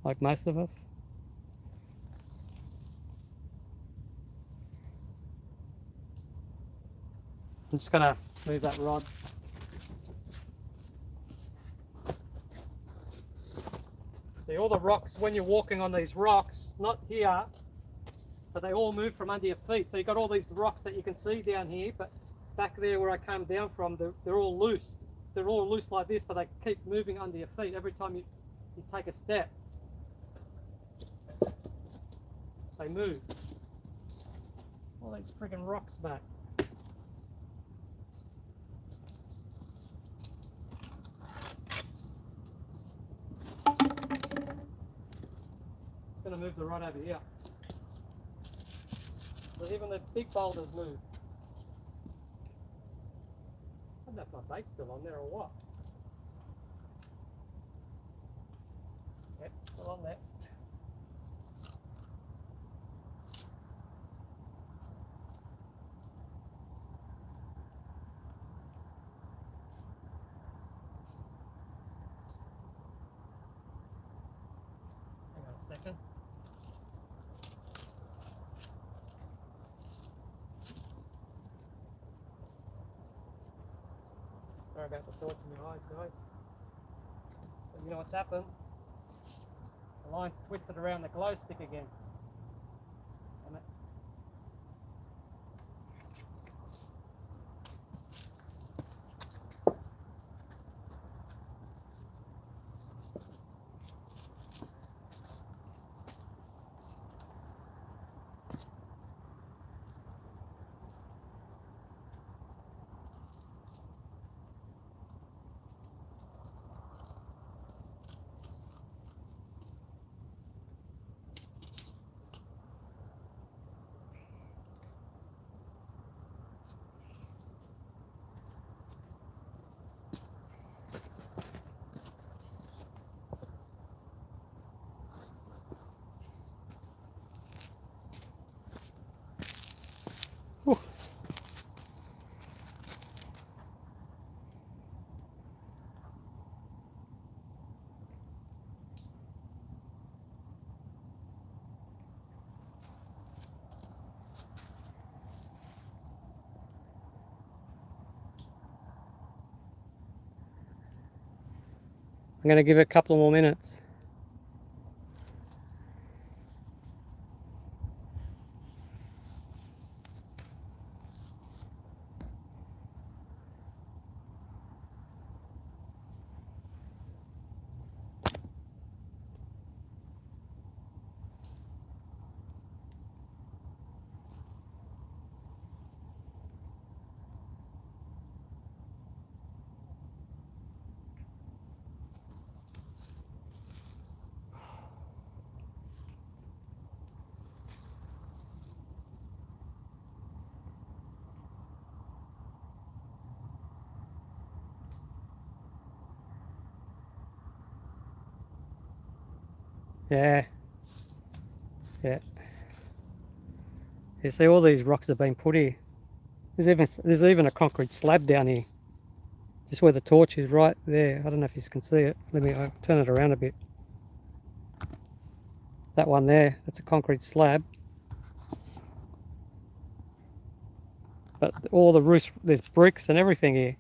like most of us. I'm just gonna move that rod. See, all the rocks, when you're walking on these rocks, not here, but they all move from under your feet. So you've got all these rocks that you can see down here, but back there where I came down from, they're all loose. They're all loose like this, but they keep moving under your feet every time you take a step. They move. All these friggin' rocks, mate. Gonna move the rod over here. But even the big boulders move. I don't know if my bait's still on there or what. Yep, still on there. Hang on a second. Sorry about the thoughts in your eyes, guys. But you know what's happened? The line's twisted around the glow stick again. Damn it. I'm going to give it a couple more minutes. Yeah. Yeah. You see all these rocks have been put here. There's even a concrete slab down here. Just where the torch is, right there. I don't know if you can see it. Let me turn it around a bit. That one there, that's a concrete slab. But all the roofs, there's bricks and everything here.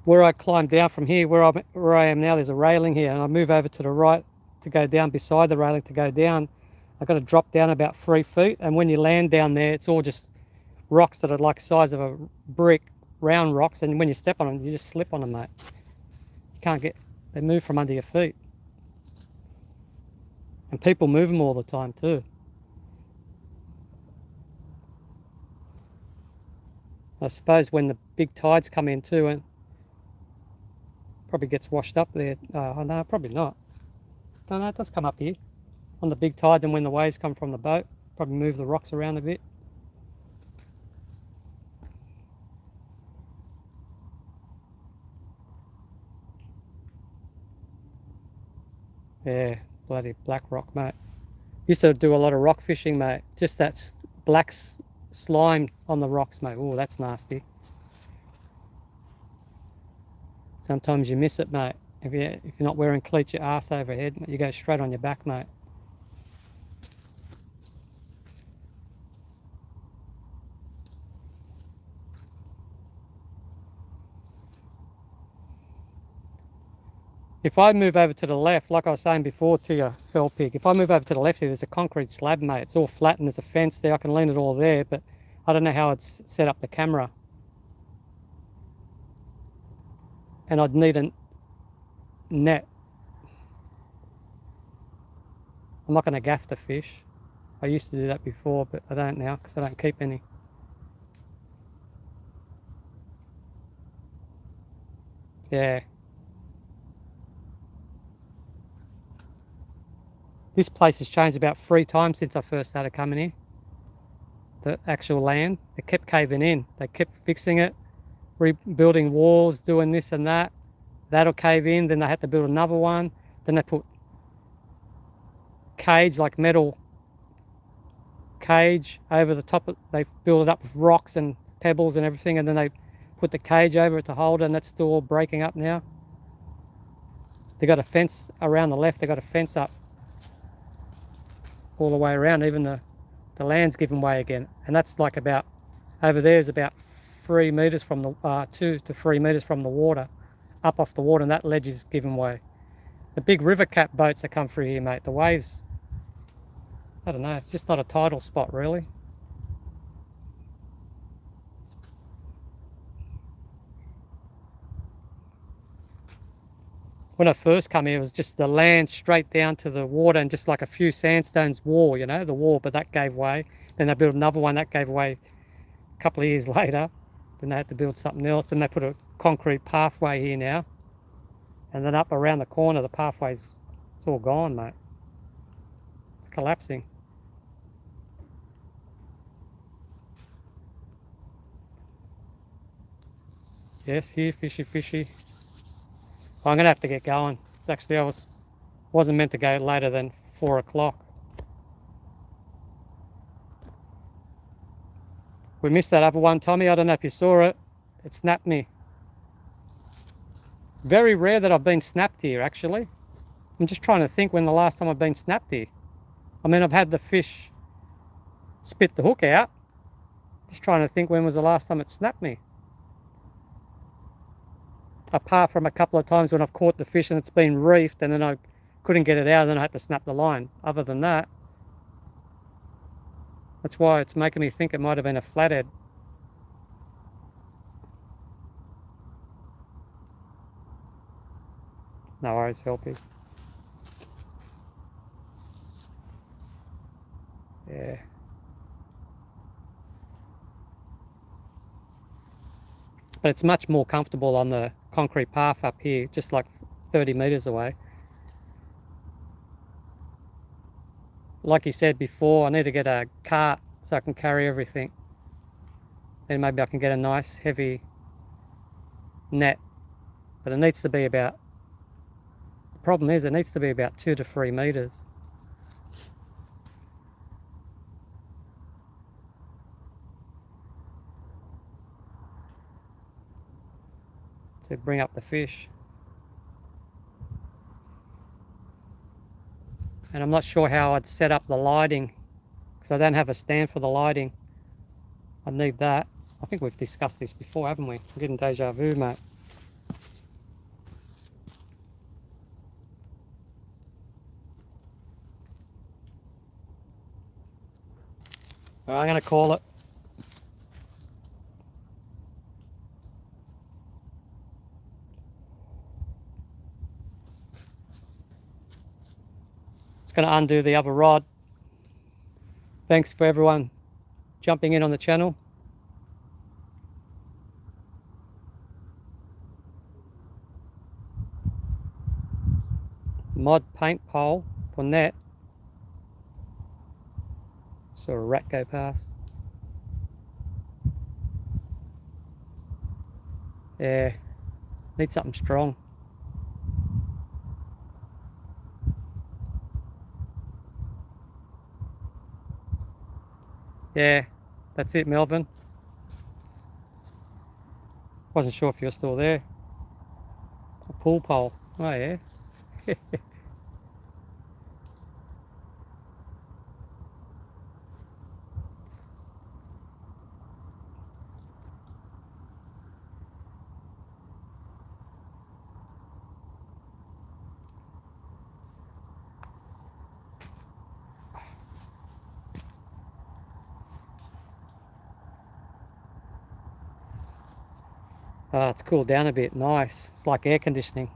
Where I climb down from here, where I am now, there's a railing here, and I move over to the right to go down beside the railing to go down. I've got to drop down about 3 feet, and when you land down there, it's all just rocks that are like the size of a brick, round rocks, and when you step on them, you just slip on them, mate. You can't get, they move from under your feet. And people move them all the time too. I suppose when the big tides come in too, and probably gets washed up there. Oh no, probably not. No, it does come up here on the big tides, and when the waves come from the boat, probably move the rocks around a bit. Yeah, bloody black rock, mate. Used to do a lot of rock fishing, mate. Just that black slime on the rocks, mate. Oh, that's nasty. Sometimes you miss it, mate. If you're not wearing cleats, your arse overhead, you go straight on your back, mate. If I move over to the left, like I was saying before to your fell pig, if I move over to the left here, there's a concrete slab, mate. It's all flat and there's a fence there. I can lean it all there, but I don't know how it's set up the camera. And I'd need a net. I'm not going to gaff the fish. I used to do that before, but I don't now because I don't keep any. Yeah. This place has changed about 3 times since I first started coming here. The actual land, they kept caving in. They kept fixing it, rebuilding walls, doing this and that. That'll cave in, then they had to build another one. Then they put cage, like metal cage over the top. They build it up with rocks and pebbles and everything, and then they put the cage over it to hold it, and that's still all breaking up now. They got a fence around the left. They got a fence up all the way around. Even the land's given way again, and that's like about over there is about 3 meters from the 2 to 3 meters from the water, up off the water, and that ledge is given way. The big river cat boats that come through here, mate, the waves, I don't know, it's just not a tidal spot really. When I first come here, it was just the land straight down to the water and just like a few sandstones wall, you know, the wall, but that gave way. Then they built another one that gave way a couple of years later. Then they had to build something else. Then they put a concrete pathway here now. And then up around the corner, the pathway's, it's all gone, mate. It's collapsing. Yes, here, fishy, fishy. I'm gonna have to get going. It's actually, I wasn't meant to go later than 4 o'clock. We missed that other one, Tommy. I don't know if you saw it. It snapped me. Very rare that I've been snapped here, actually. I'm just trying to think when the last time I've been snapped here. I mean, I've had the fish spit the hook out. Just trying to think when was the last time it snapped me. apart from a couple of times when I've caught the fish and it's been reefed and then I couldn't get it out and then I had to snap the line. Other than that, that's why it's making me think it might have been a flathead. No worries, Helpy. Yeah. But it's much more comfortable on the concrete path up here, just like 30 meters away. Like you said before, I need to get a cart so I can carry everything. Then maybe I can get a nice heavy net. But it needs to be about, the problem is it needs to be about 2 to 3 meters. To bring up the fish. And I'm not sure how I'd set up the lighting because I don't have a stand for the lighting. I need that. I think we've discussed this before, haven't we? I'm getting deja vu, mate. All right, I'm going to call it. It's going to undo the other rod. Thanks for everyone jumping in on the channel. Mod paint pole for net. Saw a rat go past. Yeah, need something strong. Yeah, that's it, Melvin. Wasn't sure if you're still there. A pool pole. Oh yeah. Oh, it's cooled down a bit. Nice. It's like air conditioning.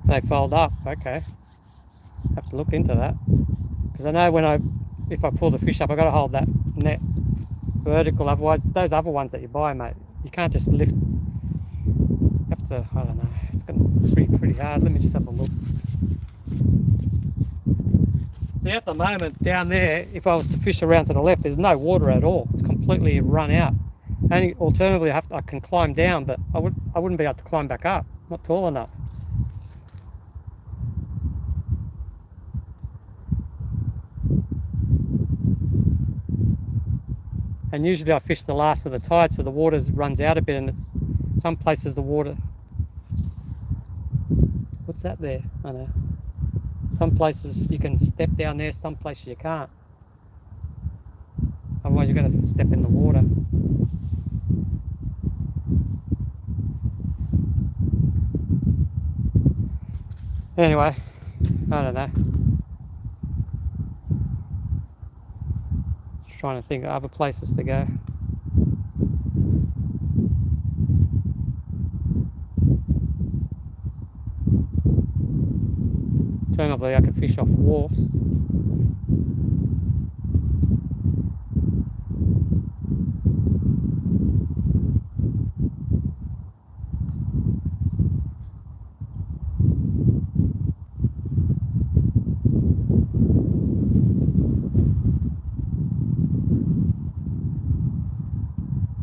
They fold up. Okay, have to look into that because I know if I pull the fish up, I got to hold that net vertical. Otherwise, those other ones that you buy, mate, you can't just lift. You have to. I don't know. It's going to be pretty hard. Let me just have a look. See, at the moment down there, if I was to fish around to the left, there's no water at all. It's completely run out. And alternatively, I can climb down, but I wouldn't be able to climb back up. Not tall enough. And usually I fish the last of the tide, so the water runs out a bit, and it's some places the water. What's that there? I know. Some places you can step down there, some places you can't. Otherwise you've got to step in the water. Anyway, I don't know. Just trying to think of other places to go. Alternatively, I could fish off wharfs.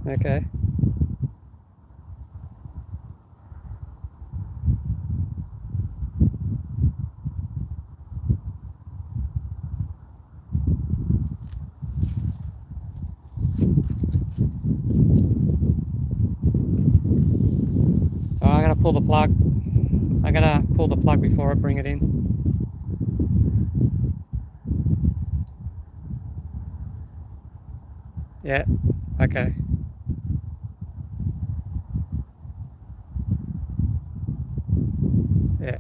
Okay. I'm going to pull the plug. I'm going to pull the plug before I bring it in. Yeah, okay. Yeah.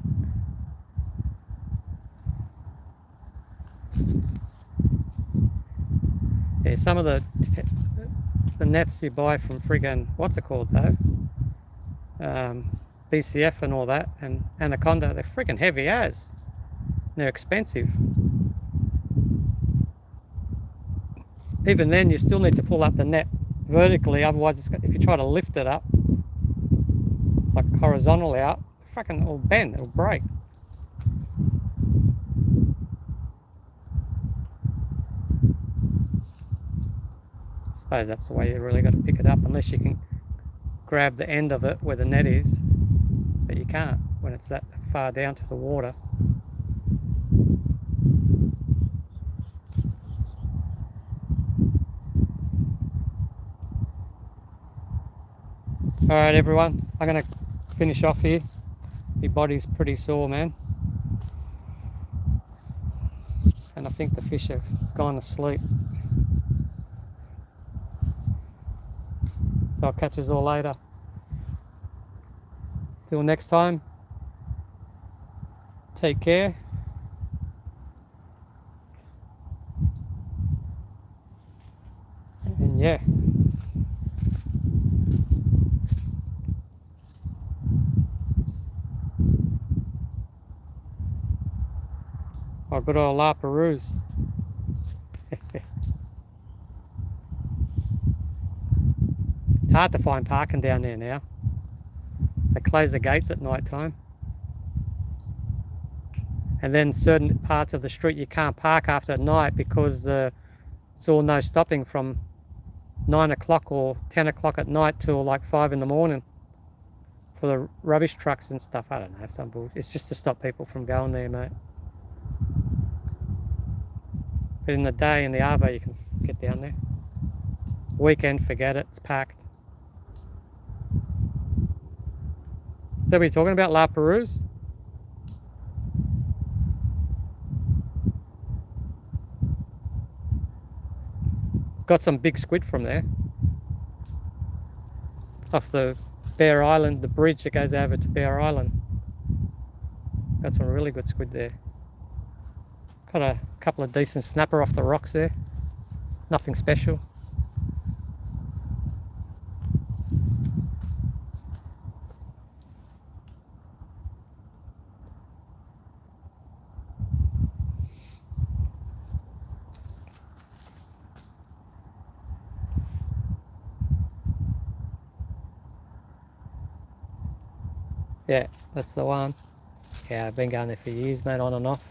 Yeah, some of the nets you buy from friggin', what's it called though? BCF and all that, and Anaconda, they're friggin' heavy as. They're expensive. Even then, you still need to pull up the net vertically, otherwise if you try to lift it up, like horizontally out, it'll bend, it'll break. I suppose that's the way you really got to pick it up, unless you can grab the end of it where the net is, but you can't when it's that far down to the water. Alright everyone, I'm going to finish off here. My body's pretty sore, man. And I think the fish have gone to sleep. So I'll catch us all later. Till next time, take care. And yeah. Oh, good old La Perouse. It's hard to find parking down there now. They close the gates at night time. And then certain parts of the street you can't park after night because it's all no stopping from 9 o'clock or 10 o'clock at night till like 5 in the morning for the rubbish trucks and stuff. I don't know, some bullshit. It's just to stop people from going there, mate. But in the day, in the Arvo, you can get down there. Weekend, forget it, it's packed. Is that what you're talking about, La Perouse? Got some big squid from there. Off the Bear Island, the bridge that goes over to Bear Island. Got some really good squid there. Got a couple of decent snapper off the rocks there. Nothing special. Yeah, that's the one. Yeah, I've been going there for years, mate, on and off.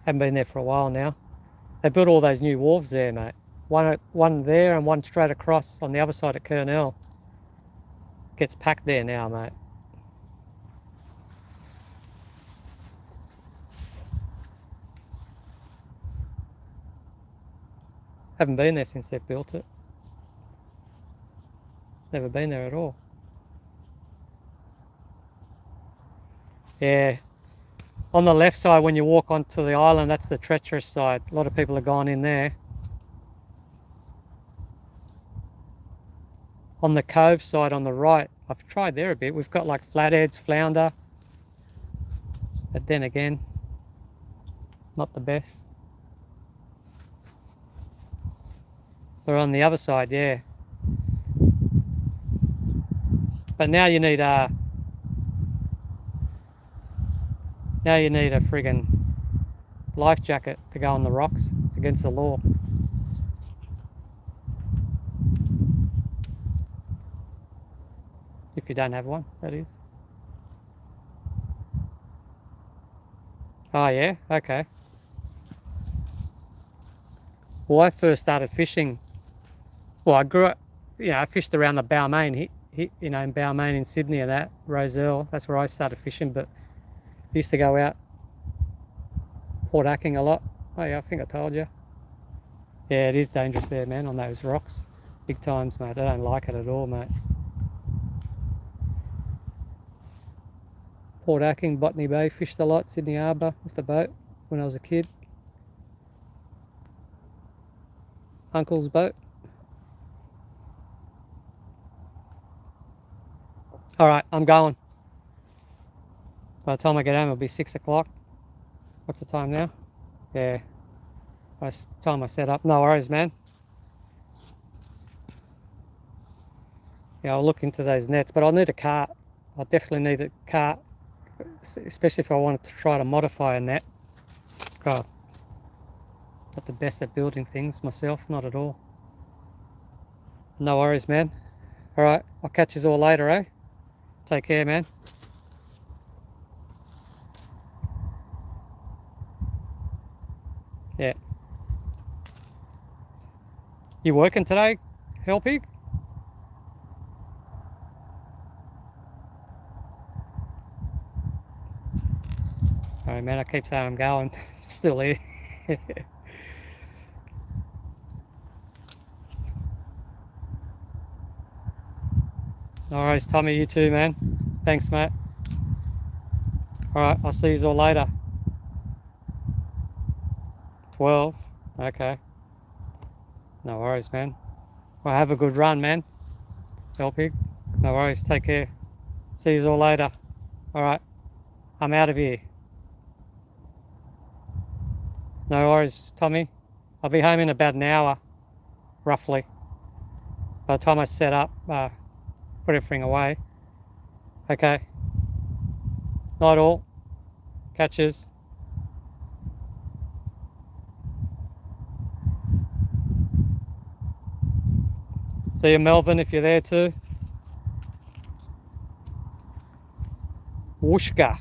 Haven't been there for a while now. They built all those new wharves there, mate. One there and one straight across on the other side at Kurnell. Gets packed there now, mate. Haven't been there since they've built it. Never been there at all. Yeah. On the left side, when you walk onto the island, that's the treacherous side. A lot of people have gone in there. on the cove side on the right, I've tried there a bit. We've got like flatheads, flounder, but then again, not the best. But on the other side, yeah. But now you need a friggin' life jacket to go on the rocks. It's against the law. If you don't have one, that is. Oh yeah, okay. Well, I first started fishing. Well, I grew up, I fished around the Balmain, in Balmain in Sydney and that, Roselle. That's where I started fishing, but I used to go out port hacking a lot. Oh yeah, I think I told you. Yeah, it is dangerous there, man, on those rocks. Big times, mate. I don't like it at all, mate. Port hacking, Botany Bay, fished a lot, Sydney Harbour with the boat when I was a kid. Uncle's boat. All right, I'm going. By the time I get home, it'll be 6 o'clock. What's the time now? Yeah. By the time I set up. No worries, man. Yeah, I'll look into those nets, but I'll need a cart. I'll definitely need a cart, especially if I wanted to try to modify a net. God, not the best at building things myself, not at all. No worries, man. All right, I'll catch you all later, eh? Take care, man. Yeah. You working today, Hell Pig? All right, man, I keep saying I'm going. Still here. No worries, Tommy, you too, man. Thanks, mate. All right, I'll see you all later. 12, okay. No worries, man. Well, have a good run, man. Hell Pig. No worries, take care. See you all later. All right, I'm out of here. No worries, Tommy. I'll be home in about an hour, roughly. By the time I set up, put everything away. Okay. Night all. Catches. See you, Melvin, if you're there too. Whooshka.